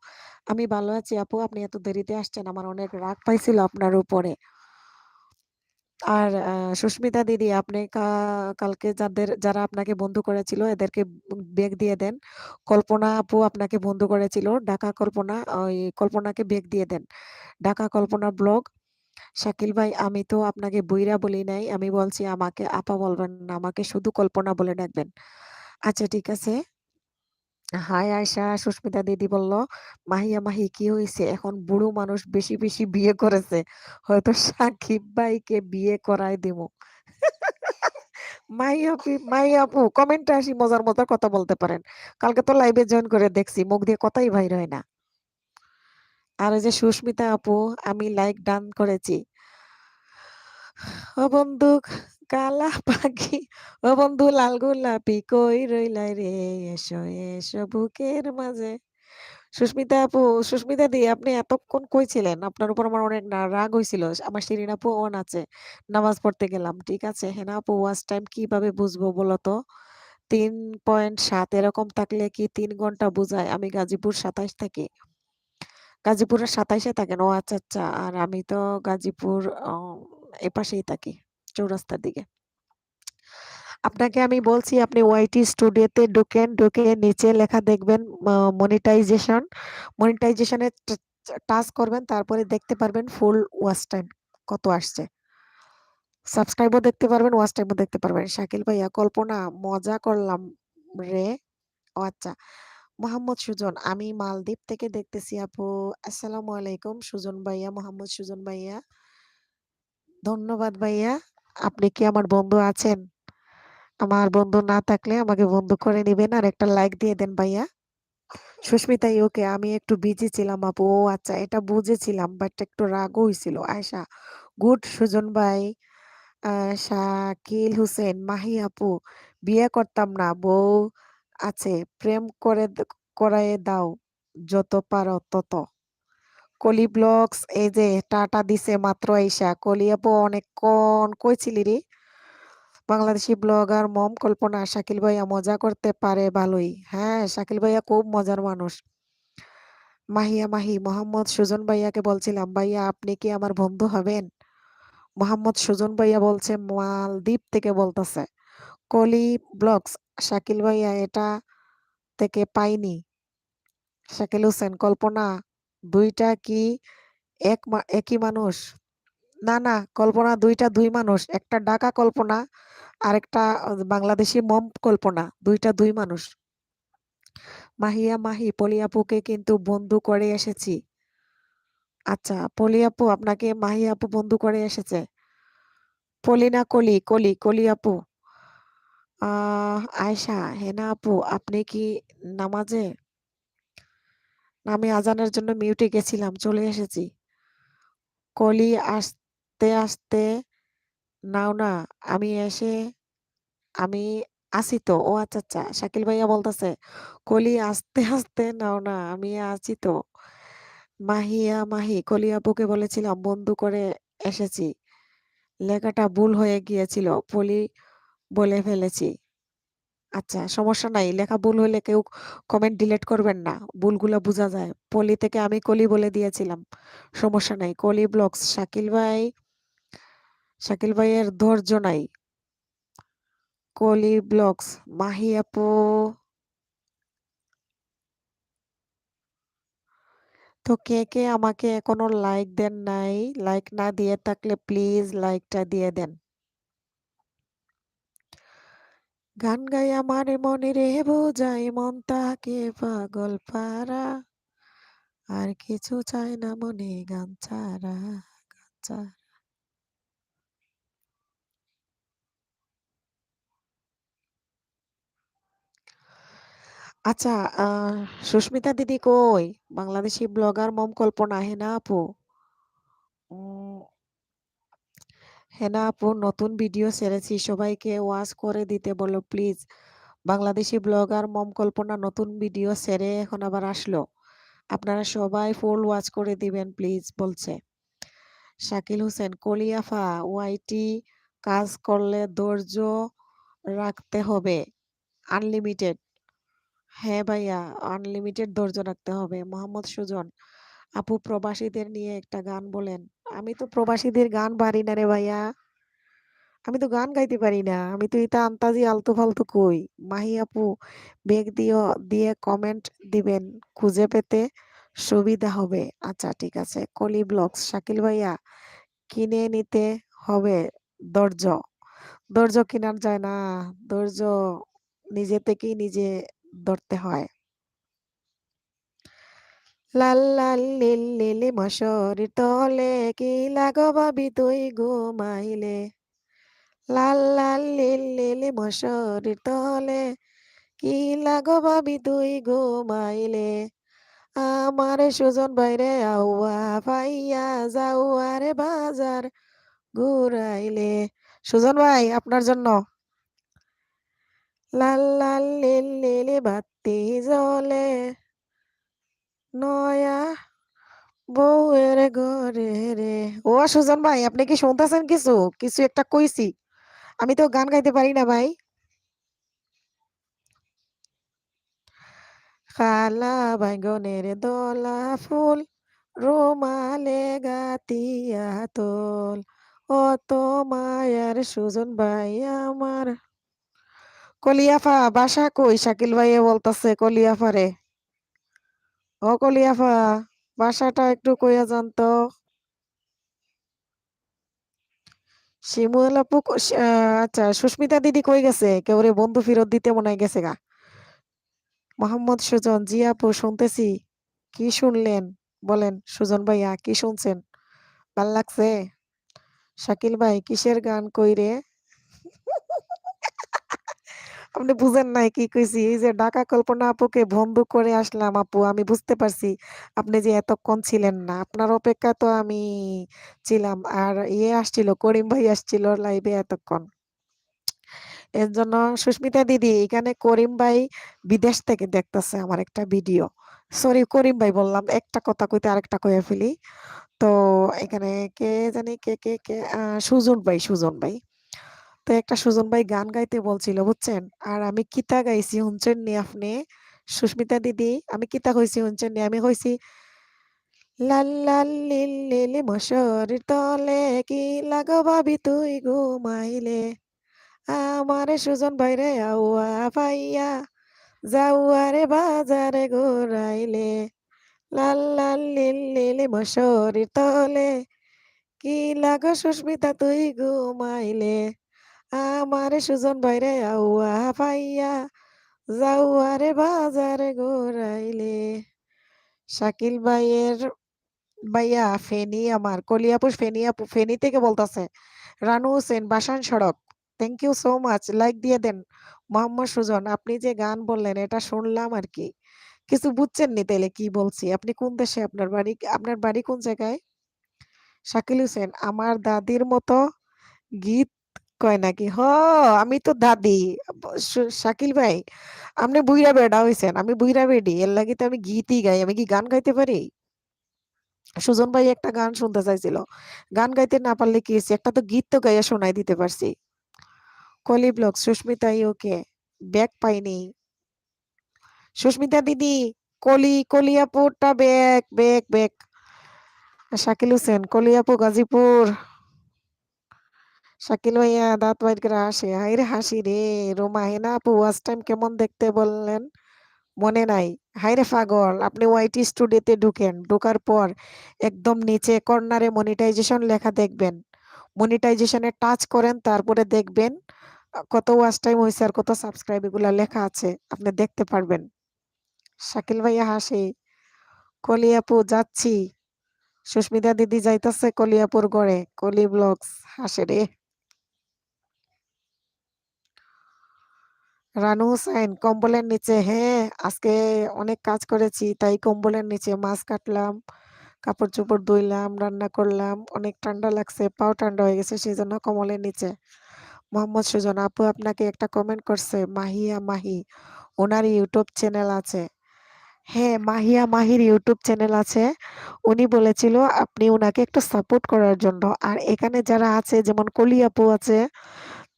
Speaker 1: আমি ভালো আছি আপু। আপনি এত দেরিতে আসছেন। আমার অনেক রাগ পাইছিল আপনার উপরে। আর সুস্মিতা দিদি আপনি কালকে যারা আপনাকে বন্ধু করেছিল এদেরকে ব্যাক দিয়ে দেন। কল্পনা আপু আপনাকে বন্ধু করেছিল। ঢাকা কল্পনা ওই কল্পনাকে ব্যাক দিয়ে দেন। ঢাকা কল্পনা ব্লগ শাকিল ভাই আমি তো আপনাকে বুইড়া বলি নাই। আমি বলছি আমাকে আপা বলবেন না। আমাকে শুধু কল্পনা বলে ডাকবেন। আচ্ছা ঠিক আছে। হাই আয়েশা, সুস্মিতা দিদি বলল, মাহিয়া মাহি কি হইছে? এখন বুড়ো মানুষ বেশি, বেশি বিয়ে করেছে। হয়তো সাকিব ভাইকে বিয়ে করায় দিমু। মাহি আপু কমেন্টে আসি মজার, মজার কথা বলতে পারেন। কালকে তো লাইভে জয়েন করে দেখছি। মুখ দিয়ে কথাই বাইর হয় না। আর ওই যে সুস্মিতা আপু আমি লাইক ডান করেছি। ও বন্ধু কালা পাখি ও বন্ধু লাল গোলাপি কই রইলাই রে এসো এসো বুকের মাঝে। সুস্মিতা আপু, সুস্মিতা দি আপনি এতক্ষণ কই ছিলেন? আপনার উপর আমার অনেক রাগ হইছিল। আমার শিরিন আপু অন আছে। নামাজ পড়তে গেলাম। ঠিক আছে। হেনা আপু ওয়াচ টাইম কিভাবে বুঝবো বলো তো? ৩.৭ এরকম থাকলে কি ৩ ঘন্টা বুঝায়? আমি গাজীপুর ২৭ থাকি। গাজীপুরের ২৭ থাকেন। ও আচ্ছা, আচ্ছা। আর আমি তো গাজীপুর অ এপাশেই থাকি, চৌরাস্তার দিকে। আপনাকে আমি বলছি আপনি ওয়াইটি স্টুডিওতে ঢোকেন, ঢুকে নিচে লেখা দেখবেন মনিটাইজেশন। মনিটাইজেশন এ টাচ করবেন, তারপরে দেখতে পারবেন ফুল ওয়াচ টাইম কত আসছে। সাবস্ক্রাইবও দেখতে পারবেন, ওয়াচ টাইমও দেখতে পারবেন। শাকিল ভাইয়া, কল্পনা, মজা করলাম রে। ও আচ্ছা। মোহাম্মদ সুজন, আমি মালদ্বীপ থেকে দেখতেছি আপু। আসসালামু আলাইকুম সুজন ভাইয়া, মোহাম্মদ সুজন ভাইয়া। ধন্যবাদ ভাইয়া। আপনি কি আমার বন্ধু আছেন? আমার বন্ধু না থাকলে আমাকে বন্ধু করে নিবেন আর একটা লাইক দিয়ে দেন ভাইয়া। সুস্মিতা ইউকে, আমি একটু বিজি ছিলাম আপু। ও আচ্ছা, এটা বুঝেছিলাম বাট একটু রাগও হইছিল। আয়শা, গুড সুজন ভাই। শাকিল হোসেন, মাহি আপু, বিয়ে করতাম না, বউ আছে, প্রেম করায়ে দাও যত পারো তত। কলি ব্লগস, এই যে টাটা দিছে মাত্র আইসা। কলি আপু অনেকক্ষণ কই ছিলি রে? বাংলাদেশি ব্লগার মম কল্পনা, শাকিল ভাইয়া মজা করতে পারে ভালোই। হ্যাঁ, শাকিল ভাইয়া খুব মজার মানুষ। মাহিয়া মাহি, মোহাম্মদ সুজন ভাইয়াকে বলছিলাম ভাইয়া আপনি কি আমার বন্ধু হবেন? মোহাম্মদ সুজন ভাইয়া বলছে মালদ্বীপ থেকে বলতেছে। কলি ব্লগস, শাকিল ভাইয়া এটা থেকে পাইনি। শাকিল হোসেন, কল্পনা, দুইটা কি একই মানুষ? না না, কল্পনা দুইটা দুই মানুষ, একটা ঢাকা কল্পনা আর একটা বাংলাদেশি মম কল্পনা, দুইটা দুই মানুষ। মাহিয়া মাহি, পলি আপুকে কিন্তু বন্ধু করে এসেছি। আচ্ছা, পলি আপু আপনাকে মাহি আপু বন্ধু করে এসেছে। পলি না কলি, কলি কলি আপু। আয়শা, হেনা আপু আপনি কি নামাজে? আমি আজানের জন্য মিউটে গেছিলাম, চলে এসেছি। কলি, আসতে আসতে নাও না, আমি আমি আছি তো। ও আচ্ছা, আচ্ছা। শাকিল ভাইয়া বলতেছে কলি আস্তে আস্তে নাও না, আমি আছি তো। মাহিয়া মাহি, কলি আপুকে বলেছিলাম বন্ধু করে এসেছি, লেখাটা ভুল হয়ে গিয়েছিল, পলি বলে ফেলেছি। আচ্ছা, সমস্যা নাই, লেখা ভুল হলে কেউ কমেন্ট ডিলিট করবেন না, ভুলগুলো বোঝা যায়। পলি থেকে আমি কলি বলে দিয়েছিলাম, সমস্যা নাই। কলি ব্লগস, শাকিল ভাই, শাকিল ভাইয়ের ধৈর্য নাই। কলি ব্লগস, মাহি আপু, তো কে কে আমাকে এখনো লাইক দেন নাই? লাইক না দিয়ে থাকলে প্লিজ লাইকটা দিয়ে দেন। গান গাই আমার মনে রে বোঝাই মন তাকে পাগল পারা, আর কিছু চাই না মনে গান ছাড়া, গান ছাড়া। আচ্ছা, সুস্মিতা দিদি কই? বাংলাদেশি ব্লগার মম কল্পনা, হেনা আপু। উম, হেনা আপু নতুন ভিডিও ছেড়েছি, সবাইকে ওয়াচ করে দিতে বলো প্লিজ। বাংলাদেশি ব্লগার মম কল্পনা নতুন ভিডিও ছেড়ে এখন আবার আসলো, আপনারা সবাই ফুল ওয়াচ করে দিবেন প্লিজ বলছে। শাকিল হোসেন, কলিয়াফা, ওয়াইটি কাজ করলে ধৈর্য রাখতে হবে, আনলিমিটেড। হ্যাঁ ভাইয়া, আনলিমিটেড ধৈর্য রাখতে হবে। মোহাম্মদ সুজন, আপু প্রবাসীদের নিয়ে একটা গান বলেন। আমি তো প্রবাসীদের গান পারি না রে ভাইয়া, আমি তো গান গাইতে পারি না, আমি তো এটা আন্তাজি আলতু ফালতু কই। মাহি আপু, বেগ দিয়ে কমেন্ট দিবেন, খুঁজে পেতে সুবিধা হবে। আচ্ছা ঠিক আছে। কলি ব্লগস, শাকিল ভাইয়া, কিনে নিতে হবে ধৈর্য। ধৈর্য কেনার যায় না, ধৈর্য নিজে থেকেই নিজে ধরতে হয়। লাল লাল নীল নীলি মশারির তলে কি লাগো ভাবি তুই ঘুমাইলে। লাল লাল নীল নীলি মশারির তলে কি লাগো ভাবি তুই ঘুমাইলে। আমার সুজন বাইরে আউয়া পাইয়া যাওয়ারে বাজার ঘুরাইলে। সুজন ভাই আপনার জন্য। লাল লাল নীল নীলি বাতি জ্বলে নয়া বউয়ের ঘরে রে। ও সুজন ভাই, আপনি কি শুনতেছেন? কিছু কিছু একটা কইছি, আমি তো গান গাইতে পারি না ভাই। খালা বাইগনের দলা ফুল রুমালে গাতিয়া তোল, ও তো মায়ার সুজন ভাই আমার। কলিয়াফা বাসা কই? শাকিল ভাইয়া বলতাছে কলিয়াফা রে। ও কলিয়াফা, বাসাটা একটু কইয়া যান তো। শিমুল আপু আচ্ছা, সুস্মিতা দিদি কই গেছে? কেউরে বন্ধু ফেরত দিতে মনে হয় গেছে গা। মোহাম্মদ সুজন, জি আপু শুনতেছি। কি শুনলেন? বলেন সুজন ভাইয়া, কি শুনছেন? ভাল লাগছে? শাকিল ভাই কিসের গান কই রে? আপনি বুঝেন নাই কি কইছি? এই যে ঢাকা কল্পনা আপুকে বন্ধু করে আসলাম আপু, আমি বুঝতে পারছি আপনি যে এতক্ষণ ছিলেন না। আপনার অপেক্ষা তো আমি ছিলাম। আর ইয়ে আসছিল, করিম ভাই আসছিল লাইভে এতক্ষণ। এর জন্য সুস্মিতা দিদি, এখানে করিম ভাই বিদেশ থেকে দেখতেছে আমার একটা ভিডিও। সরি করিম ভাই বললাম, একটা কথা কইতে আরেকটা কইয়া ফেলি। তো এখানে কে জানি কে সুজন ভাই, সুজন ভাই। তো একটা সুজন ভাই গান গাইতে বলছিল বুঝছেন। আর আমি কিতা গাইছি শুনছেন নি আপনি? সুস্মিতা দিদি, আমি কিতা কইছি শুনছেন নি? আমি কইছি লাল লাল লিল লিলি মশারির তলে কি লাগো ভাবি তুই ঘুমাইলে, আমারে সুজন ভাইরে আউয়া পাইয়া যাওয়ারে বাজারে ঘুরাইলে, লাল লাল লিল লিলি মশারির তলে কি লাগো সুস্মিতা তুই ঘুমাইলে, আমারে সুজন ভাইরে আউয়া পাইয়া যাওয়ারে বাজারে ঘুরাইলে। শাকিল ভাইয়ের ভাইয়া ফেনী আমার কলিয়াপুর, ফেনী আপু ফেনী থেকে বলতাছে। রানু হোসেন, বাসান সড়ক। Thank you so much, like দিয়ে দেন। মোহাম্মদ সুজন, আপনি যে গান বললেন এটা শুনলাম আর কি, কিছু বুঝছেন নি তাইলে কি বলছি? আপনি কোন দেশে? আপনার বাড়ি, আপনার বাড়ি কোন জায়গায়? শাকিল হোসেন, আমার দাদির মতো গীত কয় নাকি? আমি তো দাদি। শাকিল ভাই, আপনি বুইড়া বেডা হইছেন, আমি বুইড়া বেডি, এর লাগি তো আমি গীতই গাই। আমি কি গান গাইতে পারি? সুজন ভাই একটা গান শুনতে চাইছিল, গান গাইতে না পারলে কি হয়েছে, একটা তো গীত তো গাইয়া শোনাই দিতে পারছি। কলি ব্লগ, সুস্মিতা ওকে ব্যাগ পাইনি। সুস্মিতা দিদি, কলিয়াপুরটা bag bag bag. Shakil Hossain, কলিয়াপু গাজীপুর। শাকিল ভাইয়া দাঁত বাইর করে হাসে, হাই রে হাসি রে। রোমা, হেনা আপু ওয়াচ টাইম কেমন দেখতে বললেন? মনে নাই? হাইরে পাগল, আপনি ওয়াইটি স্টুডিওতে ঢুকেন, ঢোকার পর একদম নিচে কর্নারে মনিটাইজেশন লেখা দেখবেন। মনিটাইজেশনে টাচ করেন, তারপরে দেখবেন কত ওয়াচ টাইম হয়েছে আর কত সাবস্ক্রাইব, এগুলা লেখা আছে, আপনি দেখতে পারবেন। শাকিল ভাইয়া হাসি। কলিয়াপু যাচ্ছি, সুস্মিতা দিদি যাইতাছে কলিয়াপুর গড়ে, কলি ব্লগস হাসে রে। রানু হুসাইন, কম্বলের নিচে। হ্যাঁ, আজকে অনেক কাজ করেছি তাই কম্বলের নিচে মাছ কাটলাম, কাপড় চোপড় ধুইলাম, রান্না করলাম, অনেক ঠান্ডা লাগছে, পাও ঠান্ডা হয়ে গেছে, সেই জন্য কম্বলের নিচে। মোহাম্মদ সুজন আপু আপনাকে একটা কমেন্ট করছে, মাহিয়া মাহি, ওনার ইউটিউব চ্যানেল আছে। হ্যাঁ, মাহিয়া মাহির ইউটিউব চ্যানেল আছে। উনি বলেছিল আপনি উনাকে একটু সাপোর্ট করার জন্য। আর এখানে যারা আছে যেমন কলি আপু আছে,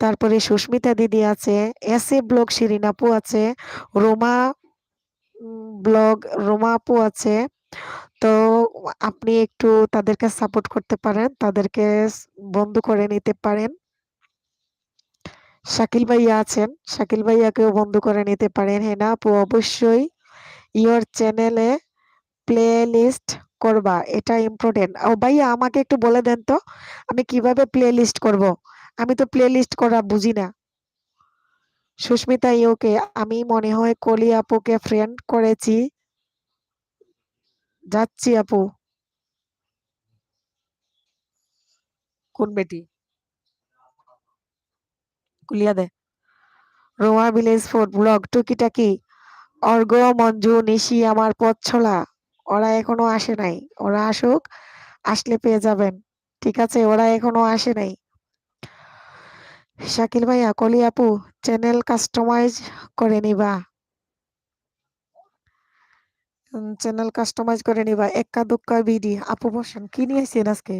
Speaker 1: তারপরে সুস্মিতা দিদি আছে, এস এ ব্লগ শিরিন আপু আছে, রোমা ব্লগ রোমা আপু আছে। তো আপনি একটু তাদেরকে সাপোর্ট করতে পারেন, তাদেরকে বন্ধু করে নিতে পারেন। শাকিল ভাইয়া আছেন, শাকিল ভাইয়াকেও বন্ধু করে নিতে পারেন। হেনা আপু অবশ্যই ইওর চ্যানেলে প্লে লিস্ট করবা, এটা ইম্পর্টেন্ট। ও ভাইয়া আমাকে একটু বলে দেন তো, আমি কিভাবে প্লে লিস্ট করব? আমি তো প্লে লিস্ট করা বুঝি না। সুস্মিতা ইউকে, আমি মনে হয় কলি আপুকে ফ্রেন্ড করেছি, যাচ্ছি আপু। কোন বেটি? কুলিয়া দে। রোমা ভিলেজ ফুড ব্লগ টুকিটাকি। অর্ঘ, মঞ্জু, নিশি আমার পথ ছোলা, ওরা এখনো আসে নাই, ওরা আসুক, আসলে পেয়ে যাবেন। ঠিক আছে, ওরা এখনো আসে নাই। শাকিল ভাইয়া, কলি আপু চ্যানেল কাস্টমাইজ করে নিবা, চ্যানেল কাস্টমাইজ করে নিবা, এক্কা দুক্কা বিডি। আপু বসেন, কি নিয়েছেন আজকে?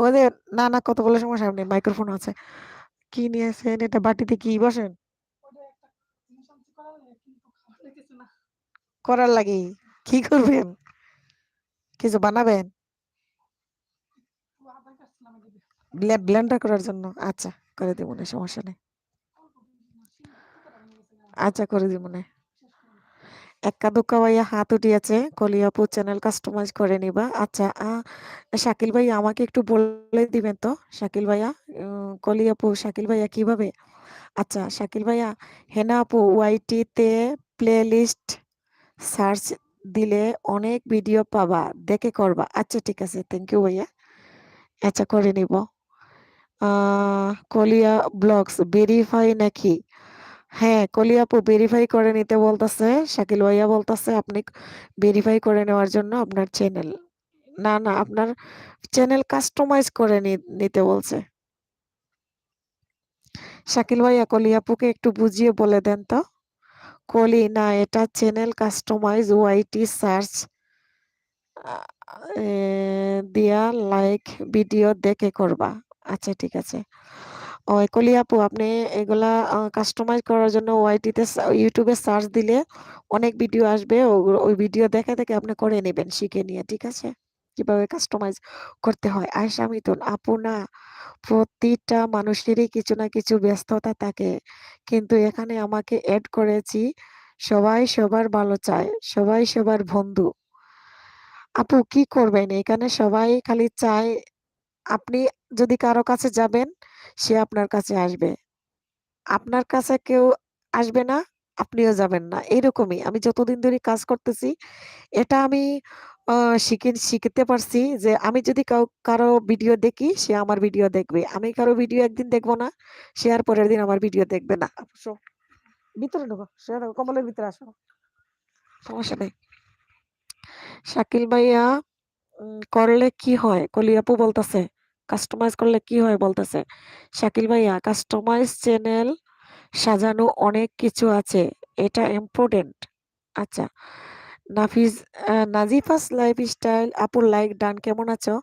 Speaker 1: ওদের না না, কতগুলো সমস্যা নেই, মাইক্রোফোন আছে। কি নিয়েছেন এটা? বাটিতে কি? বসেন। করার লাগে কি করবেন? কিছু বানাবেন? ব্লেন্ডার করার জন্য? আচ্ছা, করে দিব না, সমস্যা নেই। আচ্ছা, করে দিব না। এক্কা দুক্কা ভাইয়া হাত উঠিয়েছে, কলি আপু চ্যানেল কাস্টমাইজ করে নিবা। আচ্ছা, শাকিল ভাইয়া আমাকে একটু বলে দিবেন তো, শাকিল ভাইয়া, কলি আপু, শাকিল ভাইয়া কিভাবে? আচ্ছা, শাকিল ভাইয়া, হেনা আপু ওয়াইটিতে প্লে লিস্ট সার্চ দিলে অনেক ভিডিও পাবা, দেখে করবা। আচ্ছা, ঠিক আছে, থ্যাংক ইউ ভাইয়া। আচ্ছা, করে নিব। কলিয়া ব্লগস ভেরিফাই নাকি? হ্যাঁ, কলি আপু ভেরিফাই করে নিতে বলতেছে, শাকিল ভাইয়া বলতেছে আপনি ভেরিফাই করে নেওয়ার জন্য আপনার চ্যানেল, না না, আপনার চ্যানেল কাস্টমাইজ করে নিতে বলছে। শাকিল ভাইয়া কলি আপুকে একটু বুঝিয়ে বলে দেন তো। কলি না, এটা চ্যানেল কাস্টমাইজ ওয়াইটি সার্চ দিয়া লাইক ভিডিও দেখে করবা। আচ্ছা, ঠিক আছে। ওই কলি আপু, আপনি এগুলা কাস্টমাইজ করার জন্য ওয়াইটিতে ইউটিউবে সার্চ দিলে অনেক ভিডিও আসবে, ওই ভিডিও দেখে দেখে আপনি করে নেবেন শিখে নিয়ে, ঠিক আছে, কিভাবে কাস্টমাইজ করতে হয়। আয়শা মিতুন আপু, না, প্রতিটা মানুষেরই কিছু না কিছু ব্যস্ততা থাকে, কিন্তু এখানে আমাকে এড করেছি, সবাই সবার ভালো চায়, সবাই সবার বন্ধু। আপু কি করবেন, এখানে সবাই খালি চায়, আপনি যদি কারো কাছে যাবেন, সে আপনার কাছে আসবে, আপনার কাছে কেউ আসবে না, আপনিও যাবেন না, এইরকমই আমি যতদিন ধরে কাজ করতেছি, এটা আমি শিখতে পারছি যে আমি যদি কারো ভিডিও দেখি, সে আমার ভিডিও দেখবে, আমি কারো ভিডিও একদিন দেখবো না, সে আর পরের দিন আমার ভিডিও দেখবে না। আপু, ভিতরে ঢোকো, কমলের ভিতরে আসো, সমস্যা নেই। শাকিল ভাইয়া, করলে কি হয়, কলি আপু বলতেছে কাস্টমাইজ করলে কি হয় বলতেছে। শাকিল ভাইয়া, কাস্টমাইজ চ্যানেল সাজানো অনেক কিছু আছে, এটা ইম্পর্টেন্ট। আচ্ছা, নাফিজ, নাজিফাস লাইফস্টাইল আপুর লাইক ডান, কেমন আছো?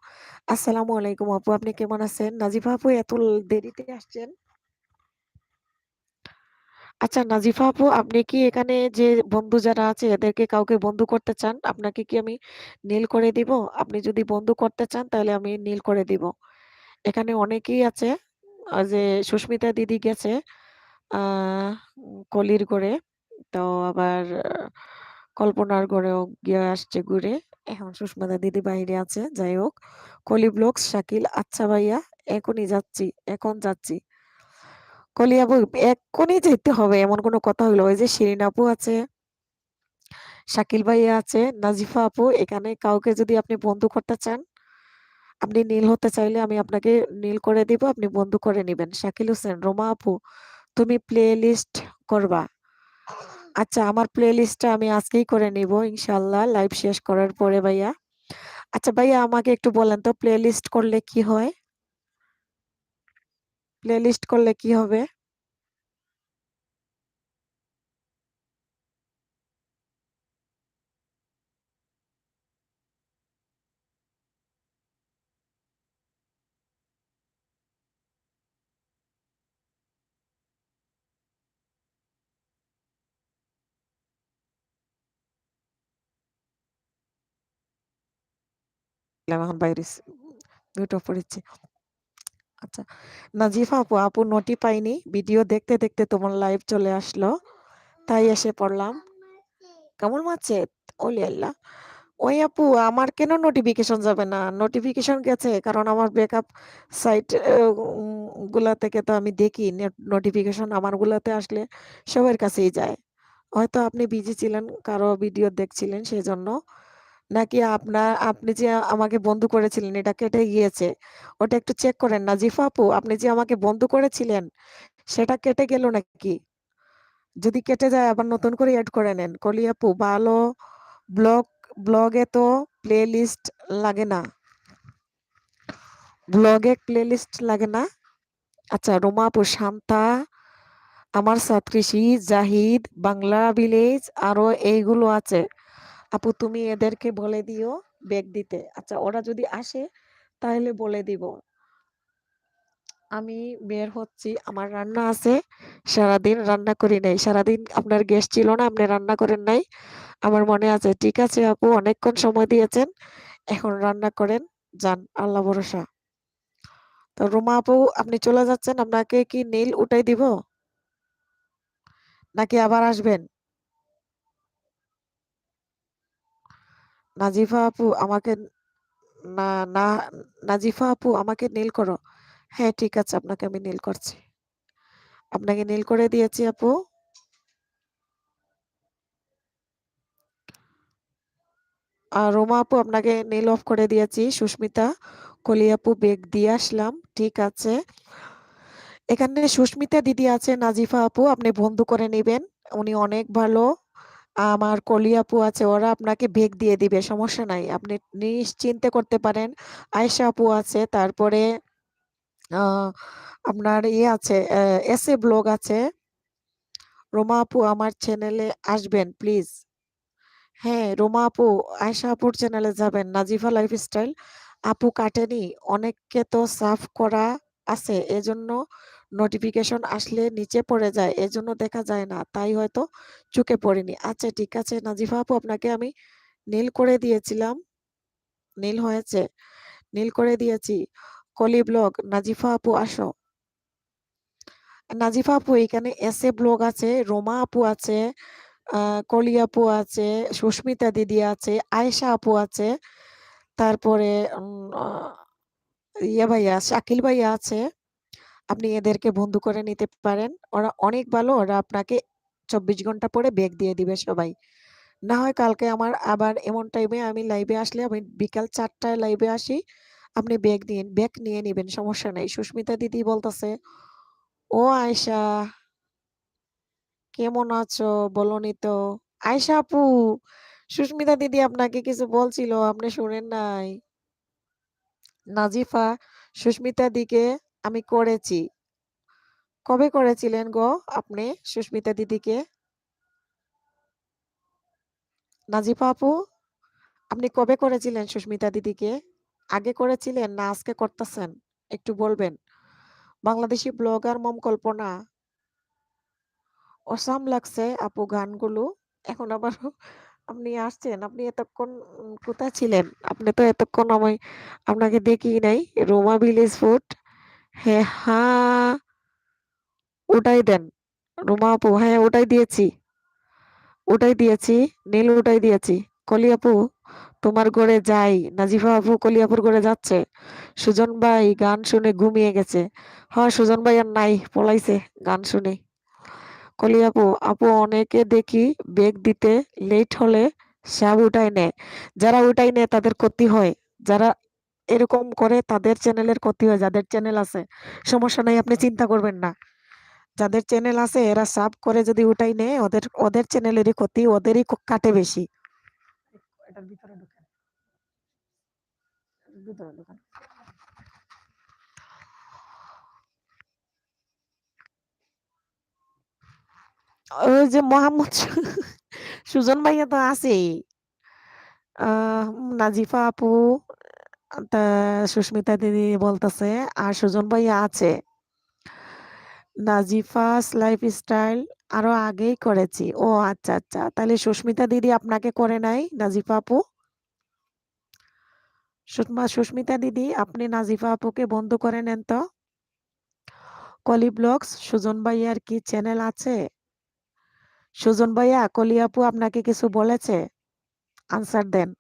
Speaker 1: আসসালামু আলাইকুম আপু, আপনি কেমন আছেন? নাজিফা আপু এত দেরিতে আসছেন? আচ্ছা, নাজিফা আপু, আপনি কি এখানে যে বন্ধু যারা আছে এদেরকে কাউকে বন্ধু করতে চান? আপনাকে কি আমি নীল করে দিব? আপনি যদি বন্ধু করতে চান তাহলে আমি নীল করে দিব। এখানে অনেকেই আছে, যে সুস্মিতা দিদি গেছে কলির ঘরে, তো আবার কল্পনার ঘরেও গিয়ে আসছে ঘুরে, এখন সুস্মিতা দিদি বাইরে আছে। যাই হোক, কলি ব্লগস শাকিল, আচ্ছা ভাইয়া, এখনই যাচ্ছি, এখন যাচ্ছি। কলি আপু, এক্ষুনি যেতে হবে এমন কোনো কথা হলো? ওই যে শিরিন আপু আছে, শাকিল ভাইয়া আছে, নাজিফা আপু, এখানে কাউকে যদি আপনি বন্ধু করতে চান, আপনি নীল হতে চাইলে আমি আপনাকে নীল করে দিব, আপনি বন্ধু করে নিবেন। শাকিল হোসেন, রোমা আপু, তুমি প্লে লিস্ট করবা? আচ্ছা, আমার প্লে লিস্টটা আমি আজকেই করে নিব ইনশাল্লাহ, লাইভ শেষ করার পরে ভাইয়া। আচ্ছা ভাইয়া, আমাকে একটু বলেন তো, প্লে লিস্ট করলে কি হয়? প্লে লিস্ট করলে কি হবে? এখন বাইরে মিউট অফ করেছি। আচ্ছা, নাজিফা আপু, আপু নোটি পাইনি, ভিডিও দেখতে দেখতে তোমার লাইভ চলে আসলো, তাই এসে পড়লাম। কেমন মারছে? ওলে আল্লাহ। ওই আপু, আমার কেন নোটিফিকেশন যাবে না? নোটিফিকেশন গেছে, কারণ আমার ব্যাকআপ সাইট গুলা থেকে তো আমি দেখি, নোটিফিকেশন আমার গুলাতে আসলে সবার কাছেই যায়। হয়তো আপনি বিজি ছিলেন, কারো ভিডিও দেখছিলেন সেজন্য, নাকি আপনি যে আমাকে বন্ধ করেছিলেন এটা কেটে গিয়েছে, ওটা একটু চেক করেন। নাজিফা আপু, আপনি যে আমাকে বন্ধ করেছিলেন সেটা কেটে গেল নাকি? যদি কেটে যায় আবার নতুন করে এড করে নেন। কলি আপু, ভালো ব্লগ, ব্লগে তো প্লে লিস্ট লাগে না, ব্লগে প্লে লিস্ট লাগে না। আচ্ছা, রোমা আপু, শান্তা, আমার সাতকৃষি, জাহিদ, বাংলা ভিলেজ, আরো এইগুলো আছে। আপু তুমি এদেরকে বলে দিও ব্যাগ দিতে। আচ্ছা, ওরা যদি আসে তাহলে বলে দিব। আমি বের হচ্ছি, আমার রান্না আছে, সারাদিন রান্না করি নাই, সারাদিন আপনার গেস্ট ছিল না, আপনি রান্না করেন নাই, আমার মনে আছে। ঠিক আছে আপু, অনেকক্ষণ সময় দিয়েছেন, এখন রান্না করেন, যান আল্লাহ ভরসা। তো রুমা আপু আপনি চলে যাচ্ছেন, আপনাকে কি নীল উঠাই দিব? নাকি আবার আসবেন? নাজিফা আপু আমাকে না না নাজিফা আপু আমাকে নীল করো। হ্যাঁ ঠিক আছে, আপনাকে আমি নীল করছি। আপনাকে নীল করে দিয়েছি আপু। আর রোমা আপু আপনাকে নীল অফ করে দিয়েছি। সুস্মিতা, কলি আপু বেগ দিয়ে আসলাম। ঠিক আছে। এখানে সুস্মিতা দিদি আছে, নাজিফা আপু আপনি বন্ধু করে নেবেন। উনি অনেক ভালো। আমার কলি আপু আছে, ওরা আপনাকে বেগ দিয়ে দিবে, সমস্যা নাই। আপনি নিশ্চিন্তে করতে পারেন। আয়েশা আপু আছে, তারপরে আহ আপনার ইয়ে আছে, এসে ব্লগ আছে। রোমা আপু আমার চ্যানেলে আসবেন প্লিজ। হ্যাঁ রোমা আপু আয়েশা আপুর চ্যানেলে যাবেন, নাজিফা লাইফস্টাইল। আপু কাটেনি, অনেককে তো সাফ করা আছে, এজন্য নোটিফিকেশন আসলে নিচে পড়ে যায়, এজন্য দেখা যায় না, তাই হয়তো চোখে পড়েনি। আচ্ছা ঠিক আছে নাজিফা আপু, আপনাকে আমি নীল করে দিয়েছিলাম। নীল হয়েছে, নীল করে দিয়েছি। কলি ব্লগ, নাজিফা আপু আসো। নাজিফা আপু এখানে এসে ব্লগ আছে, রোমা আপু আছে, কলি আপু আছে, সুস্মিতা দিদি আছে, আয়েশা আপু আছে, তারপরে ইয়া ভাইয়া শাকিল ভাইয়া আছে। আপনি এদেরকে বন্ধু করে নিতে পারেন, ওরা অনেক ভালো, ওরা আপনাকে 24 ঘন্টা পরে ব্যাগ দিয়ে দিবে সবাই। না হয় কালকে আমার আবার এমন টাইমে আমি লাইভে আসলে, আমি বিকাল 4টায় লাইভে আসি, আপনি ব্যাগ নিয়ে নিবেন, সমস্যা নাই। সুস্মিতা দিদি বলতেছে, ও আয়েশা কেমন আছো বলনি তো? আয়েশা আপু, সুস্মিতা দিদি আপনাকে কিছু বলছিল, আপনি শুনেন নাই? নাজিফা, সুস্মিতা দিকে আমি করেছি। কবে করেছিলেন গো আপনি সুস্মিতা দিদিকে? নাজিফা আপু, আপনি কবে করেছিলেন সুস্মিতা দিদিকে? আগে করেছিলেন না আজকে করতেছেন? একটু বলবেন। বাংলাদেশি ব্লগার মম কল্পনা, অসাম লাগছে আপু গানগুলো। এখন আবার আপনি আসছেন, আপনি এতক্ষণ কোথায় ছিলেন? আপনি তো এতক্ষণ আমি আপনাকে দেখি নাই। রোমা ভিলেজ ফুড, হ্যাঁ হ্যাঁ ওটাই দেন। রোমা আপু হ্যাঁ ওটাই দিয়েছি, ওটাই দিয়েছি, নীল ওটাই দিয়েছি। কলি আপু তোমার ঘরে যাই, নাজিফা আপু কলি আপুর ঘরে যাচ্ছে। সুজন ভাই গান শুনে ঘুমিয়ে গেছে। হ্যাঁ সুজন ভাই আর নাই, পলাইছে গান শুনে। কলি আপু, আপু অনেকে দেখি বেগ দিতে লেট হলে সব উঠাই নেয়। যারা উঠাই নেয় তাদের ক্ষতি হয়, যারা এরকম করে তাদের চ্যানেলের ক্ষতি হয়। যাদের চ্যানেল আছে সমস্যা নাই, আপনি চিন্তা করবেন না। যাদের চ্যানেল আছে এরা সাব করে যদি উঠাই নেয়, ওদের ওদের চ্যানেলেরই ক্ষতি, ওদেরই কাটে বেশি। এটার ভিতরে ঢুকেন, ভিতরে ঢুকেন। ওই যে মোহাম্মদ সুজন ভাইয়া তো আছেই। আহ নাজিফা আপু, তা সুস্মিতা দিদি বলতেছে, আর সুজন ভাইয়া আছে। নাজিফাস লাইফস্টাইল আরো আগেই করেছি। ও আচ্ছা আচ্ছা, তাহলে সুস্মিতা দিদি আপনাকে করে নাই নাজিফা আপু? সুস্মিতা দিদি আপনি নাজিফা আপুকে বন্ধ করে নেন তো। কলি ব্লগস, সুজন ভাইয়ার কি চ্যানেল আছে? সুজন ভাইয়া কলি আপু আপনাকে কিছু বলেছে? আনসার দেন।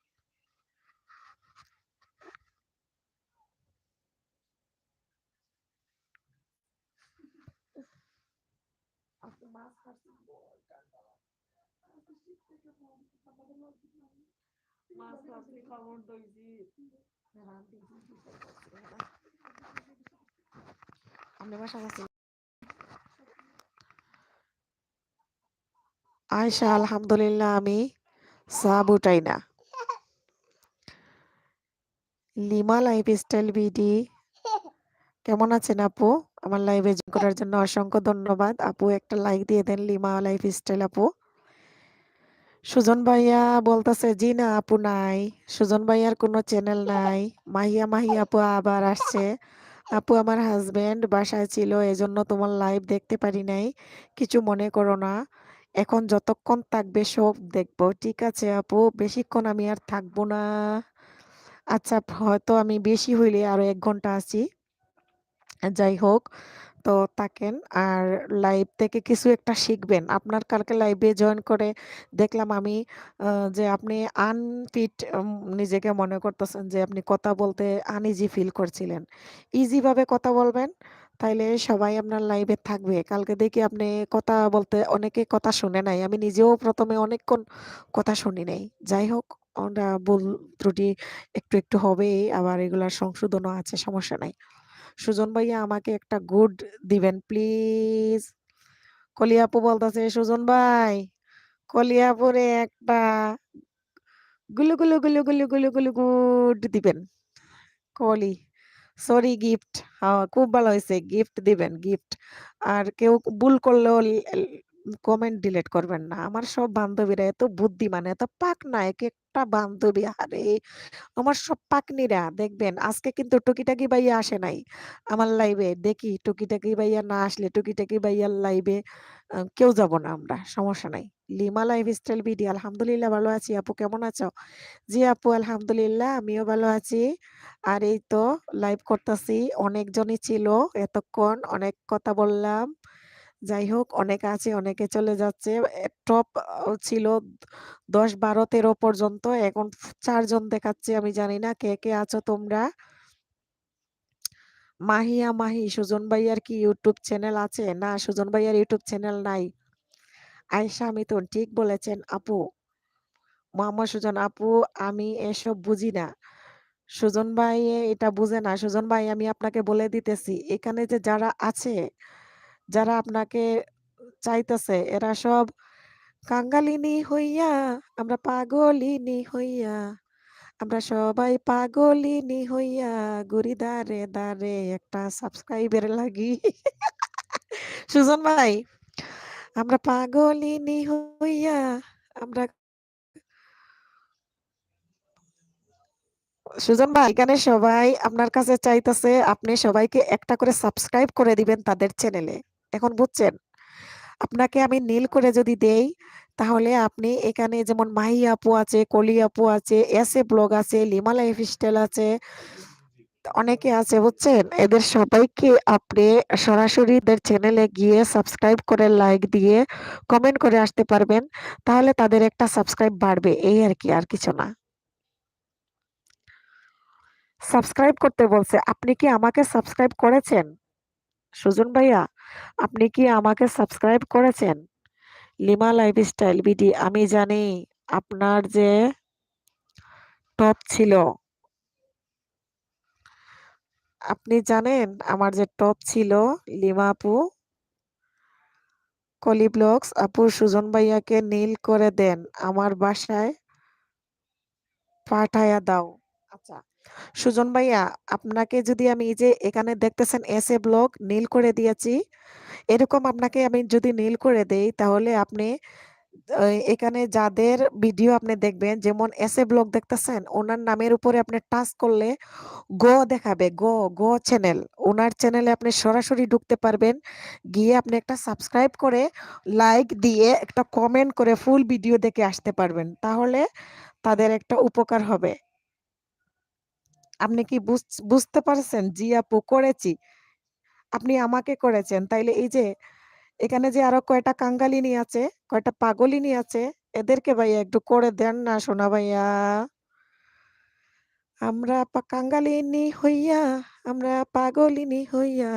Speaker 1: আয়শা আলহামদুলিল্লাহ আমি সাব উঠাই না। লিমা লাইফস্টাইল বিডি, কেমন আছেন আপু? আমার লাইভে জয়েন করার জন্য অসংখ্য ধন্যবাদ। আপু একটা লাইক দিয়ে দেন, লিমা লাইফস্টাইল আপু। সুজন ভাইয়া বলতেছে জি না আপু নাই, সুজন ভাইয়ার কোনো চ্যানেল নাই। মাহিয়া মাহিয়া আপু আবার আসছে। আপু আমার হাজবেন্ড বাসায় ছিল, এজন্য তোমার লাইভ দেখতে পারি নাই, কিছু মনে করো না। এখন যতক্ষণ থাকবে সব দেখবো। ঠিক আছে আপু, বেশিক্ষণ আমি আর থাকবো না। আচ্ছা, হয়তো আমি বেশি হইলে আরো ১ ঘন্টা আছি। যাই হোক, তো থাকেন আর লাইভ থেকে কিছু একটা শিখবেন। আপনার কালকে লাইভে জয়েন করে দেখলাম আমি আ যে আপনি আনফিট নিজেকে মনে করতেছেন যে আপনি কথা বলতে আনইজি ফিল করছিলেন। ইজি ভাবে কথা বলবেন, তাইলে সবাই আপনার লাইভে থাকবে। কালকে দেখি আপনি কথা বলতে অনেকে কথা শুনে নাই। আমি নিজেও ১ম এ অনেকক্ষণ কথা শুনি নাই। যাই হোক, আমরা ভুল ত্রুটি একটু হবেই। আবার এগুলার সংশোধনও আছে, সমস্যা নাই। সুজন ভাইয়া আমাকে একটা গুড দিবেন প্লিজ। কলি আপু বলতেছে, সুজন ভাই কলিয়াপুরে একটা গুলু গুলু গুলু গুলু গুলু গুলু গুড দিবেন। কলি সরি গিফট। হ্যাঁ, খুব ভালো হয়েছে, গিফট দিবেন গিফট। আর কেউ ভুল করলেও কমেন্ট ডিলিট করবেন না। আমার সব বান্ধবীরা এত বুদ্ধিমান, এত পাকনা, এক একটা বান্ধবী, আরে আমার সব পাকনিরা দেখবেন। আজকে কিন্তু টুকিটাকি ভাইয়া আসে নাই আমার লাইভে। দেখি টুকিটাকি ভাইয়া না আসলে টুকিটাকি ভাইয়ার লাইভে কেউ যাব না আমরা, সমস্যা নাই। লিমা লাইফস্টাইল বিডি, আলহামদুলিল্লাহ ভালো আছি। আপু কেমন আছো? জি আপু, আলহামদুলিল্লাহ আমিও ভালো আছি। আর এই তো লাইভ করতেছি, অনেকজনই ছিল এতক্ষণ, অনেক কথা বললাম। যাই হোক, অনেকে আছে, অনেকে চলে যাচ্ছে। টপ ছিল ১০, ১২, ১৩ পর্যন্ত। এখন ৪ জন দেখাচ্ছে। আমি জানি না কে, কে আছো তোমরা? মাহিয়া মাহি, সুজন ভাইয়ার কি ইউটিউব চ্যানেল আছে? না, সুজন ভাইয়ার ইউটিউব চ্যানেল নাই। আয়েশা মিথুন, ঠিক বলেছেন আপু। মোহাম্মদ সুজন, আপু আমি এসব বুঝি না। সুজন ভাই এটা বুঝে না। সুজন ভাই আমি আপনাকে বলে দিতেছি, এখানে যে যারা আছে, যারা আপনাকে চাইতেছে, এরা সব কাঙ্গালিনী হইয়া, আমরা পাগলিনী হইয়া, আমরা সবাই পাগলিনী হইয়া ঘুরি দাঁড়ে দাঁড়ে একটা সাবস্ক্রাইবের লাগি। সুজন ভাই, আমরা পাগলিনী হইয়া, আমরা সুজন ভাই এখানে সবাই আপনার কাছে চাইতেছে আপনি সবাইকে একটা করে সাবস্ক্রাইব করে দিবেন তাদের চ্যানেলে। এখন বুঝছেন? আপনাকে আমি নীল করে যদি দেই, তাহলে আপনি এখানে যেমন মাহি আপু আছে, কলি আপু আছে, এস এ ব্লগ আছে, লিমা লাইফস্টাইল আছে, অনেকে আছে বুঝছেন? এদের সবাইকে আপনি সরাসরি এদের চ্যানেলে গিয়ে সাবস্ক্রাইব করে লাইক দিয়ে কমেন্ট করে আসতে পারবেন। তাহলে তাদের একটা সাবস্ক্রাইব বাড়বে। এই আরকি, আর কিছু না। সাবস্ক্রাইব করতে বলছে। আপনি কি আমাকে সাবস্ক্রাইব করেছেন? সুজন ভাইয়া, আপনি কি আমাকে সাবস্ক্রাইব করেছেন? লিমা লাইফস্টাইল বিডি, আমি জানি আপনার যে টপ ছিল। আপনি জানেন আমার যে টপ ছিল, লিমা আপু, কলি ব্লগস আপু, সুজন ভাইয়াকে নীল করে দেন, আমার বাসায় পাঠায়া দাও। আচ্ছা, সুজন ভাইয়া, আপনাকে যদি আমি এই যে এখানে দেখতেছেন এস এ ব্লগ নীল করে দিয়েছি, এরকম আপনাকে আমি যদি নীল করে দেই, তাহলে আপনি এখানে যাদের ভিডিও আপনি দেখবেন, যেমন এস এ ব্লগ দেখতেছেন, ওনার নামের উপরে আপনি টাচ করলে গো দেখাবে, গো গো চ্যানেল। ওনার চ্যানেলে আপনি সরাসরি ঢুকতে পারবেন। গিয়ে আপনি একটা সাবস্ক্রাইব করে লাইক দিয়ে একটা কমেন্ট করে ফুল ভিডিও দেখে আসতে পারবেন। তাহলে তাদের একটা উপকার হবে। আপনি কি বুঝতে পারছেন? জি আপু, করেছি। আপনি আমাকে করেছেন। তাইলে এই যে এখানে যে আরো কয়টা কাঙ্গালিনী আছে, কয়টা পাগলিনী আছে, এদেরকে ভাইয়া একটু করে দেন না সোনা ভাইয়া। আমরা কাঙ্গালিনী হইয়া, আমরা পাগলিনী হইয়া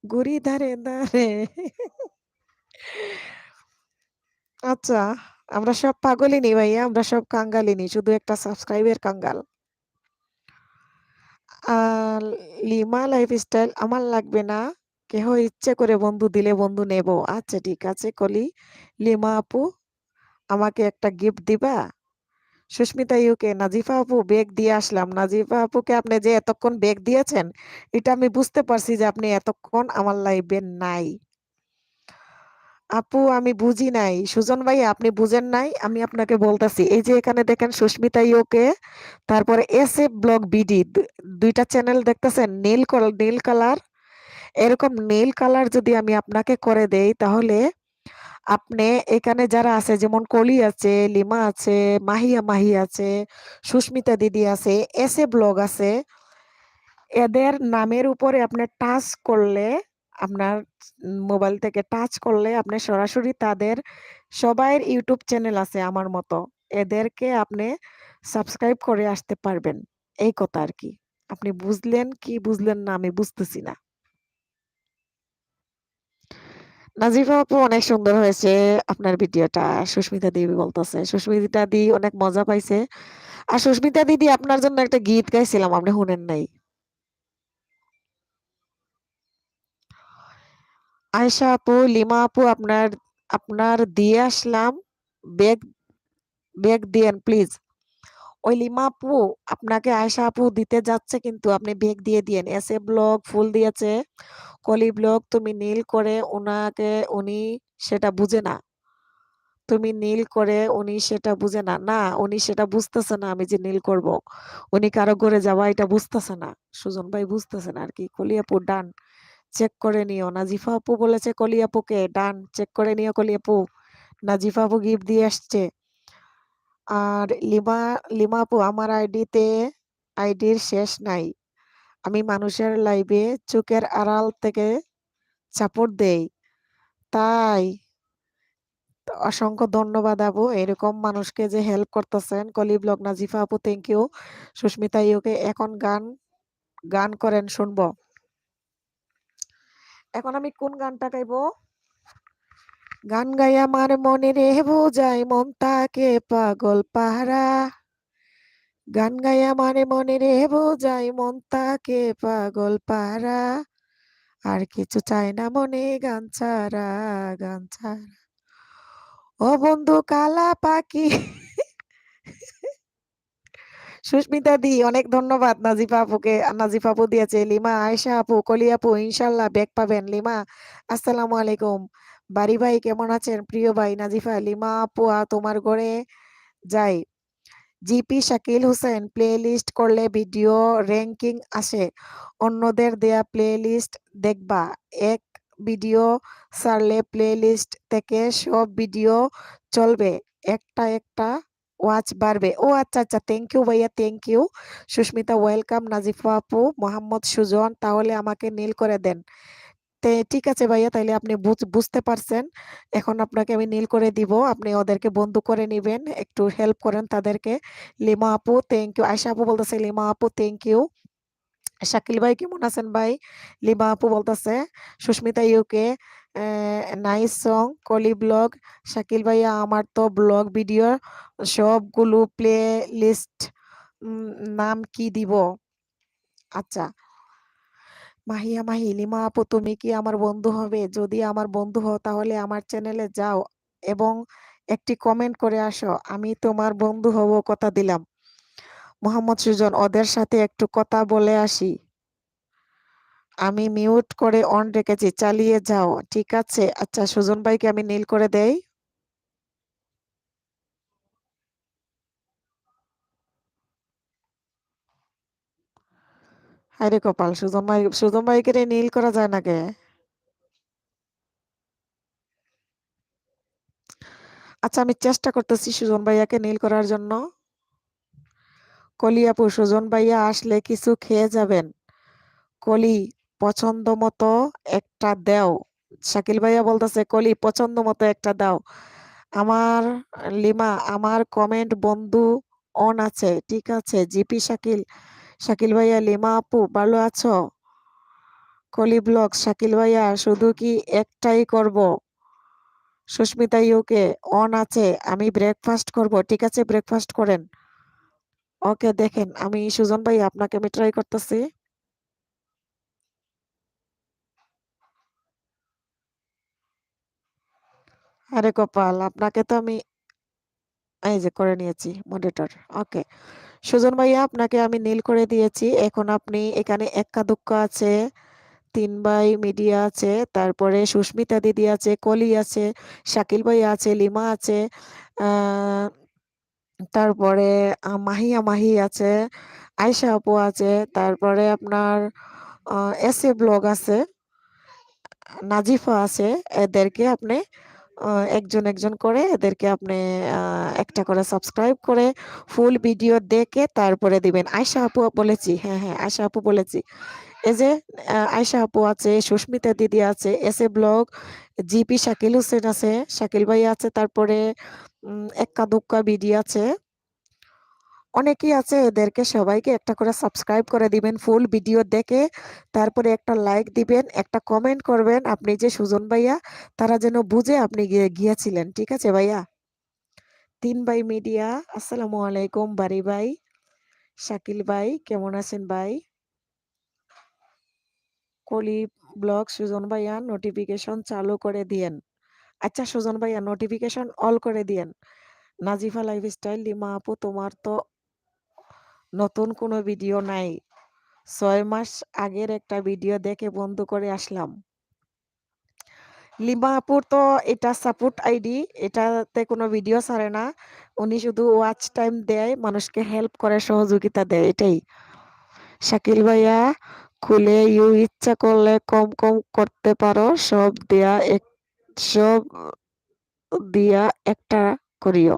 Speaker 1: ঘুরি ধারে ধারে। আচ্ছা, আমরা সব পাগলিনী ভাইয়া, আমরা সব কাঙ্গালিনী, শুধু একটা সাবস্ক্রাইবের কাঙ্গাল। আর লিমা লাইফস্টাইল, আমার লাগবে না। কেহ ইচ্ছে করে বন্ধু দিলে বন্ধু নেব। আচ্ছা ঠিক আছে কলি। লিমা আপু, আমাকে একটা গিফট দিবা? সুস্মিতা ইউকে, নাজিফা আপু বেগ দিয়ে আসলাম। নাজিফা আপুকে আপনি যে এতক্ষণ বেগ দিয়েছেন, এটা আমি বুঝতে পারছি যে আপনি এতক্ষণ আমার লাইভে নাই। আপু আমি বুঝি নাই। সুজন ভাই আপনি বুঝেন নাই, আমি আপনাকে বলতেছি। এই যে এখানে দেখেন সুস্মিতা ইউকে, তারপরে এস এ ব্লগ বিডি, দুইটা চ্যানেল দেখতেছেন, নীল কালার। এরকম নীল কালার যদি আমি আপনাকে করে দেই, তাহলে আপনি এখানে যারা আছে যেমন কলি আছে, লিমা আছে, মাহিয়া মাহি আছে, সুস্মিতা দিদি আছে, এসে ব্লগ আছে। এদের নামের উপরে আপনি টাচ করলে আপনার মোবাইল থেকে টাচ করলে আপনি সরাসরি তাদের সবাইয়ের ইউটিউব চ্যানেল আছে আমার মতো। এদেরকে আপনি সাবস্ক্রাইব করে আসতে পারবেন। এই কথা আরকি। আপনি বুঝলেন কি বুঝলেন না আমি বুঝতেছি না। নাজিফা আপু অনেক সুন্দর হয়েছে আপনার ভিডিওটা। সুস্মিতা দেবী বলতেছে। সুস্মিতা দি অনেক মজা পাইছে। আর সুস্মিতা দিদি আপনার জন্য একটা গীত গাইছিলাম আপনি শুনেন নাই। আয়েশা আপু, লিমা আপু আপনার আপনার দিয়ে আসলাম। ব্যাগ ব্যাগ দিয়েন প্লিজ। ওই লিমা আপু আপনাকে আয়েশা আপু দিতে যাচ্ছে কিন্তু আপনি ব্যাগ দিয়ে দিয়েন। এসে ব্লগ ফুল দিয়েছে। কলি ব্লগ তুমি নীল করে উনাকে উনি সেটা বুঝে না। তুমি নীল করে উনি সেটা বুঝে না। না উনি সেটা বুঝতেছে না আমি যে নীল করব। উনি কারো ঘরে যাওয়া এটা বুঝতেছে না। সুজন ভাই বুঝতেছে না আরকি। কলি আপু ডান। চেক করে নিও। নাজিফা আপু বলেছে কলি আপুকে ডান চেক করে নিও কলি আপু। নাজিফা আপু গিফট দিয়ে আসছে। আর লিমা আপু আমার আইডির শেষ নাই। আমি মানুষের লাইভে চোখের আড়াল থেকে সাপোর্ট দেই। তাই অসংখ্য ধন্যবাদ আপু। এরকম মানুষকে যে হেল্প করতেছেন। কলি ব্লগ নাজিফা আপু থ্যাংক ইউ। সুস্মিতা ইউকে এখন গান গান করেন শুনবো। এখন আমি কোন গানটা গাইবো? গান গাই আমার মনে রে বোঝাই মন তাকে পাগল পাহারা। গান গাই আমার মনে রে বোঝাই মন তাকে পাগল পাহারা। আর কিছু চাই না মনে গান ছাড়া গান ছাড়া। ও বন্ধু কালা পাখি সুস্মিতা দি অনেক ধন্যবাদ নাজিফা আপুকে। নাজিফা আপু দিয়েছে লিমা আয়েশা আপু কলি আপু ইনশাল্লাহ ব্যাগ পাবেন লিমা। আসসালামু আলাইকুম বাড়ি ভাই কেমন আছেন প্রিয় ভাই নাজিফা লিমা আপু তোমার ঘরে যাই। GP Shakil Hossain playlist করলে ভিডিও র্যাঙ্কিং আসে। অন্যদের দেয়া প্লে লিস্ট দেখবা। এক ভিডিও ছাড়লে প্লে লিস্ট থেকে সব ভিডিও চলবে। একটা একটা ওয়াচ বাড়বে। ও আচ্ছা আচ্ছা থ্যাংক ইউ ভাইয়া thank you. Sushmita welcome Nazifa আপু মোহাম্মদ সুজন তাহলে আমাকে নীল করে দেন। ঠিক আছে ভাইয়া তাইলে আপনি বুঝতে পারছেন। এখন আপনাকে আমি নীল করে দিব। আপনি ওদেরকে বন্ধু করে নিবেন। একটু হেল্প করেন তাদেরকে। লিমা আপু থ্যাংক ইউ। আয়শা আপু বলতেছে লিমা আপু থ্যাংক ইউ। শাকিল ভাই কেমন আছেন ভাই? লিমা আপু বলতেছে সুস্মিতা ইউকে নাইস সং কলি ব্লগ শাকিল ভাইয়া আমার তো ব্লগ ভিডিও সবগুলো প্লে লিস্ট নাম কি দিব? আচ্ছা মাহিয়া মাহি লিমা আপু তুমি কি আমার বন্ধু হবে? যদি আমার বন্ধু হও তাহলে আমার চ্যানেলে যাও এবং একটি কমেন্ট করে আসো। আমি তোমার বন্ধু হব কথা দিলাম। মোহাম্মদ সুজন ওদের সাথে একটু কথা বলে আসি। আমি মিউট করে অন রেখেছি চালিয়ে যাও। ঠিক আছে আচ্ছা সুজন ভাইকে আমি নীল করে দেই। হায়রে কপাল সুজন ভাইকে রে নীল করা যায় না কে? আচ্ছা আমি চেষ্টা করতেছি সুজন ভাইয়াকে নীল করার জন্য। কলি আপু সুজন ভাইয়া আসলে কিছু খেয়ে যাবেন। কলি পছন্দ মতো একটা দেও। শাকিল ভাইয়া বলতেছে কলি পছন্দ মতো একটা দাও। আমার লিমা আমার কমেন্ট বন্ধু অন আছে ঠিক আছে জিপি শাকিল শাকিল ভাইয়া লিমা আপু ভালো আছো? কলি ব্লগ শাকিল ভাইয়া শুধু কি একটাই করব? সুস্মিতা ইউকে অন আছে আমি ব্রেকফাস্ট করব ঠিক আছে ব্রেকফাস্ট করেন। ওকে দেখেন আমি সুজন ভাই আপনাকে আমি ট্রাই করতেছি। আরে কপাল আপনাকে তো আমি এই যে করে নিয়েছি মনিটর। ওকে সুজন ভাইয়া আপনাকে আমি নীল করে দিয়েছি। এখন আপনি এখানে এক্কা দুক্কা আছে, তিন ভাই মিডিয়া আছে, তারপরে সুস্মিতা দিদি আছে, কলি আছে, শাকিল ভাইয়া আছে, লিমা আছে, আহ তারপরে মাহিয়া মাহি আছে, আয়শা আপু আছে, তারপরে আপনার এসে ব্লগ আছে, নাজিফা আছে। এদেরকে আপনি একজন, একজন করে এদেরকে আপনি একটা করে সাবস্ক্রাইব করে ফুল ভিডিও দেখে তারপরে দিবেন। আয়শা আপু বলেছি। হ্যাঁ, হ্যাঁ, আয়শা আপু বলেছি। এই যে আয়শা আপু আছে, সুস্মিতা দিদি আছে, SA blog, GP Shakil Hossain আছে, শাকিল ভাই আছে, তারপরে এক্কা দুক্কা বিডি আছে। অনেকেই আছে, এদেরকে সবাইকে একটা করে সাবস্ক্রাইব করে দিবেন ফুল ভিডিও দেখে। তারপরে একটা লাইক দিবেন, একটা কমেন্ট করবেন আপনি যে সুজন ভাইয়া, তারা যেন বুঝে আপনি গিয়েছিলেন। ঠিক আছে ভাইয়া? ৩ ভাই মিডিয়া, আসসালামু আলাইকুম বাড়ি ভাই, শাকিল ভাই কেমন আছেন ভাই? কলি ব্লগ সুজন ভাইয়া নোটিফিকেশন চালু করে দিয়েন। আচ্ছা সুজন ভাইয়া নোটিফিকেশন অল করে দিয়েন। নাজিফা লাইফস্টাইল, লিমা আপু তোমার তো নতুন কোনো ভিডিও নাই। ৬ মাস আগের একটা ভিডিও দেখে বন্ধ করে আসলাম। লিমা আপুর তো এটা সাপোর্ট আইডি, এটাতে কোনো ভিডিও ছাড়ে না। উনি শুধু ওয়াচ টাইম দেয়, মানুষকে হেল্প করে, সহযোগিতা দেয়, এটাই। শাকিল ভাইয়া খুলে ইচ্ছা করলে কম কম করতে পারো, সব দিয়া একটা করিও।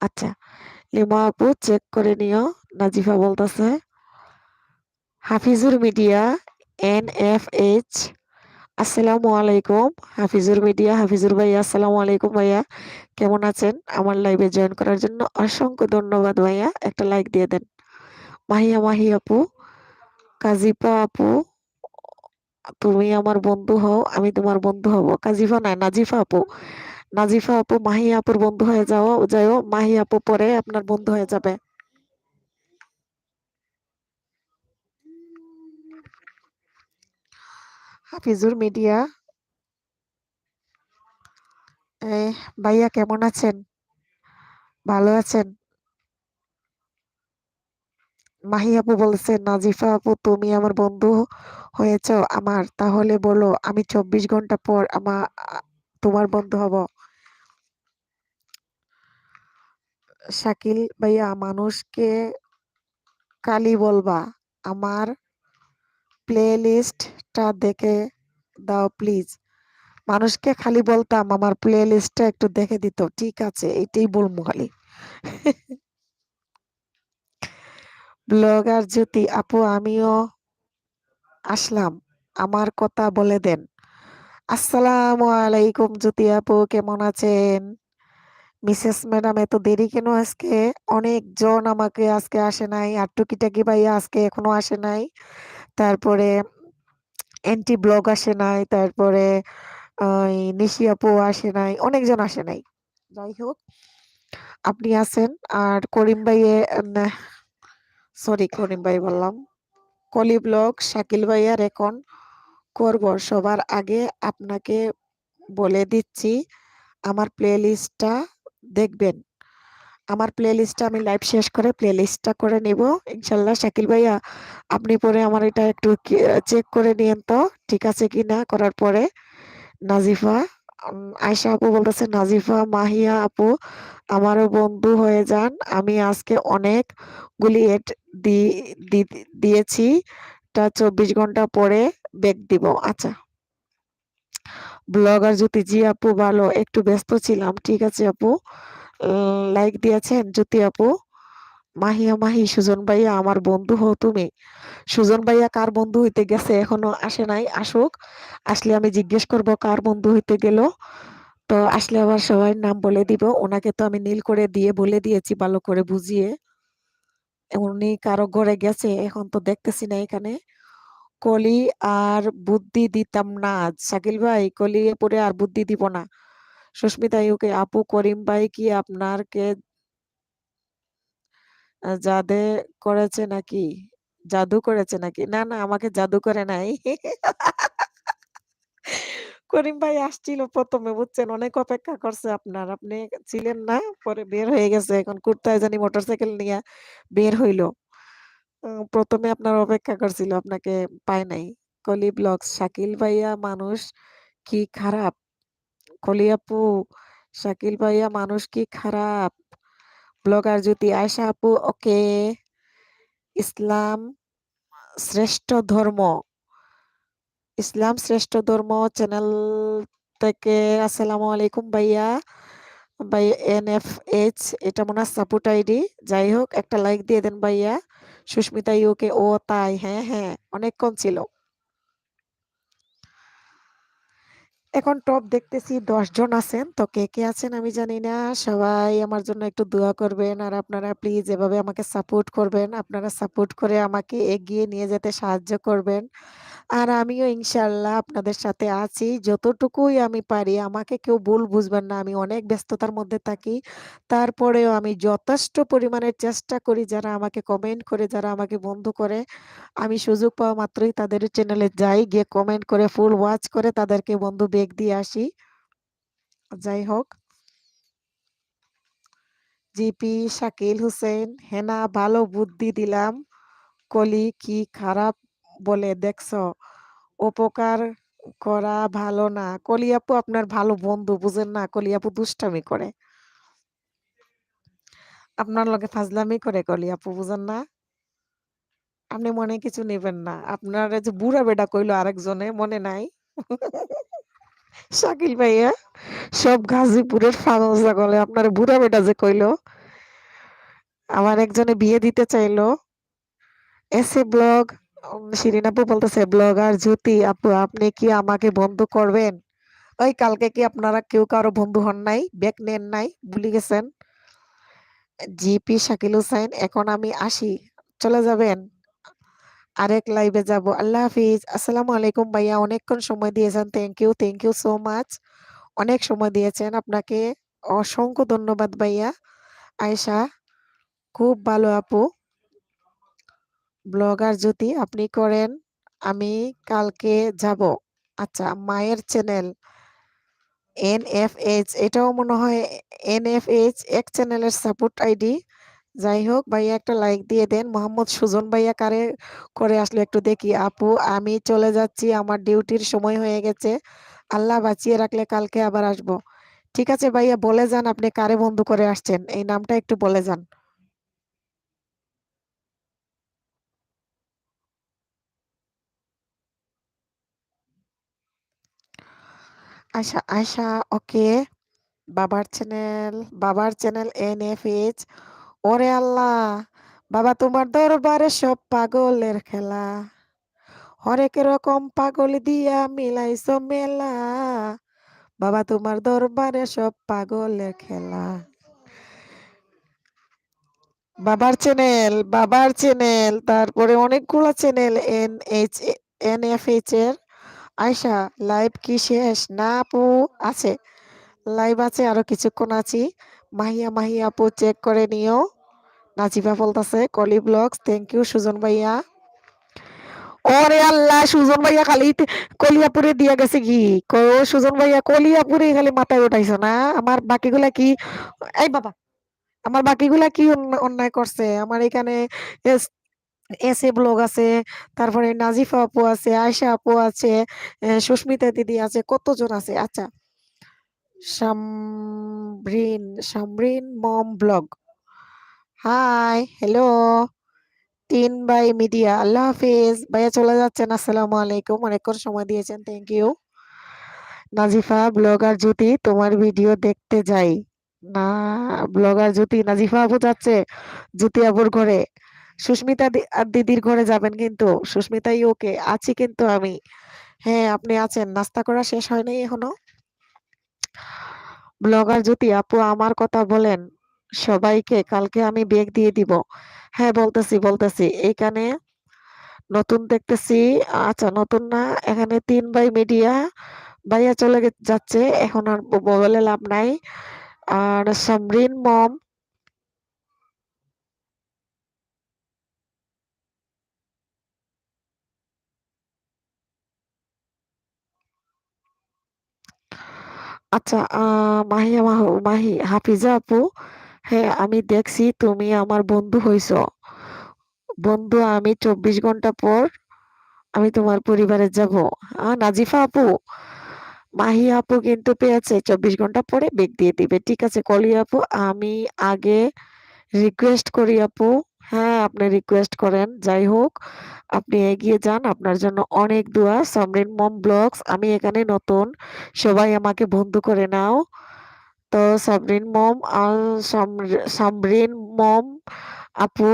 Speaker 1: আচ্ছা লিমা আপু চেক করে নিও। নাজিফা বলতেছে হাফিজুর মিডিয়া NFH, আসসালামু আলাইকুম। হাফিজুর মিডিয়া, হাফিজুর ভাইয়া আসসালামু আলাইকুম ভাইয়া, কেমন আছেন? আমার লাইভে জয়েন করার জন্য অসংখ্য ধন্যবাদ ভাইয়া, একটা লাইক দিয়ে দেন। মাহি আপু, কাজিপা আপু, তুমি আমার বন্ধু হও, আমি তোমার বন্ধু হব। কাজিফা না, নাজিফা আপু। নাজিফা আপু মাহি আপুর বন্ধু হয়ে যাও, মাহি আপু পরে আপনার বন্ধু হয়ে যাবে। হাফিজুর মিডিয়া, ভাইয়া কেমন আছেন? ভালো আছেন? মাহি আপু বলছে নাজিফা আপু তুমি আমার বন্ধু হয়েছ আমার, তাহলে বলো আমি 24 ঘন্টা পর তোমার বন্ধু হব। শাকিল ভাইয়া মানুষকে কালি বলবা, আমার প্লে লিস্টটা দেখে দাও প্লিজ। মানুষকে খালি বলতাম আমার প্লে লিস্টটা একটু দেখে দিত। ঠিক আছে, এইটাই বলবো খালি। ব্লগার জ্যোতি আপু আমিও আসলাম, আমার কথা বলে দেন। আসসালামু আলাইকুম জ্যোতি আপু, কেমন আছেন? মিসেস ম্যাডাম এত দেরি কেন আজকে? অনেকজন আমাকে আজকে আসে নাই, আর টুকিটাকি ভাইয়া আজকে এখনো আসে নাই, তারপরে এন্টি ব্লগ আসে নাই, তারপরে নিশি আপু আসে নাই, অনেকজন আসে নাই। যাই হোক, আপনি আছেন। আর করিম ভাই, সরি করিম ভাই বললাম, কলি ব্লগ শাকিল ভাইয়ার এখন করব। সবার আগে আপনাকে বলে দিচ্ছি আমার প্লে লিস্টটা দেখবেন। আমার প্লে লিস্টটা আমি লাইভ শেষ করে প্লে লিস্টটা করে নিব ইনশাল্লাহ। শাকিল ভাইয়া আপনি পরে আমার এটা একটু চেক করে নিয়েন তো, ঠিক আছে কি না। করার পরে নাজিফা, আয়শা আপু বলতেছে নাজিফা মাহিয়া আপু আমারও বন্ধু হয়ে যান, আমি আজকে অনেক গুলি এড দিয়েছি, তা 24 ঘন্টা পরে বেক দিব। আচ্ছা ব্লগার জ্যোতি, জি আপু ভালো, একটু ব্যস্ত ছিলাম। ঠিক আছে আপু, লাইক দিয়েছেন জ্যোতি আপু। মাহি সুজন ভাইয়া আমার বন্ধু হও তুমি। সুজন ভাইয়া কার বন্ধু হইতে গেছে এখনো আসে নাই, আসুক, আসলে আমি জিজ্ঞেস করব কার বন্ধু হইতে গেল। তো আসলে আবার সবাই নাম বলে দিব। ওনাকে তো আমি নীল করে দিয়ে বলে দিয়েছি ভালো করে বুঝিয়ে। উনি কারো ঘরে গেছে, এখন তো দেখতেছি না এখানে। কলি আর বুদ্ধি দিতাম না আজ। শাকিল ভাই কলি পরে আর বুদ্ধি দিব না। সুস্মিতা ইউকে আপু করিম ভাই কি আপনারকে জাদে করেছে নাকি? জাদু করেছে নাকি? না না, আমাকে জাদু করে নাই। করিম ভাই আসছিল প্রথমে, বুঝছেন, অনেক অপেক্ষা করছে আপনার, আপনি ছিলেন না, পরে বের হয়ে গেছে, এখন কোথায় জানি মোটরসাইকেল নিয়ে বের হইলো। প্রথমে আপনার অপেক্ষা করছিল, আপনাকে পায় নাই। কলি ব্লগস শাকিল ভাইয়া মানুষ কি খারাপ? কলি আপু শাকিল ভাইয়া মানুষ কি খারাপ? ব্লগার জ্যোতি, আয়শা আপু ওকে। ইসলাম শ্রেষ্ঠ ধর্ম, ইসলাম শ্রেষ্ঠ ধর্ম চ্যানেল থেকে আসসালামু আলাইকুম ভাইয়া। ভাই NFH এটা মনে হয় সাপোর্ট আইডি। যাই হোক একটা লাইক দিয়ে দেন ভাইয়া। সুস্মিতা ইউকে ও তাই হ্যাঁ, হ্যাঁ অনেকক্ষণ ছিল। এখন টপ দেখতেছি ১০ জন আছেন। তো কে, কে আছেন আমি জানি না। সবাই আমার জন্য একটু দোয়া করবেন। আর আপনারা প্লিজ এভাবে আমাকে সাপোর্ট করবেন। আপনারা সাপোর্ট করে আমাকে এগিয়ে নিয়ে যেতে সাহায্য করবেন। আর আমিও ইনশাআল্লাহ আপনাদের সাথে আছি। যতটুকুই আমি পারি আমাকে কেউ ভুল বুঝবেন না। আমি অনেক ব্যস্ততার মধ্যে থাকি। তারপরেও আমি যথেষ্ট পরিমাণে চেষ্টা করি যারা আমাকে কমেন্ট করে, যারা আমাকে বন্ধু করে, আমি সুযোগ পাওয়া মাত্রই তাদের চ্যানেলে যাই, গিয়ে কমেন্ট করে ফুল ওয়াচ করে তাদেরকে বন্ধু বেক দিয়ে আসি। যাই হোক, জিপি, শাকিল হোসেন, হেনা ভালো বুদ্ধি দিলাম। কলি কি খারাপ বলে দেখছো? উপকার করা ভালো না। কলি আপু আপনার ভালো বন্ধু বুঝেন না? কলি আপু দুষ্টামি করে। আপনার লগে ফাজলামি করে কলি আপু বুঝেন না? আপনি মনে কিছু নিবেন না। আপনার এই যে বুড়া বেডা কইলো আরেকজনে মনে নাই? শাকিল ভাইয়া সব গাজীপুরের ফাগল ছাগলে আপনার বুড়া বেটা যে কইলো আমার একজনে বিয়ে দিতে চাইলো এসে ব্লগ শিরিন আপু বলতেছে ব্লগার জ্যোতি আপু আপনি কি আমাকে বন্ধু করবেন? ওই কালকে কি আপনারা কেউ কারো বন্ধু হন নাই? ব্যাক নেন নাই? ভুলে গেছেন? জিপি শাকিল হুসাইন এখন আমি আসি। চলে যাবেন? আরেক লাইভে যাব। আল্লাহ হাফিজ। আসসালামু আলাইকুম ভাইয়া অনেকক্ষণ সময় দিয়েছেন। Thank you so much. অনেক সময় দিয়েছেন। আপনাকে অসংখ্য ধন্যবাদ ভাইয়া। আয়েশা খুব ভালো আপু। ব্লগার জ্যোতি আপনি করেন। আমি কালকে যাব। আচ্ছা মায়ের চ্যানেল NFH এটাও মনে হয় NFH এক চ্যানেলের সাপোর্ট আইডি। যাই হোক ভাইয়া একটা লাইক দিয়ে দেন। মোহাম্মদ সুজন ভাইয়া কারে করে আসলে একটু দেখি। আপু আমি চলে যাচ্ছি। আমার ডিউটির সময় হয়ে গেছে। আল্লাহ বাঁচিয়ে রাখলে কালকে আবার আসবো। ঠিক আছে ভাইয়া বলে যান আপনি কারে বন্ধু করে আসছেন। এই নামটা একটু বলে যান। আশা আশা ওকে। বাবার চ্যানেল বাবার চ্যানেল NFH ওরে আল্লাহ বাবা তোমার দরবারে সব পাগলের খেলা হরেক রকম পাগল দিয়া মিলাইছো মেলা বাবা তোমার দরবারে সব পাগলের খেলা বাবার চ্যানেল তারপরে অনেকগুলা চ্যানেল NFH এর আয়শা লাইভ কি শেষ না আপু আছে লাইভ আছে আরো কিছুক্ষণ আছি মাহিয়া মাহিয়া আপু চেক করে নিও নাজিবা বলতেছে কলি ব্লগস থ্যাংক ইউ সুজন ভাইয়া ওরে আল্লাহ সুজন ভাইয়া খালি কলিয়াপুরে দিয়া গেছে কি সুজন ভাইয়া কলিয়াপুরে খালি মাথায় উঠাইছো না আমার বাকিগুলা কি এই বাবা আমার বাকিগুলা কি অন্যায় করছে আমার এখানে এসে ব্লগ আছে তারপরে নাজিফা আপু আছে আয়শা আপু আছে সুস্মিতা দিদি আছে কতজন আছে আচ্ছা Samrin Samrin mom blog hi hello ৩ by media আল্লাহ হাফিজ ভাইয়া চলে যাচ্ছেন আসসালামু আলাইকুম অনেকক্ষণ সময় দিয়েছেন thank you Nazifa blogger Jyoti তোমার ভিডিও দেখতে যাই না ব্লগার জ্যোতি নাজিফা আপু যাচ্ছে জ্যোতি আপুর ঘরে সুস্মিতা আর দিদির ঘরে যাবেন কিন্তু সুস্মিতাই ওকে আছি কিন্তু আমি হ্যাঁ আপনি আছেন নাস্তা করা শেষ হয় নাই এখনো ব্লগার জ্যোতি আপু আমার কথা বলেন সবাইকে কালকে আমি বেগ দিয়ে দিব হ্যাঁ বলতেছি এইখানে নতুন দেখতেছি আচ্ছা নতুন না এখানে ৩ বাই মিডিয়া ভাইয়া চলে যাচ্ছে এখন আর বলে লাভ নাই আর সামরিন মম আচ্ছা মাহি হাফিজা আপু হ্যাঁ আমি দেখছি তুমি আমার বন্ধু হইছো বন্ধু আমি ২৪ ঘন্টা পর আমি তোমার পরিবারে যাব নাজিফা আপু মাহি আপু কিন্তু পেয়েছে ২৪ ঘন্টা পরে বেগ দিয়ে দিবে ঠিক আছে কলি আপু আমি আগে রিকোয়েস্ট করি আপু হ্যাঁ, আপনি রিকোয়েস্ট করেন। যাই হোক, আপনি এগিয়ে যান। আপনার জন্য অনেক দোয়া। সামরিন মম ব্লগস, আমি এখানে নতুন। সবাই আমাকে বন্ধু করে নাও। তো সাবরিন মম আর সামরিন মম আপু,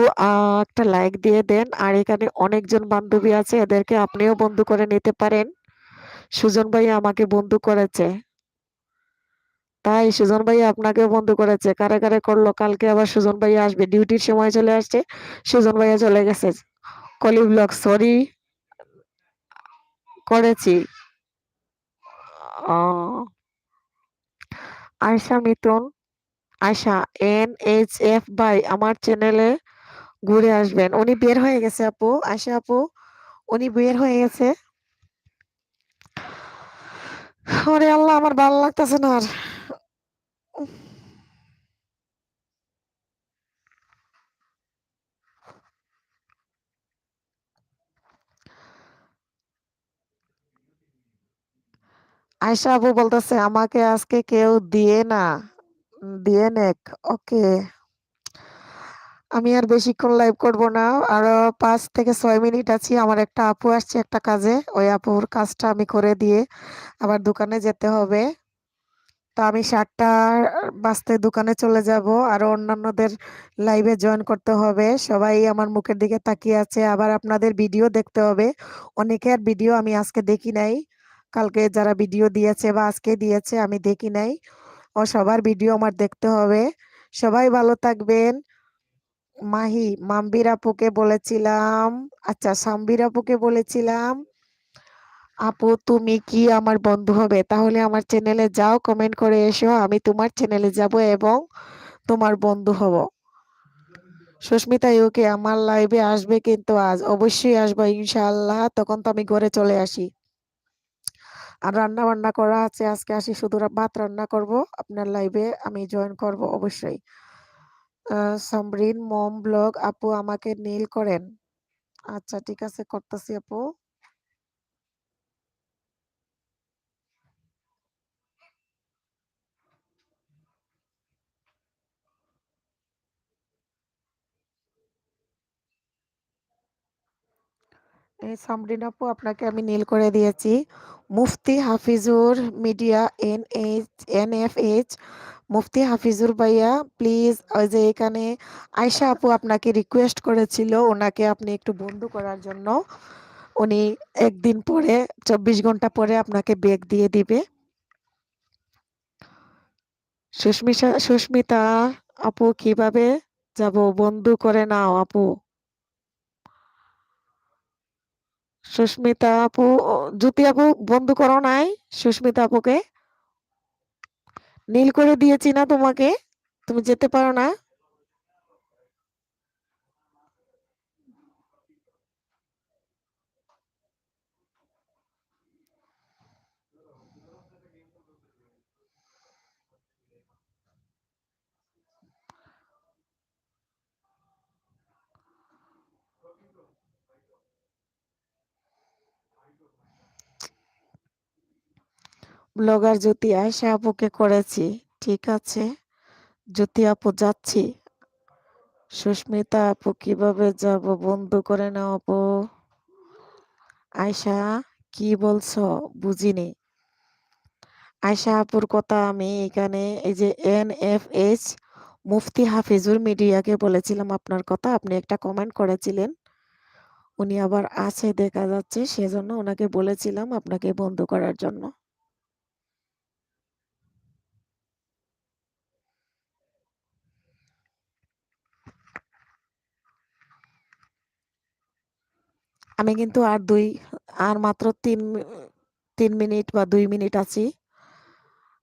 Speaker 1: একটা লাইক দিয়ে দেন। আর এখানে অনেকজন বান্ধবী আছে, এদেরকে আপনিও বন্ধু করে নিতে পারেন। সুজন ভাইয়া আমাকে বন্ধু করেছে। তাই সুজন ভাইয়া আপনাকেও বন্ধু করেছে। কারে কারে করলো, কালকে আবার সুজন ভাইয়া আসবে। ডিউটির সময় চলে আসছে, সুজন ভাইয়া চলে গেছে। কলি ব্লগ, সরি করেছি। আয়শা মিথুন, আয়শা NHF ভাই আমার চ্যানেলে ঘুরে আসবেন। উনি বের হয়ে গেছে আপু, আয়শা আপু, উনি বের হয়ে গেছে। ওরে আল্লাহ, আমার ভালো লাগতেছে না আর। আয়শা আপু বলতেছে আমাকে আজকে কেউ দিয়ে না, দিয়ে নেক। ওকে, আমি আর বেশিক্ষণ লাইভ করব না। আরো 5 থেকে 6 মিনিট আছি। আমার একটা আপু আসছে একটা কাজে, ওই আপুর কাজটা আমি করে দিয়ে আবার দোকানে যেতে হবে। তো আমি 7টা বাজতে দোকানে চলে যাব। আরো অন্যান্যদের লাইভে জয়েন করতে হবে। সবাই আমার মুখের দিকে তাকিয়ে আছে। আবার আপনাদের ভিডিও দেখতে হবে। অনেকের ভিডিও আমি আজকে দেখি নাই। কালকে যারা ভিডিও দিয়েছে বা আজকে দিয়েছে আমি দেখি নাই। ও সবার ভিডিও আমার দেখতে হবে। সবাই ভালো থাকবেন। মাহি মাম্বির আপুকে বলেছিলাম, আচ্ছা সাম্বির আপুকে বলেছিলাম, আপু তুমি কি আমার বন্ধু হবে? তাহলে আমার চ্যানেলে যাও, কমেন্ট করে এসো, আমি তোমার চ্যানেলে যাব এবং তোমার বন্ধু হব। সুস্মিতা ইউকে আমার লাইভে আসবে কিন্তু আজ অবশ্যই আসবো ইনশাআল্লাহ। তখন তো আমি ঘরে চলে আসি। আর রান্না বান্না করা আছে, আজকে আসি শুধু ভাত রান্না করব। আপনার লাইভে আমি জয়েন করব অবশ্যই। সামরিন মম ব্লগ আপু আমাকে নীল করেন। আচ্ছা ঠিক আছে, করতেছি আপু। এই সামরিন আপু, আপনাকে আমি নীল করে দিয়েছি। মুফতি হাফিজুর মিডিয়া NFH, মুফতি হাফিজুর ভাইয়া প্লিজ, ওই যে এখানে আয়শা আপু আপনাকে রিকোয়েস্ট করেছিল ওনাকে আপনি একটু বন্ধু করার জন্য। উনি একদিন পরে, 24 ঘন্টা পরে আপনাকে বেগ দিয়ে দিবে। সুস্মিতা আপু কিভাবে যাব? বন্ধু করে নাও আপু। সুস্মিতা আপু, জ্যোতি আপু বন্ধু করো নাই? সুস্মিতা আপুকে নীল করে দিয়েছি না তোমাকে? তুমি যেতে পারো না? ব্লগার জ্যোতি আয়শা আপুকে করেছি। ঠিক আছে জ্যোতি আপু, যাচ্ছি। সুস্মিতা আপু কিভাবে যাব? বন্ধু করে নাও আপু। আয়শা, কি বলছো? বুঝিনি। আয়শা আপুর কথা আমি এখানে এই যে NFH মুফতি হাফিজুর মিডিয়াকে বলেছিলাম আপনার কথা, আপনি একটা কমেন্ট করেছিলেন। উনি আবার আছে দেখা যাচ্ছে, সেজন্য ওনাকে বলেছিলাম আপনাকে বন্ধু করার জন্য। আমি কিন্তু আর মাত্র 3 মিনিট বা 2 মিনিট আছি।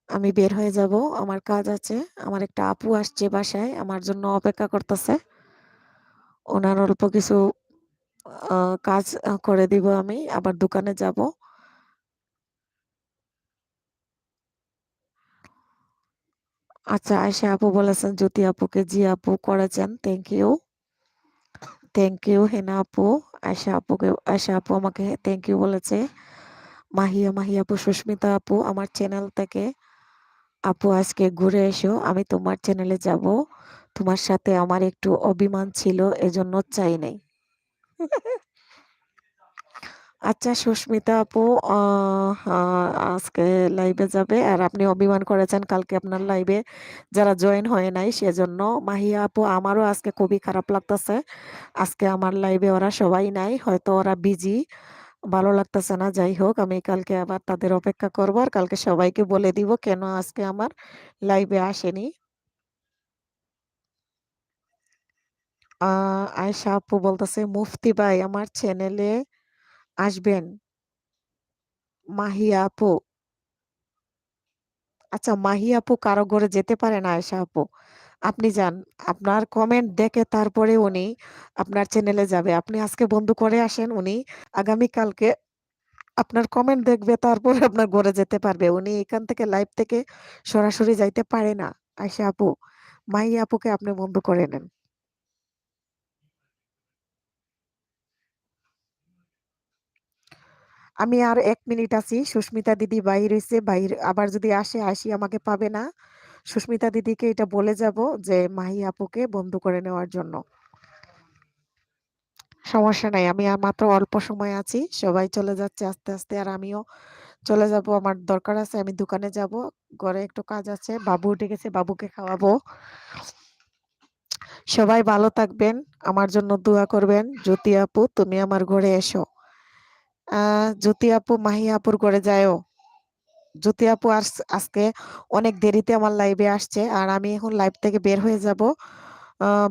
Speaker 1: আমি বের হয়ে যাব, আমার কাজ আছে। আমার একটা আপু আসছে বাসায়, আমার জন্য অপেক্ষা করতেছে। ওনার অল্প কিছু কাজ করে দিব, আমি আবার দোকানে যাব। আচ্ছা, আয়শা আপু বলেছেন জ্যোতি আপুকে, জি আপু করেছেন, থ্যাংক ইউ। থ্যাংক ইউ হেনা আপু। আয়শা আপু আমাকে থ্যাংক ইউ বলেছে। মাহি আপু, সুস্মিতা আপু আমার চ্যানেল থেকে, আপু আজকে ঘুরে এসো, আমি তোমার চ্যানেলে যাব, তোমার সাথে আমার একটু অভিমান ছিল, এজন্য চাই নাই। আচ্ছা সুস্মিতা আপু, আজকে লাইভে যাবে আর আপনি অভিমান করেছেন কালকে আপনার লাইভে যারা জয়েন হয় নাই সেজন্য। মাহিয়া আপু, আমারও আজকে খুবই খারাপ লাগতেছে, আজকে আমার লাইভে ওরা সবাই নাই, হয়তো ওরা বিজি, ভালো লাগতেছে না। যাই হোক, আমি কালকে আবার তাদের অপেক্ষা করব আর কালকে সবাইকে বলে দিব কেন আজকে আমার লাইভে আসেনি। আয়শা আপু বলতেছে মুফতি ভাই আমার চ্যানেলে আসবেন। মাহিয়া আপু, আচ্ছা মাহিয়া আপু কারো ঘরে যেতে পারে না। আয়শা আপু আপনি যান, আপনার কমেন্ট দেখে তারপরে উনি আপনার চ্যানেলে যাবে। আপনি আজকে বন্ধ করে আসেন, উনি আগামী কালকে আপনার কমেন্ট দেখবে তারপরে আপনার ঘরে যেতে পারবে। উনি এখান থেকে লাইভ থেকে সরাসরি যাইতে পারে না। আয়শা আপু, মাহিয়া আপুকে আপনি বন্ধ করে নেন। আমি আর 1 মিনিট আছি, সুস্মিতা দিদি বাইর হইছে, বাইর আবার যদি আসে আসি আমাকে পাবে না। সুস্মিতা দিদিকে এটা বলে যাব যে মাহি আপুকে বন্ধ করে নেওয়ার জন্য। সমস্যা নাই, আমি আর মাত্র অল্প সময় আছি, সবাই চলে যাচ্ছে আস্তে আস্তে আর আমিও চলে যাব, আমার দরকার আছে, আমি দোকানে যাব, ঘরে একটু কাজ আছে, বাবু উঠে গেছে, বাবুকে খাওয়াবো। সবাই ভালো থাকবেন, আমার জন্য দোয়া করবেন। জ্যোতি আপু তুমি আমার ঘরে এসো। জ্যোতি আপু মাহি আপুর ঘরে যায়ও। জ্যোতি আপু আজকে অনেক দেরিতে আমার লাইভে আসছে আর আমি এখন লাইভ থেকে বের হয়ে যাব।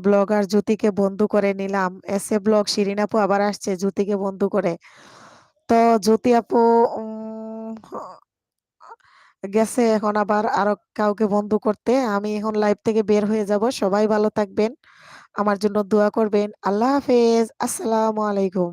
Speaker 1: ব্লগার জ্যোতিকে বন্ধু করে নিলাম, এসে ব্লগ শিরিন আপু আবার আসছে জ্যোতিকে বন্ধু করে। তো জ্যোতি আপু গেছে, এখন আবার আরো কাউকে বন্ধু করতে। আমি এখন লাইভ থেকে বের হয়ে যাব, সবাই ভালো থাকবেন, আমার জন্য দোয়া করবেন। আল্লাহ হাফেজ, আসসালামু আলাইকুম।